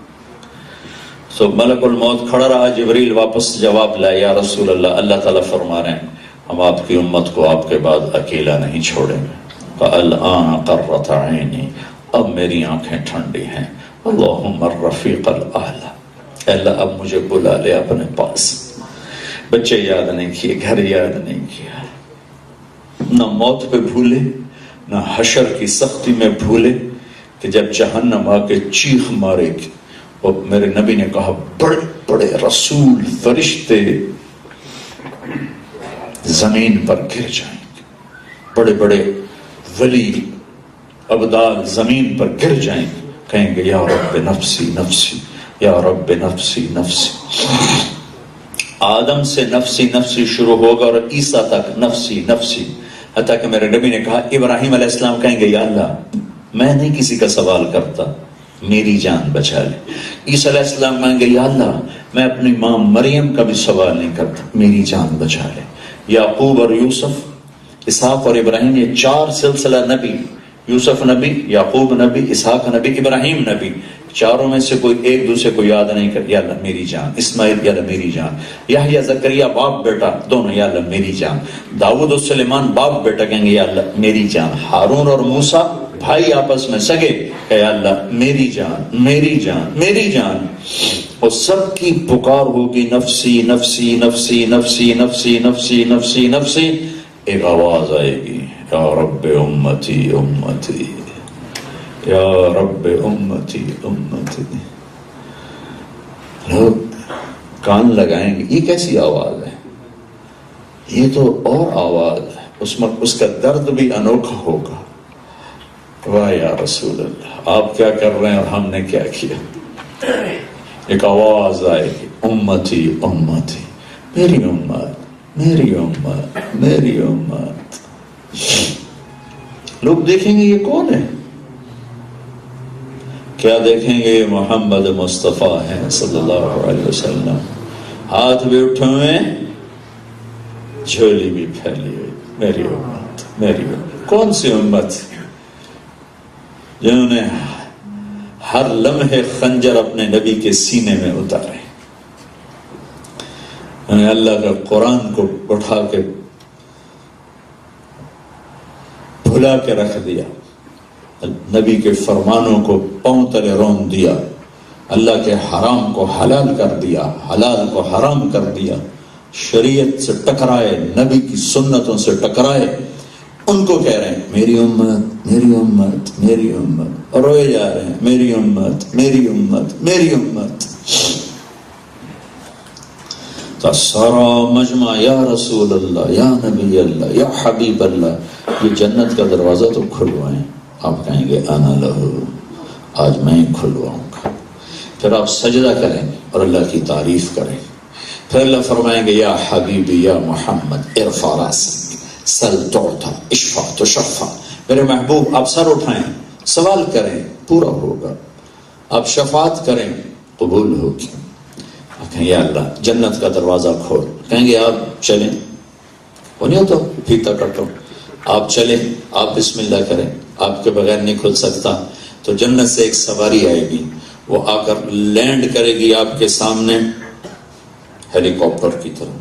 Speaker 3: سو ملک الموت کھڑا رہا، جبریل واپس جواب لائے، یا رسول اللہ، اللہ تعالیٰ فرما رہے ہیں ہم آپ کی امت کو آپ کے بعد اکیلا نہیں چھوڑیں گے۔ فَالْآنَ قَرَّتْ عَيْنِي، اب میری آنکھیں ٹھنڈی ہیں، اللہم الرفیق الاعلیٰ، اللہ اب مجھے بلا لے اپنے پاس۔ بچے یاد نہیں کیے، گھر یاد نہیں کیا، نہ موت پہ بھولے، نہ حشر کی سختی میں بھولے کہ جب جہنم آ کے چیخ مارے گی۔ اور میرے نبی نے کہا بڑے بڑے رسول فرشتے زمین پر گر جائیں گے، بڑے بڑے ولی ابدال زمین پر گر جائیں گے، کہیں گے یا رب نفسی نفسی، یا رب نفسی نفسی۔ آدم سے نفسی نفسی شروع ہوگا اور عیسیٰ تک نفسی نفسی، حتیٰ کہ میرے نبی نے کہا ابراہیم علیہ السلام کہیں گے یا اللہ میں نہیں کسی کا سوال کرتا، میری جان بچا لے۔ عیسیٰ علیہ السلام کہیں گے یا اللہ میں اپنی ماں مریم کا بھی سوال نہیں کرتا، میری جان بچا لے۔ یعقوب اور یوسف، اسحاق اور ابراہیم، یہ 4 سلسلہ نبی، یوسف نبی، یعقوب نبی، اسحاق نبی، ابراہیم نبی، چاروں میں سے کوئی ایک دوسرے کو یاد نہیں کر، یا اللہ میری جان۔ اسماعیل، یا اللہ میری جان۔ یحییٰ زکریا باپ بیٹا دونوں، یا اللہ میری جان۔ داؤد اور سلیمان باپ بیٹا کہیں گے یا اللہ میری جان۔ ہارون اور موسیٰ بھائی آپس میں سگے کہ یا اللہ میری جان میری جان میری جان۔ اور سب کی پکار ہوگی نفسی نفسی نفسی نفسی نفسی نفسی نفسی نفسی، ایک آواز آئے گی یا رب امتی امتی، یا رب امتی امتی۔ لوگ کان لگائیں گے یہ کیسی آواز ہے، یہ تو اور آواز ہے، اس کا درد بھی انوکھا ہوگا۔ واہ یا رسول اللہ، آپ کیا کر رہے ہیں اور ہم نے کیا کیا۔ ایک آواز آئے گی امتی امتی، میری امت میری امت میری امت۔ لوگ دیکھیں گے یہ کون ہے، کیا دیکھیں گے؟ محمد مصطفیٰ ہیں صلی اللہ علیہ وسلم، ہاتھ بھی اٹھے ہوئے، جھولی بھی پھیلی ہوئی، میری امت، میری امت۔ کون سی امت جنہوں نے ہر لمحے خنجر اپنے نبی کے سینے میں اتارے، انہیں اللہ کا قرآن کو اٹھا کے بھلا کے رکھ دیا، نبی کے فرمانوں کو پاؤں تلے رون دیا، اللہ کے حرام کو حلال کر دیا، حلال کو حرام کر دیا، شریعت سے ٹکرائے، نبی کی سنتوں سے ٹکرائے، ان کو کہہ رہے ہیں میری امت، میری امت، میری امت، اور روئے جا رہے ہیں میری امت، میری امت، میری امت۔ سارا مجمع یا رسول اللہ، یا نبی اللہ، یا حبیب اللہ، یہ جنت کا دروازہ تو کھلوائیں۔ آپ کہیں گے انا لہو، آج میں ہی کھلواؤں گا۔ پھر آپ سجدہ کریں اور اللہ کی تعریف کریں، پھر اللہ فرمائیں گے یا حبیبی یا محمد ارفع راسک سل تعطا اشفع تشفع، میرے محبوب آپ سر اٹھائیں، سوال کریں پورا ہوگا، آپ شفاعت کریں قبول ہوگی۔ کہیں یا اللہ جنت کا دروازہ کھول، کہیں گے آپ چلیں، وہ نہیں ہوتا پھیتا کٹو، آپ چلیں، آپ بسم اللہ کریں، آپ کے بغیر نہیں کھل سکتا۔ تو جنت سے ایک سواری آئے گی، وہ آ کر لینڈ کرے گی آپ کے سامنے ہیلی کاپٹر کی طرح،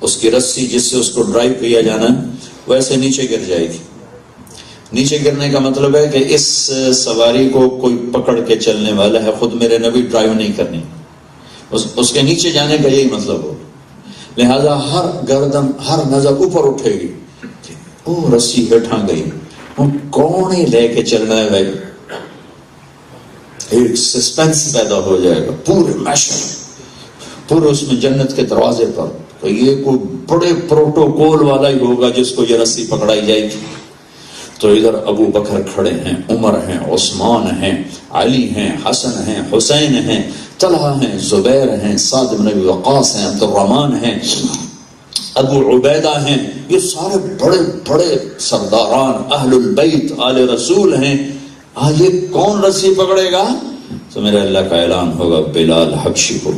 Speaker 3: اس کی رسی جس سے اس کو ڈرائیو کیا جانا ہے ویسے نیچے گر جائے گی۔ نیچے گرنے کا مطلب ہے کہ اس سواری کو کوئی پکڑ کے چلنے والا ہے، خود میرے نبی ڈرائیو نہیں کرنی، اس کے نیچے جانے کا یہی مطلب ہو۔ لہذا ہر گردن، ہر نظر اوپر اٹھے گی، او رسی ہٹا گئی، کون ہی لے کے چلنا ہے بھائی، ایک سسپینس پیدا ہو جائے گا پورے معاشرے، پورے اس میں جنت کے دروازے پر کہ یہ کوئی بڑے پروٹوکول والا ہی ہوگا جس کو یہ رسی پکڑائی جائے گی۔ تو ادھر ابو بکر کھڑے ہیں، عمر ہیں، عثمان ہیں، علی ہیں، حسن ہیں، حسین ہیں، طلحہ ہیں، زبیر ہیں، سعد بن ابی وقاص ہیں، عبد الرحمن ہیں، ابو عبیدہ ہیں، یہ سارے بڑے بڑے سرداران اہل البیت آل رسول ہیں۔ آج یہ کون رسی پکڑے گا؟ تو میرے اللہ کا اعلان ہوگا بلال حبشی کو،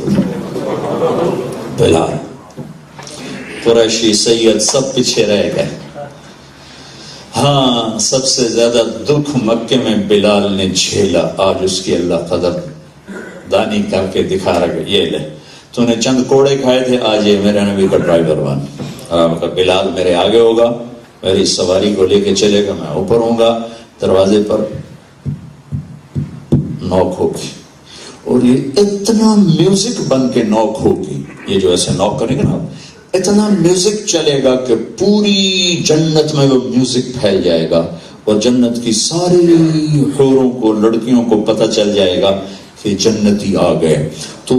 Speaker 3: بلال۔ قریشی سید سب پیچھے رہ گئے۔ ہاں سب سے زیادہ دکھ مکے میں بلال نے جھیلا، آج اس کی اللہ قدر دانی کر کے دکھا رہا ہے، یہ لے تو نے چند کوڑے کھائے تھے، آج یہ میرے نبی کا ڈرائیور بن، اور بلال میرے آگے ہوگا، میری سواری کو لے کے چلے گا، میں اوپر ہوں گا، دروازے پر نوک ہوگی، اور یہ اتنا میوزک بن کے نوک ہوگی، یہ جو ایسے نوک کریں گے نا، اتنا میوزک چلے گا کہ پوری جنت میں وہ میوزک پھیل جائے گا، اور جنت کی ساری حوروں کو، لڑکیوں کو پتہ چل جائے گا کہ جنتی آ گئے۔ تو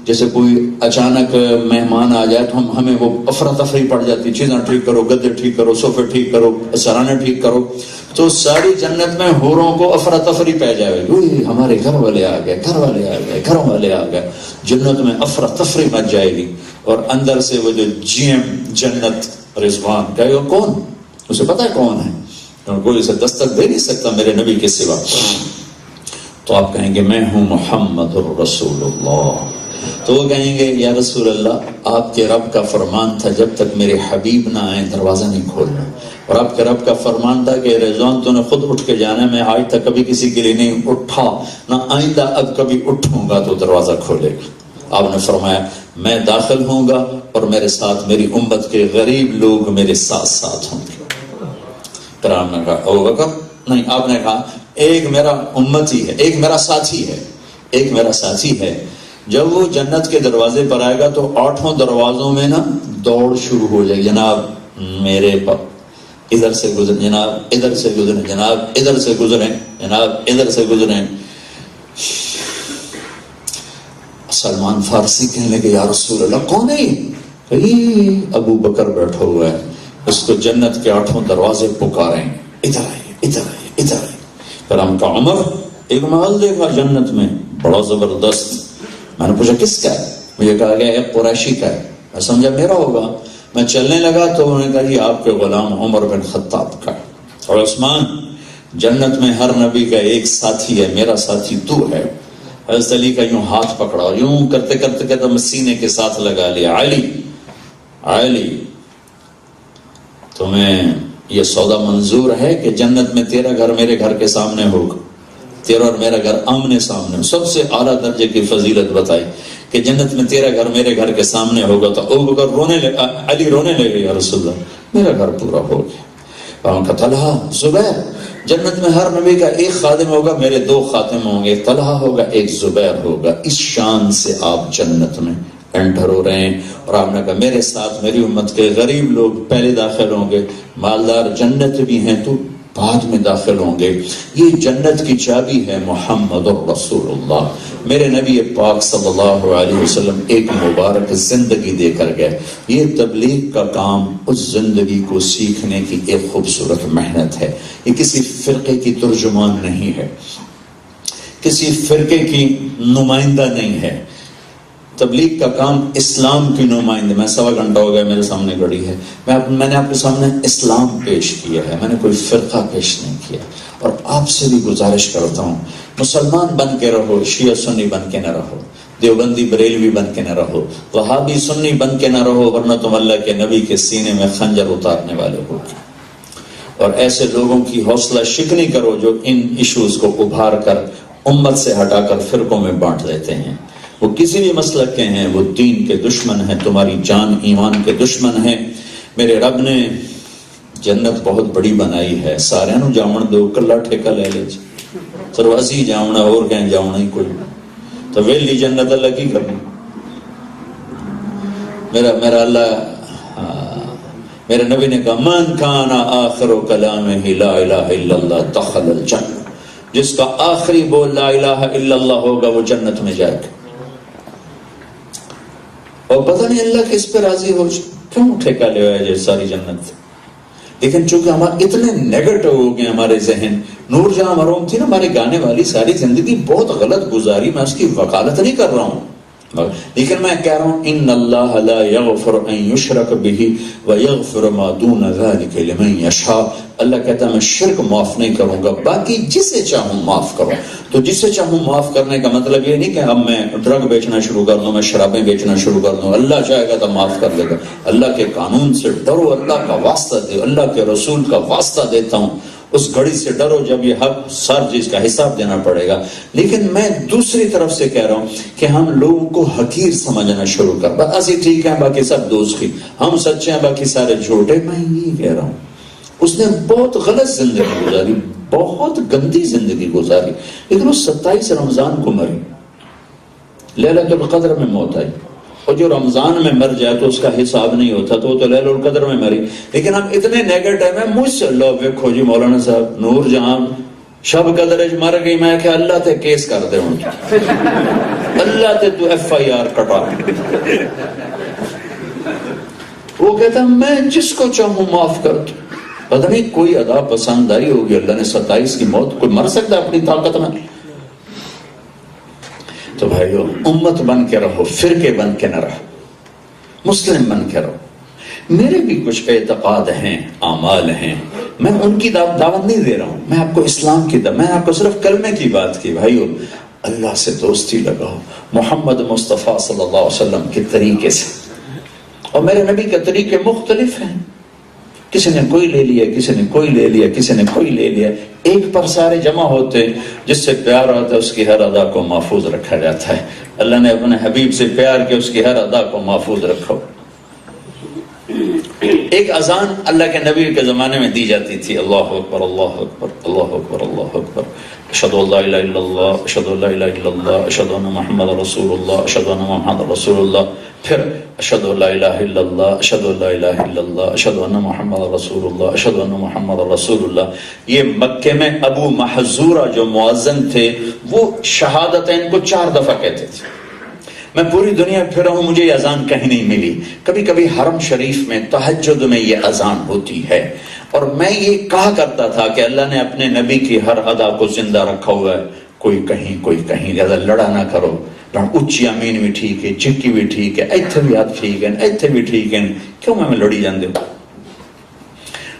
Speaker 3: جیسے کوئی اچانک مہمان آ جائے تو ہمیں وہ افراتفری پڑ جاتی، چیزیں ٹھیک کرو، گدے ٹھیک کرو، صوفے ٹھیک کرو، سرانے ٹھیک کرو، تو ساری جنت میں حوروں کو افراتفری پہ جائے گی، ہمارے گھر والے آ گئے، گھر والے آ گئے، گھر والے آ گئے، جنت میں افراتفری مچ جائے گی، اور اندر سے وہ جو جی ایم جنت رضوان کہے گا کون؟ اسے پتا ہے کون ہے، کوئی اسے دستک دے نہیں سکتا میرے نبی کے سوا۔ تو آپ کہیں گے میں ہوں محمد الرسول اللہ، تو وہ کہیں گے یا رسول اللہ آپ کے رب کا فرمان تھا جب تک میرے حبیب نہ آئے دروازہ نہیں کھولنا، اور آپ کے رب کا فرمان تھا کہ رضوان تو نے خود اٹھ کے جانا ہے، میں آج تک کبھی کسی کے لیے نہیں اٹھا، نہ آئندہ اب کبھی اٹھوں گا تو دروازہ کھولے گا۔ آپ نے فرمایا میں داخل ہوں گا اور میرے ساتھ میری امت کے غریب لوگ میرے ساتھ ساتھ ہوں گے۔ پھر آپ نے کہا ابو بکر نہیں، آپ نے کہا ایک میرا امتی ہے، ایک میرا ساتھی ہے، ایک میرا ساتھی ہے۔ جب وہ جنت کے دروازے پر آئے گا تو 8 دروازوں میں نا دوڑ شروع ہو جائے گی، جناب میرے ادھر سے گزریں، جناب ادھر سے گزریں، جناب ادھر سے گزریں، جناب ادھر سے گزریں۔ سلمان فارسی کہنے لگے یا رسول اللہ کون ہے یہ؟ ابو بکر بیٹھا ہوا ہے، اس کو جنت کے 8 دروازے پکاریں، ادھر آئیے، ادھر آئیے، ادھر آئیے۔ پھر ہم کا عمر ایک محل دیکھا جنت میں بڑا زبردست، میں نے پوچھا کس کا ہے؟ مجھے کہا گیا ایک قریشی کا ہے، میں سمجھا میرا ہوگا۔ میں چلنے لگا تو انہوں نے کہا یہ آپ کے غلام عمر بن خطاب کا ہے۔ اور عثمان جنت میں ہر نبی کا ایک ساتھی ہے، میرا ساتھی تو ہے۔ حضرت علی کا یوں ہاتھ پکڑا، یوں کرتے کرتے کرتے سینے کے ساتھ لگا لیا، علی علی تمہیں یہ سودا منظور ہے کہ جنت میں تیرا گھر میرے گھر کے سامنے ہوگا، تیرا اور میرا گھر آمنے سامنے، سب سے اعلیٰ درجے کی فضیلت بتائی کہ جنت میں تیرا گھر میرے گھر کے سامنے ہوگا۔ تو ابو بکر رونے لگا، علی رونے لگے، یا رسول اللہ میرا گھر پورا ہو گیا۔ طلحہ، زبیر، جنت میں ہر نبی کا ایک خادم ہوگا، میرے 2 خاتم ہوں گے، ایک طلحہ ہوگا ایک زبیر ہوگا۔ اس شان سے آپ جنت میں انٹر ہو رہے ہیں، اور آپ نے کہا میرے ساتھ میری امت کے غریب لوگ پہلے داخل ہوں گے، مالدار جنت بھی ہیں تو بعد میں داخل ہوں گے۔ یہ جنت کی چابی ہے محمد رسول اللہ۔ میرے نبی پاک صلی اللہ علیہ وسلم ایک مبارک زندگی دے کر گئے۔ یہ تبلیغ کا کام اس زندگی کو سیکھنے کی ایک خوبصورت محنت ہے۔ یہ کسی فرقے کی ترجمان نہیں ہے، کسی فرقے کی نمائندہ نہیں ہے۔ تبلیغ کا کام اسلام کی نمائندہ، میں 1.25 گھنٹہ ہو گیا میرے سامنے گھڑی ہے، میں نے آپ کے سامنے اسلام پیش کیا ہے، میں نے کوئی فرقہ پیش نہیں کیا۔ اور آپ سے بھی گزارش کرتا ہوں، مسلمان بن کے رہو، شیعہ سنی بن کے نہ رہو، دیوبندی بریلوی بن کے نہ رہو، وہابی سنی بن کے نہ رہو، ورنہ تم اللہ کے نبی کے سینے میں خنجر اتارنے والے ہو۔ اور ایسے لوگوں کی حوصلہ شکنی کرو جو ان ایشوز کو ابھار کر امت سے ہٹا کر فرقوں میں بانٹ دیتے ہیں۔ وہ کسی بھی مسلک کے ہیں، وہ دین کے دشمن ہیں، تمہاری جان ایمان کے دشمن ہیں۔ میرے رب نے جنت بہت بڑی بنائی ہے، سارے نو جاون دو، کلا ٹھیکہ لے لے سر اسی جاؤنا اور کہیں جاؤنا ہی کوئی تو ویلی جنت اللہ کی کرنی۔ میرا اللہ میرے نبی نے کہا من کان آخر کلامہ لا الہ الا اللہ دخل الجنہ، جس کا آخری بول لا الہ الا اللہ ہوگا وہ جنت میں جائے گا۔ اور پتہ نہیں اللہ کس پہ راضی ہو، کیوں ٹھیکہ لے آیا جائے ساری جنت۔ لیکن چونکہ ہمارے اتنے نیگیٹو ہو گئے ہمارے ذہن، نور جہاں مرحوم تھی نا ہمارے گانے والی، ساری زندگی بہت غلط گزاری، میں اس کی وکالت نہیں کر رہا ہوں، لیکن میں کہہ رہا ہوں ان اللہ لا یغفر ان یشرک بہ ویغفر ما دون ذلک لمن یشاء۔ اللہ کہتا ہے میں شرک معاف نہیں کروں گا، باقی جسے چاہوں معاف کروں۔ تو جسے چاہوں معاف کرنے کا مطلب یہ نہیں کہ اب میں ڈرگ بیچنا شروع کر دوں، میں شرابیں بیچنا شروع کر دوں، اللہ چاہے گا تو معاف کر دے گا۔ اللہ کے قانون سے ڈرو، اللہ کا واسطہ دے، اللہ کے رسول کا واسطہ دیتا ہوں، اس گھڑی سے ڈرو جب یہ حق سر چیز کا حساب دینا پڑے گا۔ لیکن میں دوسری طرف سے کہہ رہا ہوں کہ ہم لوگوں کو حقیر سمجھنا شروع کر، بس اسی ٹھیک ہے باقی سب دوست ہی، ہم سچے ہیں باقی سارے جھوٹے۔ میں یہ کہہ رہا ہوں اس نے بہت غلط زندگی گزاری، بہت گندی زندگی گزاری، لیکن وہ 27 رمضان کو مری، لیلۃ القدر میں موت آئی، اور جو رمضان میں مر جائے تو اس کا حساب نہیں ہوتا، تو وہ تو لیلۃ القدر میں مری۔ لیکن ہم اتنے نیگیٹو ہیں، مجھ سے اللہ ویکھو جی مولانا صاحب نور جہاں شب قدر مر گئی، میں کہ اللہ تے کیس کر دے ہوں، اللہ تے تو FIR کٹا۔ وہ کہتا میں جس کو چاہوں معاف کر دوں۔ پتہ نہیں کوئی ادا پسند آئی ہوگی، اللہ نے 27 کی موت، کوئی مر سکتا اپنی طاقت میں؟ تو بھائیو امت بن کے رہو، فرقے بن کے نہ رہو، مسلم بن کے رہو۔ میرے بھی کچھ اعتقاد ہیں، اعمال ہیں، میں ان کی دعوت نہیں دے رہا ہوں، میں آپ کو اسلام کی میں آپ کو صرف کلمے کی بات کی۔ بھائیو اللہ سے دوستی لگاؤ محمد مصطفیٰ صلی اللہ علیہ وسلم کے طریقے سے، اور میرے نبی کے طریقے مختلف ہیں، کسی نے کوئی لے لیا، کسی نے کوئی لے لیا، کسی نے کوئی لے لیا، ایک پر سارے جمع ہوتے، جس سے پیار آتا ہے اس کی ہر ادا کو محفوظ رکھا جاتا ہے۔ اللہ نے اپنے حبیب سے پیار کیا، اس کی ہر ادا کو محفوظ رکھو۔ ایک اذان اللہ کے نبی کے زمانے میں دی جاتی تھی، اللہ اکبر اللہ اکبر اللہ اکبر اللہ اکبر، اشہد ان لا الہ الا اللہ اشہد ان لا الہ الا اللہ اشہد ان محمد رسول اللہ اشہد ان محمد رسول اللہ، پھر اشہد ان لا الہ الا اللہ اشہد ان لا الہ الا اللہ اشہد ان محمد رسول اللہ اشہد ان محمد رسول اللہ۔ یہ مکے میں ابو محذورہ جو مؤذن تھے وہ شہادتین کو 4 دفعہ کہتے تھے۔ میں پوری دنیا پھرا ہوں، مجھے یہ اذان کہیں نہیں ملی۔ کبھی کبھی حرم شریف میں تہجد میں یہ اذان ہوتی ہے، اور میں یہ کہا کرتا تھا کہ اللہ نے اپنے نبی کی ہر ادا کو زندہ رکھا ہوا ہے، کوئی کہیں لہذا لڑا نہ کرو، اچھی امین بھی ٹھیک ہے، چکی بھی ٹھیک ہے، ایتھے بھی ہاتھ ٹھیک ہے، ایتھے بھی ٹھیک ہے، کیوں میں لڑی جاندے ہوں؟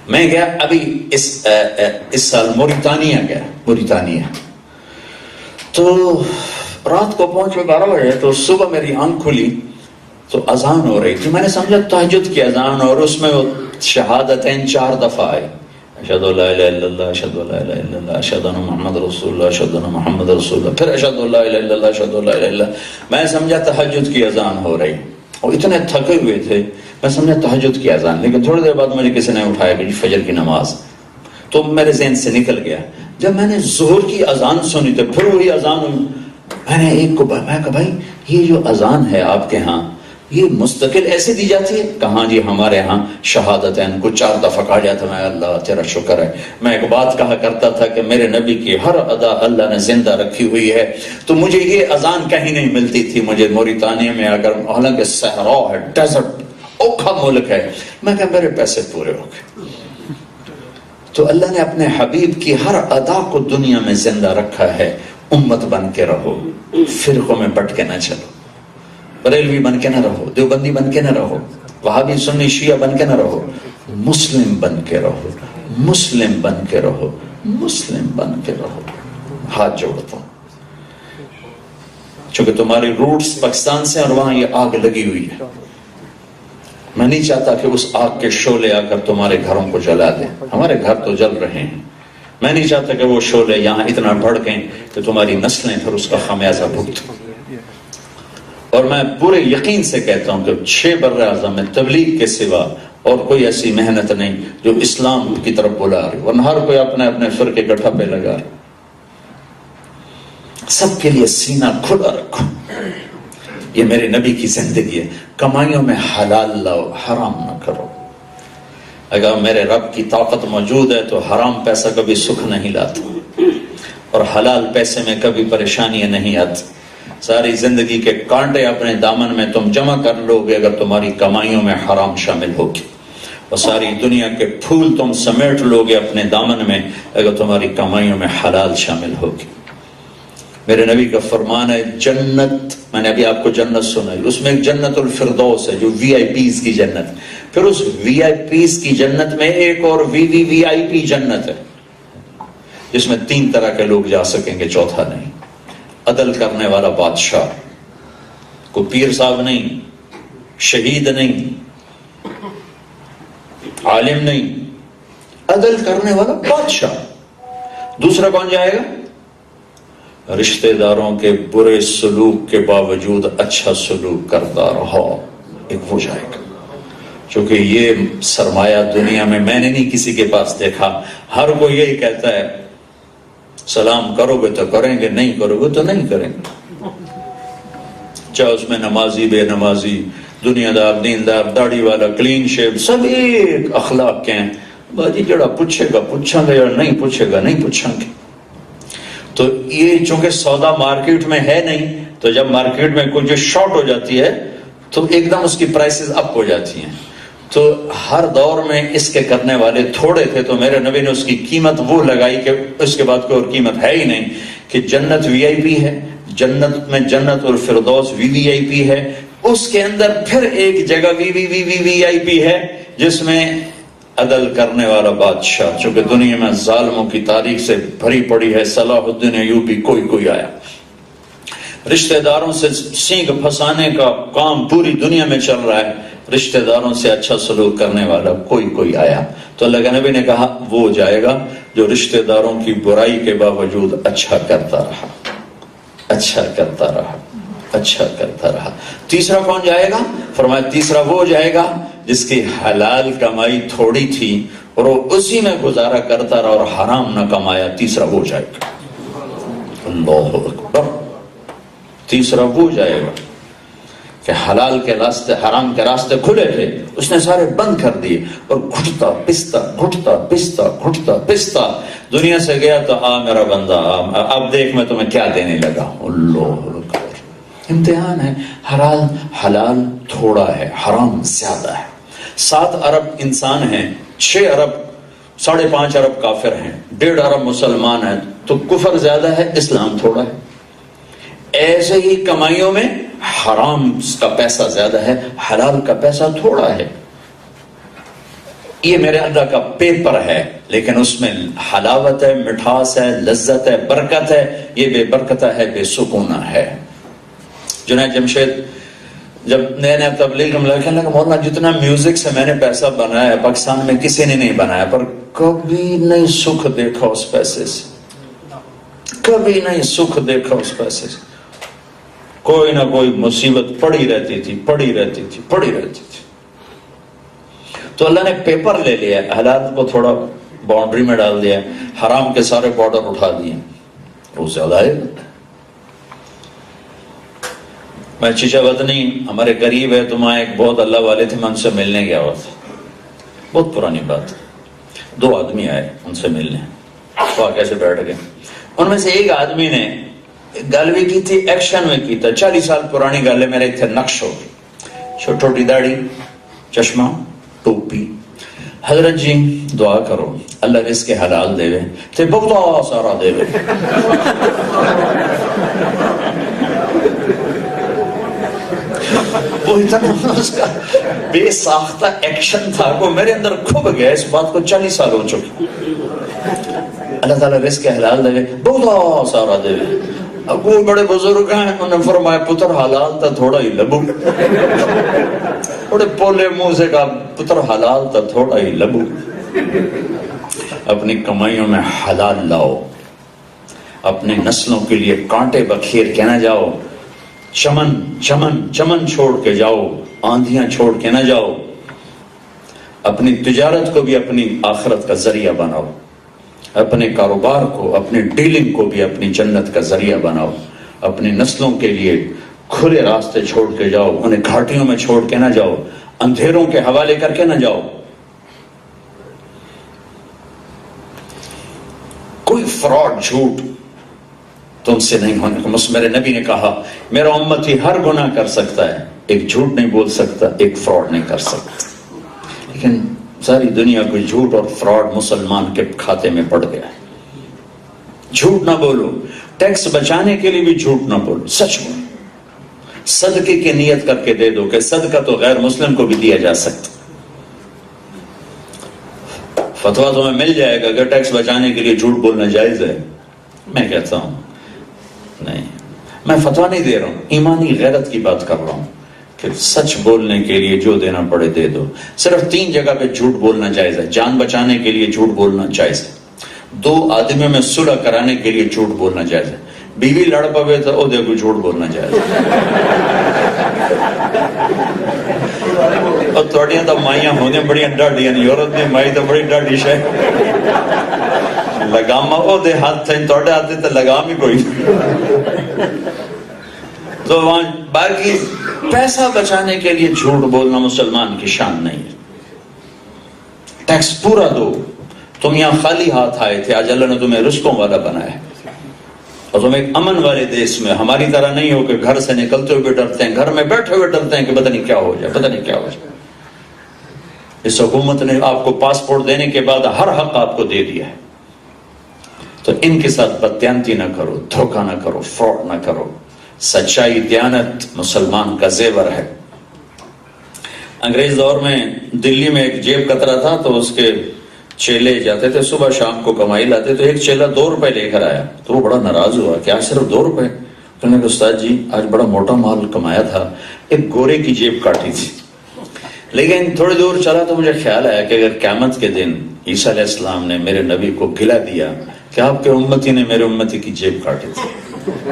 Speaker 3: میں گیا ابھی اس سال موریتانیہ گیا، موریتانیہ، تو رات کو پہنچے 12 بجے، تو صبح میری آنکھ کھلی تو اذان ہو رہی تھی. میں نے سمجھا تہجد کی اذان، اور اس میں وہ شہادتین 4 دفعہ آئی، اشہد ان لا الہ الا اللہ، اشہد ان لا الہ الا اللہ، اشہد ان محمد رسول اللہ، اشہد ان محمد رسول اللہ، پھر اشہد ان لا الہ الا اللہ، اشہد ان لا الہ الا اللہ. میں سمجھا تہجد کی اذان ہو رہی، اور اتنے تھکے ہوئے تھے، میں سمجھا تہجد کی اذان. لیکن تھوڑی دیر بعد مجھے کسی نے اٹھایا کہ فجر کی نماز، تو میرے ذہن سے نکل گیا. جب میں نے ظہر کی اذان سنی تو پھر وہی اذان ہوئی. میں نے ایک کو میں کہا بھائی یہ جو اذان ہے آپ کے ہاں یہ مستقل ایسے دی جاتی ہے؟ کہاں جی ہمارے ہاں شہادتین کو 4 دفعہ کہا جاتا ہے. میں اللہ تیرا شکر ہے. میں ایک بات کہا کرتا تھا کہ میرے نبی کی ہر ادا اللہ نے زندہ رکھی ہوئی ہے، تو مجھے یہ اذان کہیں نہیں ملتی تھی. مجھے موریتانیہ میں اگر حالانکہ صحرا ہے، ڈیزرٹ، اوکھا ملک ہے، میں کہا میرے پیسے پورے ہو گئے. تو اللہ نے اپنے حبیب کی ہر ادا کو دنیا میں زندہ رکھا ہے. امت بن کے رہو، فرقوں میں بٹ کے نہ چلو، بریلوی بن کے نہ رہو، دیوبندی بن کے نہ رہو، وہابی سنی شیعہ بن کے نہ رہو، مسلم بن کے رہو، مسلم بن کے رہو، مسلم بن کے رہو. ہاتھ جوڑتا ہوں چونکہ تمہاری روٹس پاکستان سے اور وہاں یہ آگ لگی ہوئی ہے. میں نہیں چاہتا کہ اس آگ کے شعلے آ کر تمہارے گھروں کو جلا دیں. ہمارے گھر تو جل رہے ہیں. میں نہیں چاہتا کہ وہ شعلے یہاں اتنا بھڑکیں کہ تمہاری نسلیں پھر اس کا خمیازہ بھگتیں. اور میں پورے یقین سے کہتا ہوں کہ 6 بر اعظم میں تبلیغ کے سوا اور کوئی ایسی محنت نہیں جو اسلام کی طرف بلا رہی، ورنہ ہر کوئی اپنے اپنے فرقے گٹھا پہ لگا رہا. سب کے لیے سینہ کھلا رکھو. یہ میرے نبی کی زندگی ہے. کمائیوں میں حلال لاؤ، حرام نہ کرو. اگر میرے رب کی طاقت موجود ہے تو حرام پیسہ کبھی سکھ نہیں لاتا، اور حلال پیسے میں کبھی پریشانیاں نہیں آتی. ساری زندگی کے کانٹے اپنے دامن میں تم جمع کر لو گے اگر تمہاری کمائیوں میں حرام شامل ہوگی، اور ساری دنیا کے پھول تم سمیٹ لو گے اپنے دامن میں اگر تمہاری کمائیوں میں حلال شامل ہوگی. میرے نبی کا فرمان ہے جنت، میں نے ابھی آپ کو جنت سنائی، اس میں ایک جنت الفردوس ہے جو وی آئی پیز کی جنت. پھر اس وی آئی پیز کی جنت میں ایک اور وی آئی پی جنت ہے جس میں 3 طرح کے لوگ جا سکیں گے، چوتھا نہیں. عدل کرنے والا بادشاہ، کوئی پیر صاحب نہیں، شہید نہیں، عالم نہیں، عدل کرنے والا بادشاہ. دوسرا کون جائے گا؟ رشتہ داروں کے برے سلوک کے باوجود اچھا سلوک کرتا رہا، ایک وہ جائے گا. چونکہ یہ سرمایہ دنیا میں نے نہیں کسی کے پاس دیکھا. ہر کوئی یہی کہتا ہے سلام کرو گے تو کریں گے، نہیں کرو گے تو نہیں کریں گے. چاہے اس میں نمازی، بے نمازی، دنیا دار، دیندار، داڑھی والا، کلین شیپ، سب ایک اخلاق کے ہیں. باجی جڑا پوچھے گا پوچھیں گے، اور نہیں پوچھے گا نہیں پوچھیں گے. تو یہ چونکہ سودا مارکیٹ میں ہے نہیں، تو جب مارکیٹ میں کوئی جو شارٹ ہو جاتی ہے تو ایک دم اس کی پرائسز اپ ہو جاتی ہیں. تو ہر دور میں اس کے کرنے والے تھوڑے تھے، تو میرے نبی نے اس کی قیمت وہ لگائی کہ اس کے بعد کوئی اور قیمت ہے ہی نہیں، کہ جنت وی آئی پی ہے، جنت میں جنت الفردوس وی آئی پی ہے. اس کے اندر پھر ایک جگہ وی آئی پی ہے جس میں عدل کرنے والا بادشاہ. چونکہ دنیا میں ظالموں کی تاریخ سے بھری پڑی ہے. صلاح الدین ایوبی کوئی آیا. رشتہ داروں سے سینگ پھنسانے کا کام پوری دنیا میں چل رہا ہے، رشتہ داروں سے اچھا سلوک کرنے والا کوئی آیا. تو اللہ کے نبی نے کہا وہ جائے گا جو رشتہ داروں کی برائی کے باوجود اچھا کرتا رہا، اچھا کرتا رہا، اچھا کرتا رہا. تیسرا کون جائے گا؟ فرمایا تیسرا وہ جائے گا جس کی حلال کمائی تھوڑی تھی اور وہ اسی میں گزارا کرتا رہا اور حرام نہ کمایا. تیسرا وہ جائے گا. اللہ اکبر. تیسرا وہ جائے گا کہ حلال کے راستے، حرام کے راستے کھلے تھے، اس نے سارے بند کر دیے اور گھٹتا پستا دنیا سے گیا. تو میرا بندہ اب دیکھ میں تمہیں کیا دینے لگا. اللہ اکبر. امتحان ہے. حلال تھوڑا ہے، حرام زیادہ ہے. 7 ارب انسان ہیں، 6 ارب 5.5 ارب کافر ہیں، 1.5 ارب مسلمان ہیں. تو کفر زیادہ ہے، اسلام تھوڑا ہے. ایسے ہی کمائیوں میں حرام کا پیسہ زیادہ ہے، حلال کا پیسہ تھوڑا ہے. یہ میرے اللہ کا پیپر ہے، لیکن اس میں حلاوت ہے، مٹھاس ہے، لذت ہے، برکت ہے، یہ بے برکتہ ہے، بے سکونہ ہے۔ جنید جمشید جب نئے نئے تبلیغ میں لگا، کہنے لگا مولانا جتنا میوزک سے میں نے پیسہ بنایا ہے پاکستان میں کسی نے نہیں بنایا، پر کبھی نہیں سکھ دیکھا اس پیسے سے، کبھی نہیں سکھ دیکھا اس پیسے سے، کوئی نہ کوئی مصیبت پڑی رہتی تھی، پڑی رہتی تھی، پڑی رہتی تھی۔ تو اللہ نے پیپر لے لیا، حلال کو تھوڑا باؤنڈری میں ڈال دیا، حرام کے سارے بارڈر اٹھا دیے، وہ زیادہ ہے۔ میں چیچا بدنی ہمارے قریب ہے، تو وہاں ایک بہت اللہ والے تھے، میں ان سے ملنے گیا ہوا تھا، بہت پرانی بات، 2 آدمی آئے ان سے ملنے، وہ کیسے بیٹھ گئے، ان میں سے ایک آدمی نے گل بھی کی تھی، ایکشن میں کی تھا، 40 سال پرانی گل ہے، میرے تھے نقش ہو، چھوٹی داڑھی، چشمہ، ٹوپی، حضرت جی دعا کرو اللہ رزق کے حلال دے وے تے بہت سارا دے وے۔ وہ اتنا اس کا بے ساختہ ایکشن تھا، وہ میرے اندر کھب گیا، اس بات کو 40 سال ہو چکے۔ اللہ تعالیٰ رزق کے حلال دے وے بہت سارا دے وے۔ اب وہ بڑے بزرگ ہیں، انہوں نے فرمایا پتر حلال تا تھوڑا ہی لبو، بڑے پولے منہ سے کہا پتر حلال تا تھوڑا ہی لبو، اپنی کمائیوں میں حلال لاؤ، اپنی نسلوں کے لیے کانٹے بکھیر کے نہ جاؤ، چمن چمن چمن چھوڑ کے جاؤ، آندھیاں چھوڑ کے نہ جاؤ، اپنی تجارت کو بھی اپنی آخرت کا ذریعہ بناؤ، اپنے کاروبار کو، اپنی ڈیلنگ کو بھی اپنی جنت کا ذریعہ بناؤ، اپنی نسلوں کے لیے کھلے راستے چھوڑ کے جاؤ، انہیں گھاٹیوں میں چھوڑ کے نہ جاؤ، اندھیروں کے حوالے کر کے نہ جاؤ۔ کوئی فراڈ جھوٹ تم سے نہیں ہونے کو، میرے نبی نے کہا میرا امتی ہر گناہ کر سکتا ہے، ایک جھوٹ نہیں بول سکتا، ایک فراڈ نہیں کر سکتا۔ لیکن ساری دنیا کو جھوٹ اور فراڈ مسلمان کے کھاتے میں پڑ گیا ہے۔ جھوٹ نہ بولو، ٹیکس بچانے کے لیے بھی جھوٹ نہ بولو، سچ بولو، صدقے کی نیت کر کے دے دو کہ صدقہ تو غیر مسلم کو بھی دیا جا سکتا۔ فتویٰ تمہیں مل جائے گا کہ ٹیکس بچانے کے لیے جھوٹ بولنا جائز ہے، میں کہتا ہوں نہیں، میں فتویٰ نہیں دے رہا ہوں، ایمانی غیرت کی بات کر رہا ہوں کہ سچ بولنے کے لیے جو دینا پڑے دے دو۔ صرف 3 جگہ پہ جھوٹ بولنا جائز ہے، جان بچانے کے لیے جھوٹ بولنا جائز ہے، 2 آدمیوں میں صلح کرانے کے لیے جھوٹ بولنا جائز ہے، بیوی لڑ پوے تو او دیکھو جھوٹ بولنا جائز ہے۔ اور توڑیاں تو مائیاں ہونے بڑی ڈاڈیاں نہیں، عورت نے مائی تو بڑی ڈاڈی شے، لگاما او دے ہاتھ تھے، توڑے ہاتھ تو لگام ہی کوئی۔ تو وہاں باقی پیسہ بچانے کے لیے جھوٹ بولنا مسلمان کی شان نہیں ہے۔ ٹیکس پورا دو، تم یہاں خالی ہاتھ آئے تھے، آج اللہ نے تمہیں رزقوں والا بنایا ہے، اور تم ایک امن والے دیش میں، ہماری طرح نہیں ہو کہ گھر سے نکلتے ہوئے ڈرتے ہیں، گھر میں بیٹھے ہوئے ڈرتے ہیں کہ پتہ نہیں کیا ہو جائے، پتہ نہیں کیا ہو جائے۔ اس حکومت نے آپ کو پاسپورٹ دینے کے بعد ہر حق آپ کو دے دیا ہے، تو ان کے ساتھ بددیانتی نہ کرو، دھوکہ نہ کرو، فراڈ نہ کرو۔ سچائی دیانت مسلمان کا زیور ہے۔ انگریز دور میں دلی میں ایک جیب کترا تھا، تو اس کے چیلے جاتے تھے صبح شام کو کمائی لاتے، تو ایک چیلا 2 روپے لے کر آیا، تو وہ بڑا ناراض ہوا، کیا صرف 2 روپے؟ کہنے کہ استاد جی آج بڑا موٹا مال کمایا تھا، ایک گورے کی جیب کاٹی تھی، لیکن تھوڑی دور چلا تو مجھے خیال آیا کہ اگر قیامت کے دن عیسیٰ علیہ السلام نے میرے نبی کو گلہ دیا کہ آپ کے امتی نے میرے امتی کی جیب کاٹی تھی،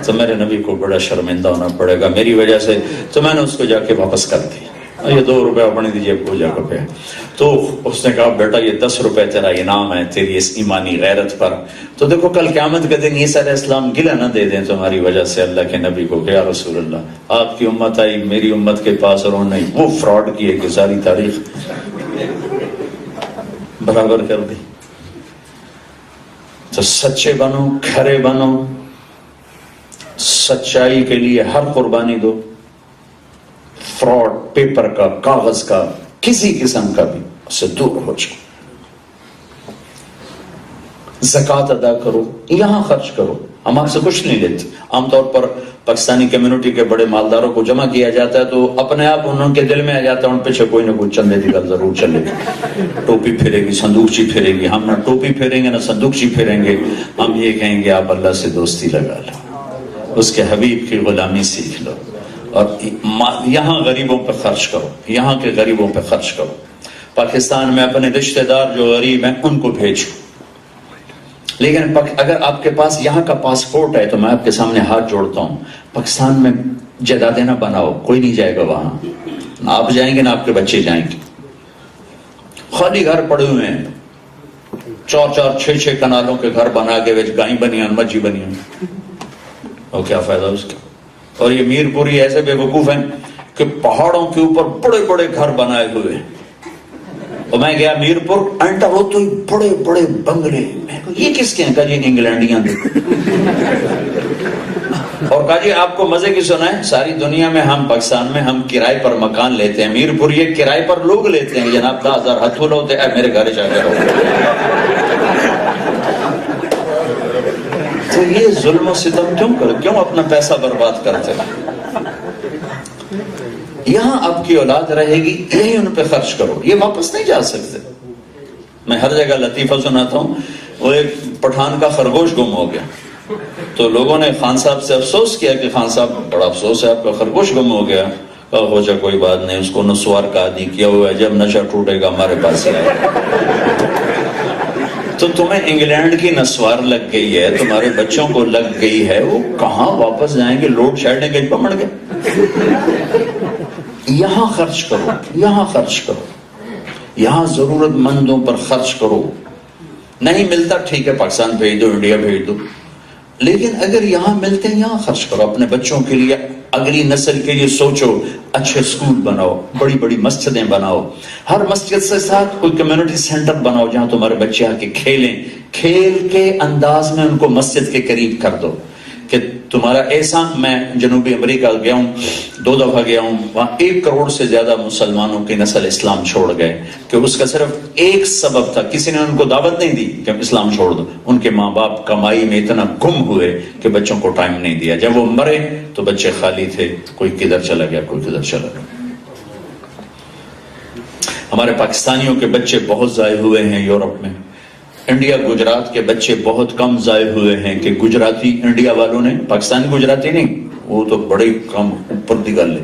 Speaker 3: تو میرے نبی کو بڑا شرمندہ ہونا پڑے گا میری وجہ سے، تو میں نے اس کو جا کے واپس کر دیا، یہ 2 روپے اپنی دی جیب کو جا کے پہ۔ تو اس نے کہا بیٹا یہ 10 روپے تیرا انعام ہے تیری اس ایمانی غیرت پر۔ تو دیکھو کل قیامت کے دن عیسیٰ علیہ السلام گلہ نہ دے دیں تمہاری وجہ سے اللہ کے نبی کو کہ یا رسول اللہ آپ کی امت آئی میری امت کے پاس اور انہوں نے وہ فراڈ کیے کہ ساری تاریخ برابر کر دی۔ تو سچے بنو، کھرے بنو، سچائی کے لیے ہر قربانی دو، فراڈ، پیپر کا، کاغذ کا، کسی قسم کا بھی اس سے دور ہو جاؤ۔ زکوٰۃ ادا کرو، یہاں خرچ کرو، ہم آپ سے کچھ نہیں لیتے. عام طور پر پاکستانی کمیونٹی کے بڑے مالداروں کو جمع کیا جاتا ہے تو اپنے آپ ان کے دل میں آ جاتا ہے ان پیچھے کوئی نہ کوئی چندے کی گل ضرور چلے گی. ٹوپی پھیرے گی, صندوقچی پھیرے گی. ہم نہ ٹوپی پھیریں گے نہ صندوقچی پھیریں گے. ہم یہ کہیں گے آپ اللہ سے دوستی لگا لو, اس کے حبیب کی غلامی سیکھ لو, اور یہاں غریبوں پہ خرچ کرو, یہاں کے غریبوں پہ خرچ کرو. پاکستان میں اپنے رشتہ دار جو غریب ہیں ان کو بھیجو. لیکن اگر آپ کے پاس یہاں کا پاسپورٹ ہے تو میں آپ کے سامنے ہاتھ جوڑتا ہوں, پاکستان میں جائیدادیں نہ بناؤ. کوئی نہیں جائے گا وہاں, نہ آپ جائیں گے نہ آپ کے بچے جائیں گے. خالی گھر پڑے ہوئے ہیں, 4-4, 6-6 کنالوں کے گھر بنا کے گائیں بنی ہیں, مجھی بنی ہیں, اور کیا فائدہ اس کا. اور یہ میر پوری ایسے بے وقوف ہیں کہ پہاڑوں کے اوپر بڑے بڑے گھر بنائے ہوئے ہیں. اور میں گیا میر پور, انٹر ہو تو بڑے بڑے بنگلے. یہ کس کے ہیں؟ کہا جی انگلینڈیاں دے. اور کہا جی آپ کو مزے کی سنائیں, ساری دنیا میں ہم پاکستان میں ہم کرائے پر مکان لیتے ہیں, میر پور یہ کرائے پر لوگ لیتے ہیں. جناب 10,000 ہاتھ بولا ہوتے ہیں میرے گھر جا کر. تو یہ ظلم و ستم کیوں کرو, کیوں اپنا پیسہ برباد کرتے ہیں؟ یہاں آپ کی اولاد رہے گی, یہی ان پہ خرچ کرو, یہ واپس نہیں جا سکتے. میں ہر جگہ لطیفہ سناتا ہوں. وہ ایک پٹھان کا خرگوش گم ہو گیا تو لوگوں نے خان صاحب سے افسوس کیا کہ خان صاحب بڑا افسوس ہے, آپ کا خرگوش گم ہو گیا. کہا ہو جا کوئی بات نہیں, اس کو نسوار کا عادی کیا ہوا ہے, جب نشہ ٹوٹے گا ہمارے پاس ہی آئے گا. تو تمہیں انگلینڈ کی نسوار لگ گئی ہے, تمہارے بچوں کو لگ گئی ہے, وہ کہاں واپس جائیں گے؟ لوڈ شیڈنگ پہ مڑ گئے. یہاں خرچ کرو, یہاں خرچ کرو, یہاں ضرورت مندوں پر خرچ کرو. نہیں ملتا ٹھیک ہے پاکستان بھیج دو, انڈیا بھیج دو, لیکن اگر یہاں ملتے ہیں یہاں خرچ کرو. اپنے بچوں کے لیے, اگلی نسل کے لیے سوچو. اچھے سکول بناؤ, بڑی بڑی مسجدیں بناؤ, ہر مسجد سے ساتھ کوئی کمیونٹی سینٹر بناؤ جہاں تمہارے بچے آ کے کھیلیں. کھیل کے انداز میں ان کو مسجد کے قریب کر دو کہ تمہارا ایسا. میں جنوبی امریکہ گیا ہوں, 2 دفعہ گیا ہوں, وہاں 1 کروڑ سے زیادہ مسلمانوں کی نسل اسلام چھوڑ گئے کہ اس کا صرف ایک سبب تھا, کسی نے ان کو دعوت نہیں دی کہ اسلام چھوڑ دو. ان کے ماں باپ کمائی میں اتنا گم ہوئے کہ بچوں کو ٹائم نہیں دیا. جب وہ مرے تو بچے خالی تھے, کوئی کدھر چلا گیا, کوئی کدھر چلا گیا. ہمارے پاکستانیوں کے بچے بہت ضائع ہوئے ہیں یورپ میں. انڈیا گجرات کے بچے بہت کم ضائع ہوئے ہیں کہ گجراتی انڈیا والوں نے, پاکستانی گجراتی نہیں, وہ تو بڑی کم اوپر دی گل ہے.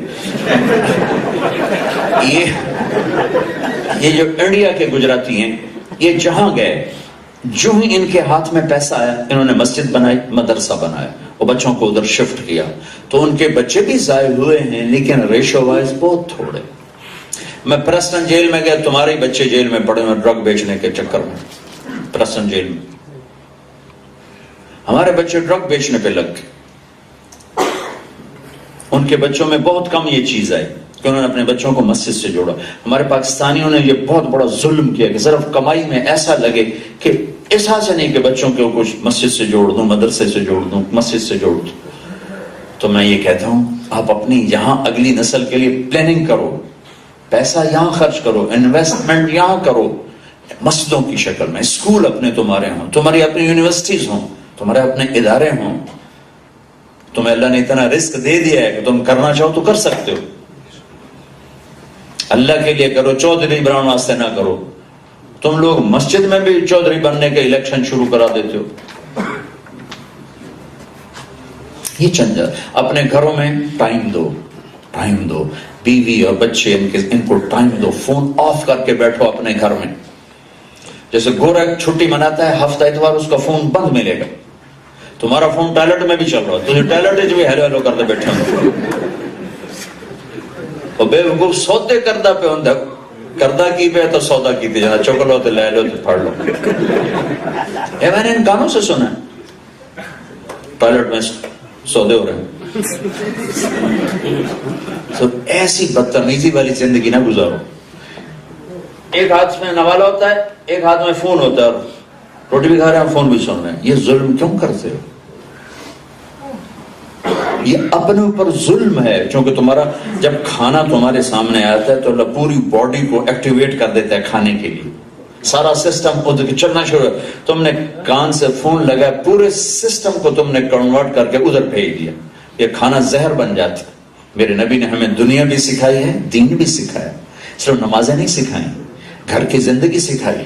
Speaker 3: یہ جو انڈیا کے گجراتی ہیں, یہ جہاں گئے جو ہی ان کے ہاتھ میں پیسہ آیا انہوں نے مسجد بنائی, مدرسہ بنایا اور بچوں کو ادھر شفٹ کیا. تو ان کے بچے بھی ضائع ہوئے ہیں لیکن ریشو وائز بہت تھوڑے. میں پرسٹن جیل میں گیا, تمہارے بچے جیل میں پڑے ہوئے ڈرگ بیچنے کے چکر میں. پرسٹن جیل میں ہمارے بچے ڈرگ بیچنے پہ لگ گئے. ان کے بچوں میں بہت کم یہ چیز آئی کہ انہوں نے اپنے بچوں کو مسجد سے جوڑا. ہمارے پاکستانیوں نے یہ بہت بڑا ظلم کیا کہ صرف کمائی میں ایسا لگے کہ احساس نہیں کہ بچوں کو کچھ مسجد سے جوڑ دوں, مدرسے سے جوڑ دوں, مسجد سے جوڑ دوں. تو میں یہ کہتا ہوں آپ اپنی یہاں اگلی نسل کے لیے پلاننگ کرو, پیسہ یہاں خرچ کرو, انویسٹمنٹ یہاں کرو, مسجدوں کی شکل میں. اسکول اپنے تمہارے ہوں, تمہاری اپنی یونیورسٹیز ہوں, تمہارے اپنے ادارے ہوں. تمہیں اللہ نے اتنا رزق دے دیا ہے کہ تم کرنا چاہو تو کر سکتے ہو. اللہ کے لیے کرو, چودھری بنانے واسطے نہ کرو. تم لوگ مسجد میں بھی چودھری بننے کے الیکشن شروع کرا دیتے ہو. یہ چند اپنے گھروں میں ٹائم دو, ٹائم دو. بیوی اور بچے ان کو ٹائم دو. فون آف کر کے بیٹھو اپنے گھر میں. جیسے گورا چھٹی مناتا ہے ہفتہ اتوار, اس کا فون بند ملے گا. تمہارا فون ٹائلٹ میں بھی چل رہا ہے, تجھے ٹائلٹ بھی ہیلو ہیلو کرتے بیٹھے ہوں. اور بے وقوف سودے کردہ پہ ہوں, کردہ کی پہ تو سودا کی تھی, جہاں چکل ہو تو لے لو تو پھاڑ لو. یہ میں نے ان کانوں سے سنا ہے, ٹائلٹ میں سودے ہو رہے ہیں. تو ایسی بدتمیزی والی زندگی نہ گزارو. ایک ہاتھ میں نوالا ہوتا ہے, ایک ہاتھ میں فون ہوتا ہے, روٹی بھی کھا رہے ہیں فون بھی سن رہے ہیں. یہ ظلم کیوں کرتے ہو؟ یہ اپنے اوپر ظلم ہے. چونکہ تمہارا جب کھانا تمہارے سامنے آتا ہے تو اللہ پوری باڈی کو ایکٹیویٹ کر دیتا ہے کھانے کے لیے. سارا سسٹم ادھر چلنا شروع، تم نے کان سے فون لگا، پورے سسٹم کو تم نے کنورٹ کر کے ادھر بھیج دیا، یہ کھانا زہر بن جاتا۔ میرے نبی نے ہمیں دنیا بھی سکھائی ہے، دین بھی سکھایا، صرف نمازیں نہیں سکھائیں، گھر کی زندگی سکھائی۔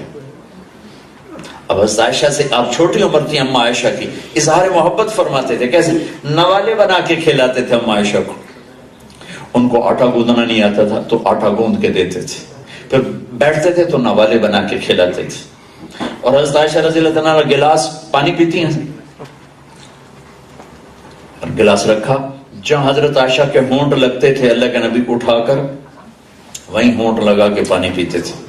Speaker 3: اب حضرت عائشہ سے، آپ چھوٹی عمر تھی اماں عائشہ کی، اظہار محبت فرماتے تھے، کیسے نوالے بنا کے کھلاتے تھے اماں عائشہ کو۔ ان کو آٹا گوندنا نہیں آتا تھا تو آٹا گوند کے دیتے تھے، پھر بیٹھتے تھے تو نوالے بنا کے کھلاتے تھے۔ اور حضرت عائشہ رضی اللہ عنہا گلاس پانی پیتی ہیں، اور گلاس رکھا جہاں حضرت عائشہ کے ہونٹ لگتے تھے، اللہ کے نبی کو اٹھا کر وہیں ہونٹ لگا کے پانی پیتے تھے۔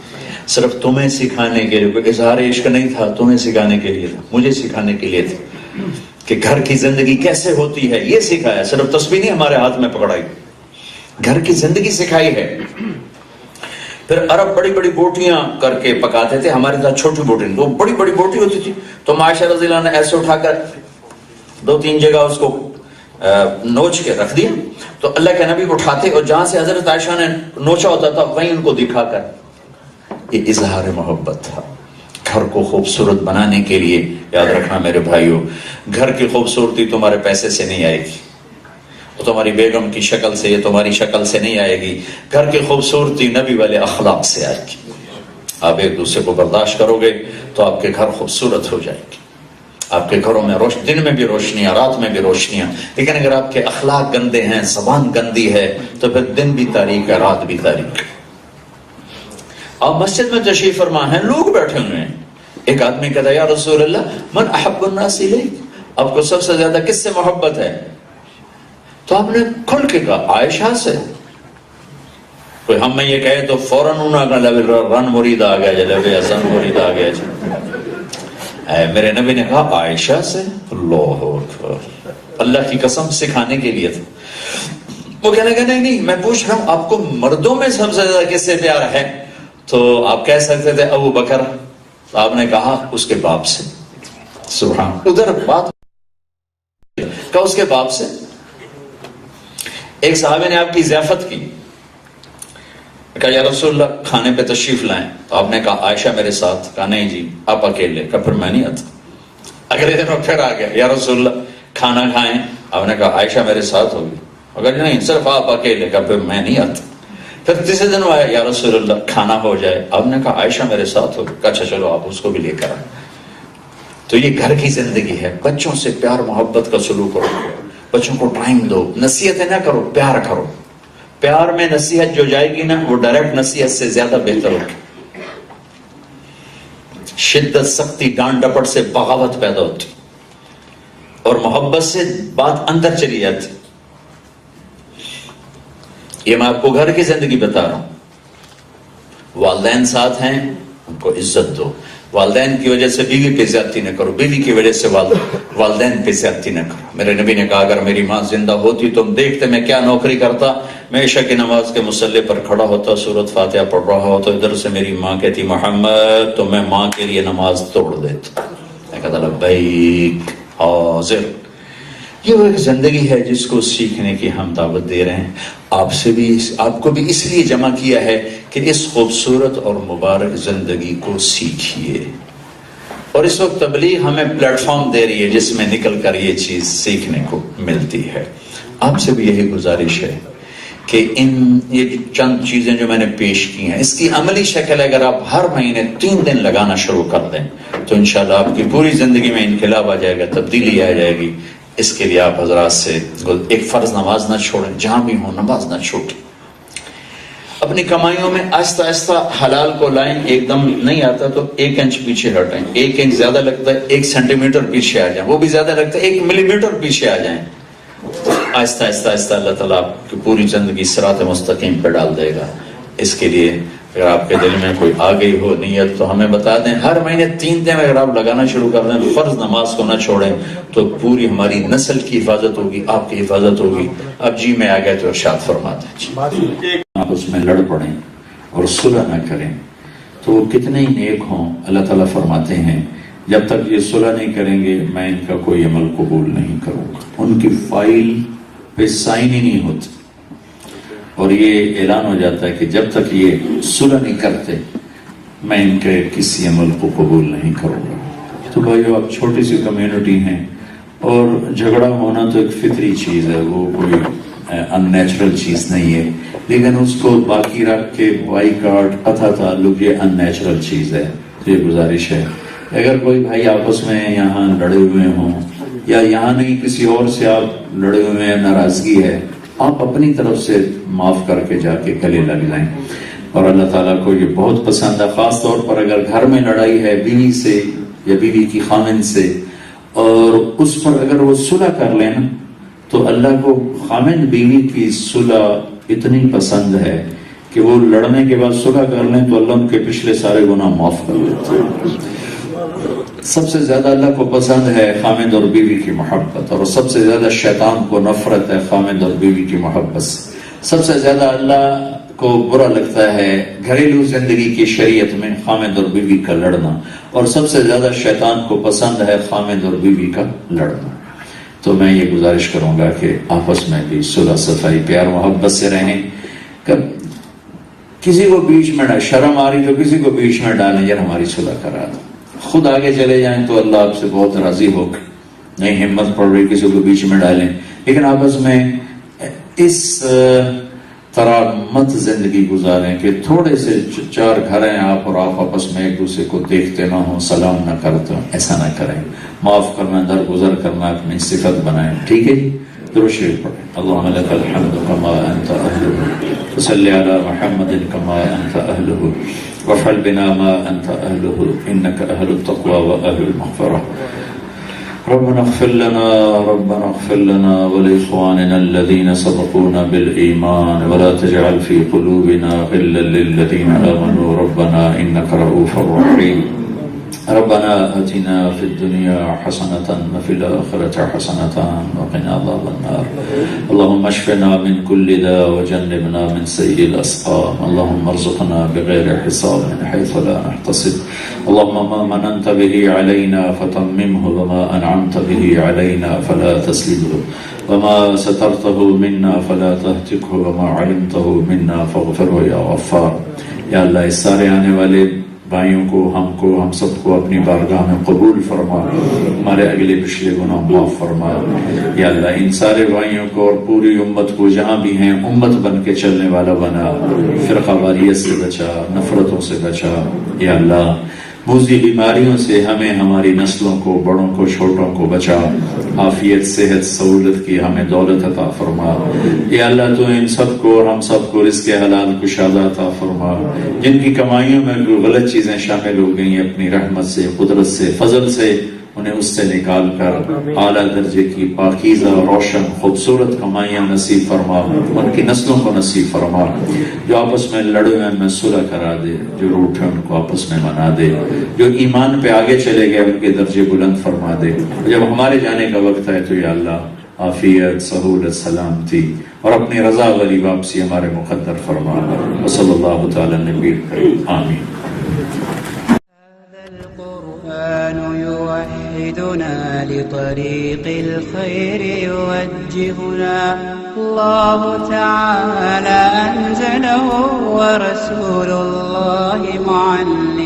Speaker 3: صرف تمہیں سکھانے کے لیے، کوئی اظہار عشق نہیں تھا، تمہیں سکھانے کے لیے تھا، مجھے سکھانے کے لیے تھا کہ گھر کی زندگی کیسے ہوتی ہے، یہ سکھایا۔ صرف تسبیح نہیں ہمارے ہاتھ میں پکڑائی، گھر کی زندگی سکھائی ہے۔ پھر عرب بڑی بڑی بوٹیاں کر کے پکاتے تھے، ہمارے ساتھ چھوٹی بوٹی، وہ بڑی بڑی بوٹی ہوتی تھی تو عائشہ رضی اللہ عنہ ایسے اٹھا کر 2-3 جگہ اس کو نوچ کے رکھ دیا، تو اللہ کے نبی اٹھاتے اور جہاں سے حضرت عائشہ نے نوچا ہوتا تھا وہیں ان کو دکھا کر، یہ اظہار محبت تھا۔ گھر کو خوبصورت بنانے کے لیے یاد رکھنا میرے بھائیوں، گھر کی خوبصورتی تمہارے پیسے سے نہیں آئے گی، وہ تمہاری بیگم کی شکل سے، یہ تمہاری شکل سے نہیں آئے گی، گھر کی خوبصورتی نبی والے اخلاق سے آئے گی۔ آپ ایک دوسرے کو برداشت کرو گے تو آپ کے گھر خوبصورت ہو جائے گی۔ آپ کے گھروں میں دن میں بھی روشنیاں، رات میں بھی روشنیاں، لیکن اگر آپ کے اخلاق گندے ہیں، زبان گندی ہے، تو پھر دن بھی تاریک ہے، رات بھی تاریک ہے۔ آپ مسجد میں تشریف فرما ہیں، لوگ بیٹھے ہوئے ہیں، ایک آدمی کہتا ہے یا رسول اللہ من احب الناس الیک، آپ کو سب سے زیادہ کس سے محبت ہے؟ تو آپ نے کھل کے کہا عائشہ سے۔ کوئی ہم میں یہ کہے تو فوراً رن مرید آ گیا، جلبے حسن مرید آ گیا۔ میرے نبی نے کہا عائشہ سے، اللہ اکبر، اللہ کی قسم سکھانے کے لیے تھا۔ وہ کہنے لگا نہیں میں پوچھ رہا ہوں آپ کو مردوں میں سب سے زیادہ کس سے پیار ہے؟ تو آپ کہہ سکتے تھے ابو بکر، آپ نے کہا اس کے باپ سے۔ سبحان، ادھر بات کہا اس کے باپ سے۔ ایک صحابی نے آپ کی ضیافت کی، کہا یا رسول اللہ کھانے پہ تشریف لائیں، تو آپ نے کہا عائشہ میرے ساتھ، کہا نہیں جی آپ اکیلے، کہا پھر میں نہیں آتا۔ اگلے دن وہ پھر آ گیا، یا رسول اللہ کھانا کھائیں، آپ نے کہا عائشہ میرے ساتھ ہوگی، اگر نہیں صرف آپ اکیلے، کہا پھر میں نہیں آتا۔ پھر تیسرے دن وہ آیا، یا رسول اللہ کھانا ہو جائے، آپ نے کہا عائشہ میرے ساتھ ہوگی، کہا اچھا چلو آپ اس کو بھی لے کر آئیں۔ تو یہ گھر کی زندگی ہے، بچوں سے پیار محبت کا سلوک کرو، بچوں کو ٹائم دو، نصیحتیں نہ کرو، پیار کرو۔ پیار میں نصیحت جو جائے گی نا وہ ڈائریکٹ نصیحت سے زیادہ بہتر ہوگی۔ شدت، سختی، ڈانٹ ڈپٹ سے بغاوت پیدا ہوتی، اور محبت سے بات اندر چلی جاتی۔ یہ میں آپ کو گھر کی زندگی بتا رہا ہوں۔ والدین ساتھ ہیں، ان کو عزت دو، والدین کی وجہ سے بیوی پہ زیادتی نہ کرو، بیوی کی وجہ سے والدین پہ زیادتی نہ کرو۔ میرے نبی نے کہا اگر میری ماں زندہ ہوتی تم دیکھتے میں کیا نوکری کرتا، میں عشاء کی نماز کے مصلی پر کھڑا ہوتا، سورۃ فاتحہ پڑھ رہا ہوتا، ادھر سے میری ماں کہتی محمد، تو میں ماں کے لیے نماز توڑ دیتا۔ میں کہتا لبیک حاضر۔ یہ وہ ایک زندگی ہے جس کو سیکھنے کی ہم دعوت دے رہے ہیں۔ آپ کو بھی اس لیے جمع کیا ہے کہ اس خوبصورت اور مبارک زندگی کو سیکھیے۔ اور اس وقت تبلیغ ہمیں پلیٹ فارم دے رہی ہے جس میں نکل کر یہ چیز سیکھنے کو ملتی ہے۔ آپ سے بھی یہی گزارش ہے کہ یہ چند چیزیں جو میں نے پیش کی ہیں، اس کی عملی شکل اگر آپ ہر مہینے 3 دن لگانا شروع کر دیں تو انشاءاللہ آپ کی پوری زندگی میں انقلاب آ جائے گا، تبدیلی آ جائے گی۔ اس کے لیے آپ حضرات سے ایک فرض نماز نہ چھوڑیں، جہاں بھی ہوں نماز نہ چھوڑیں۔ اپنی کمائیوں میں آہستہ آہستہ حلال کو لائیں، ایک دم نہیں آتا تو 1 انچ پیچھے ہٹیں، 1 انچ زیادہ لگتا ہے 1 سینٹی میٹر پیچھے آ جائیں، وہ بھی زیادہ لگتا ہے 1 ملی میٹر پیچھے آ جائیں۔ آہستہ آہستہ آہستہ اللہ تعالیٰ آپ کی پوری زندگی صراط مستقیم پہ ڈال دے گا۔ اس کے لیے اگر آپ کے دل میں کوئی آ گئی ہو نیت تو ہمیں بتا دیں، ہر مہینے 3 دن اگر آپ لگانا شروع کر دیں، فرض نماز کو نہ چھوڑیں، تو پوری ہماری نسل کی حفاظت ہوگی، آپ کی حفاظت ہوگی۔ اب جی میں آ گیا تو ارشاد فرما دیں۔ آپ اس میں لڑ پڑیں اور صلح نہ کریں تو وہ کتنے ہی نیک ہوں، اللہ تعالیٰ فرماتے ہیں جب تک یہ صلح نہیں کریں گے میں ان کا کوئی عمل قبول نہیں کروں گا۔ ان کی فائل پہ سائن ہی نہیں ہوتی، اور یہ اعلان ہو جاتا ہے کہ جب تک یہ صلح نہیں کرتے میں ان کے کسی عمل کو قبول نہیں کروں گا۔ تو بھائیو، آپ چھوٹی سی کمیونٹی ہیں اور جھگڑا ہونا تو ایک فطری چیز ہے، وہ کوئی ان نیچرل چیز نہیں ہے، لیکن اس کو باقی رکھ کے بائی کاٹ قطع تعلق یہ ان نیچرل چیز ہے۔ تو یہ گزارش ہے، اگر کوئی بھائی آپس میں یہاں لڑے ہوئے ہوں یا یہاں نہیں کسی اور سے آپ لڑے ہوئے ہیں، ناراضگی ہے، آپ اپنی طرف سے معاف کر کے جا کے گلے لگ جائیں، اور اللہ تعالیٰ کو یہ بہت پسند ہے۔ خاص طور پر اگر گھر میں لڑائی ہے بیوی سے یا بیوی کی خامن سے، اور اس پر اگر وہ صلح کر لیں نا، تو اللہ کو خامن بیوی کی صلح اتنی پسند ہے کہ وہ لڑنے کے بعد صلح کر لیں تو اللہ ان کے پچھلے سارے گناہ معاف کر دیتے ہیں۔ سب سے زیادہ اللہ کو پسند ہے خامد اور بیوی کی محبت، اور سب سے زیادہ شیطان کو نفرت ہے خامد اور بیوی کی محبت سے۔ سب سے زیادہ اللہ کو برا لگتا ہے گھریلو زندگی کی شریعت میں خامد اور بیوی کا لڑنا، اور سب سے زیادہ شیطان کو پسند ہے خامد اور بیوی کا لڑنا۔ تو میں یہ گزارش کروں گا کہ آپس میں بھی صلح صفائی پیار محبت سے رہیں۔ کسی کو بیچ میں شرم آ رہی تو کسی کو بیچ میں ڈالیں، یار ہماری صلح کرا دو، خود آگے چلے جائیں تو اللہ آپ سے بہت راضی ہو۔ نہیں ہمت پڑ رہی کسی کو بیچ میں ڈالیں، لیکن آپس میں اس طرح مت زندگی گزاریں کہ تھوڑے سے چار گھر ہیں آپ، اور آپ آپس میں ایک دوسرے کو دیکھتے نہ ہوں، سلام نہ کرتے ہوں، ایسا نہ کریں۔ معاف کرنا، درگزر کرنا اپنی صفت بنائیں، ٹھیک ہے جی؟ درود شریف پڑھیں۔ اللہم لک الحمد کما انت اہلہ، وصلی علی محمد کما انت اہلہ، وافعل بنا ما انت اہلہ، انک اہل التقوی و اہل المغفرہ۔ ربنا اغفر لنا ولإخواننا الذين سبقونا بالإيمان ولا تجعل في قلوبنا غلا للذين آمنوا ربنا إنك رؤوف رحيم۔ ربنا آتنا في الدنيا حسنة وفي الآخرة حسنة وقنا عذاب النار۔ اللهم اشفنا من كل داء وجنبنا من سيء الأسقام، اللهم ارزقنا بغير حساب من حيث لا نحتسب، اللهم ما مننت به علينا فتممه وما أنعمت به علينا فلا تسلبه، وما سترته منا فلا تهتكه، وما علمته منا فاغفره یا غفار۔ یا اللہ اس سارے آنے والے بھائیوں کو، ہم سب کو اپنی بارگاہ میں قبول فرما، ہمارے اگلے پچھلے گناہ معاف فرما۔ یا اللہ ان سارے بھائیوں کو اور پوری امت کو جہاں بھی ہیں امت بن کے چلنے والا بنا، فرقہ واریت سے بچا، نفرتوں سے بچا۔ یا اللہ موذی بیماریوں سے ہمیں، ہماری نسلوں کو، بڑوں کو، چھوٹوں کو بچا، عافیت، صحت، سہولت کی ہمیں دولت عطا فرما۔ یا اللہ تو ان سب کو اور ہم سب کو رزق حلال کشادہ عطا فرما۔ جن کی کمائیوں میں کوئی غلط چیزیں شامل ہو گئی ہیں، اپنی رحمت سے، قدرت سے، فضل سے انہیں اس سے نکال کر اعلیٰ درجے کی پاکیزہ، روشن، خوبصورت کمائیاں نصیب فرما، ان کی نسلوں کو نصیب فرما۔ جو آپس میں لڑے ہوئے میں صلح کرا دے، جو روٹھے ان کو آپس میں منا دے، جو ایمان پہ آگے چلے گئے ان کے درجے بلند فرما دے۔ جب ہمارے جانے کا وقت ہے تو یا اللہ عافیت، سہولت، سلامتی اور اپنی رضا والی واپسی ہمارے مقدر فرما۔ وصلی اللہ تعالی نبی کریم، آمین۔
Speaker 1: يوحدنا لطريق الخير يوجهنا، الله تعالى أنزله ورسول الله معلم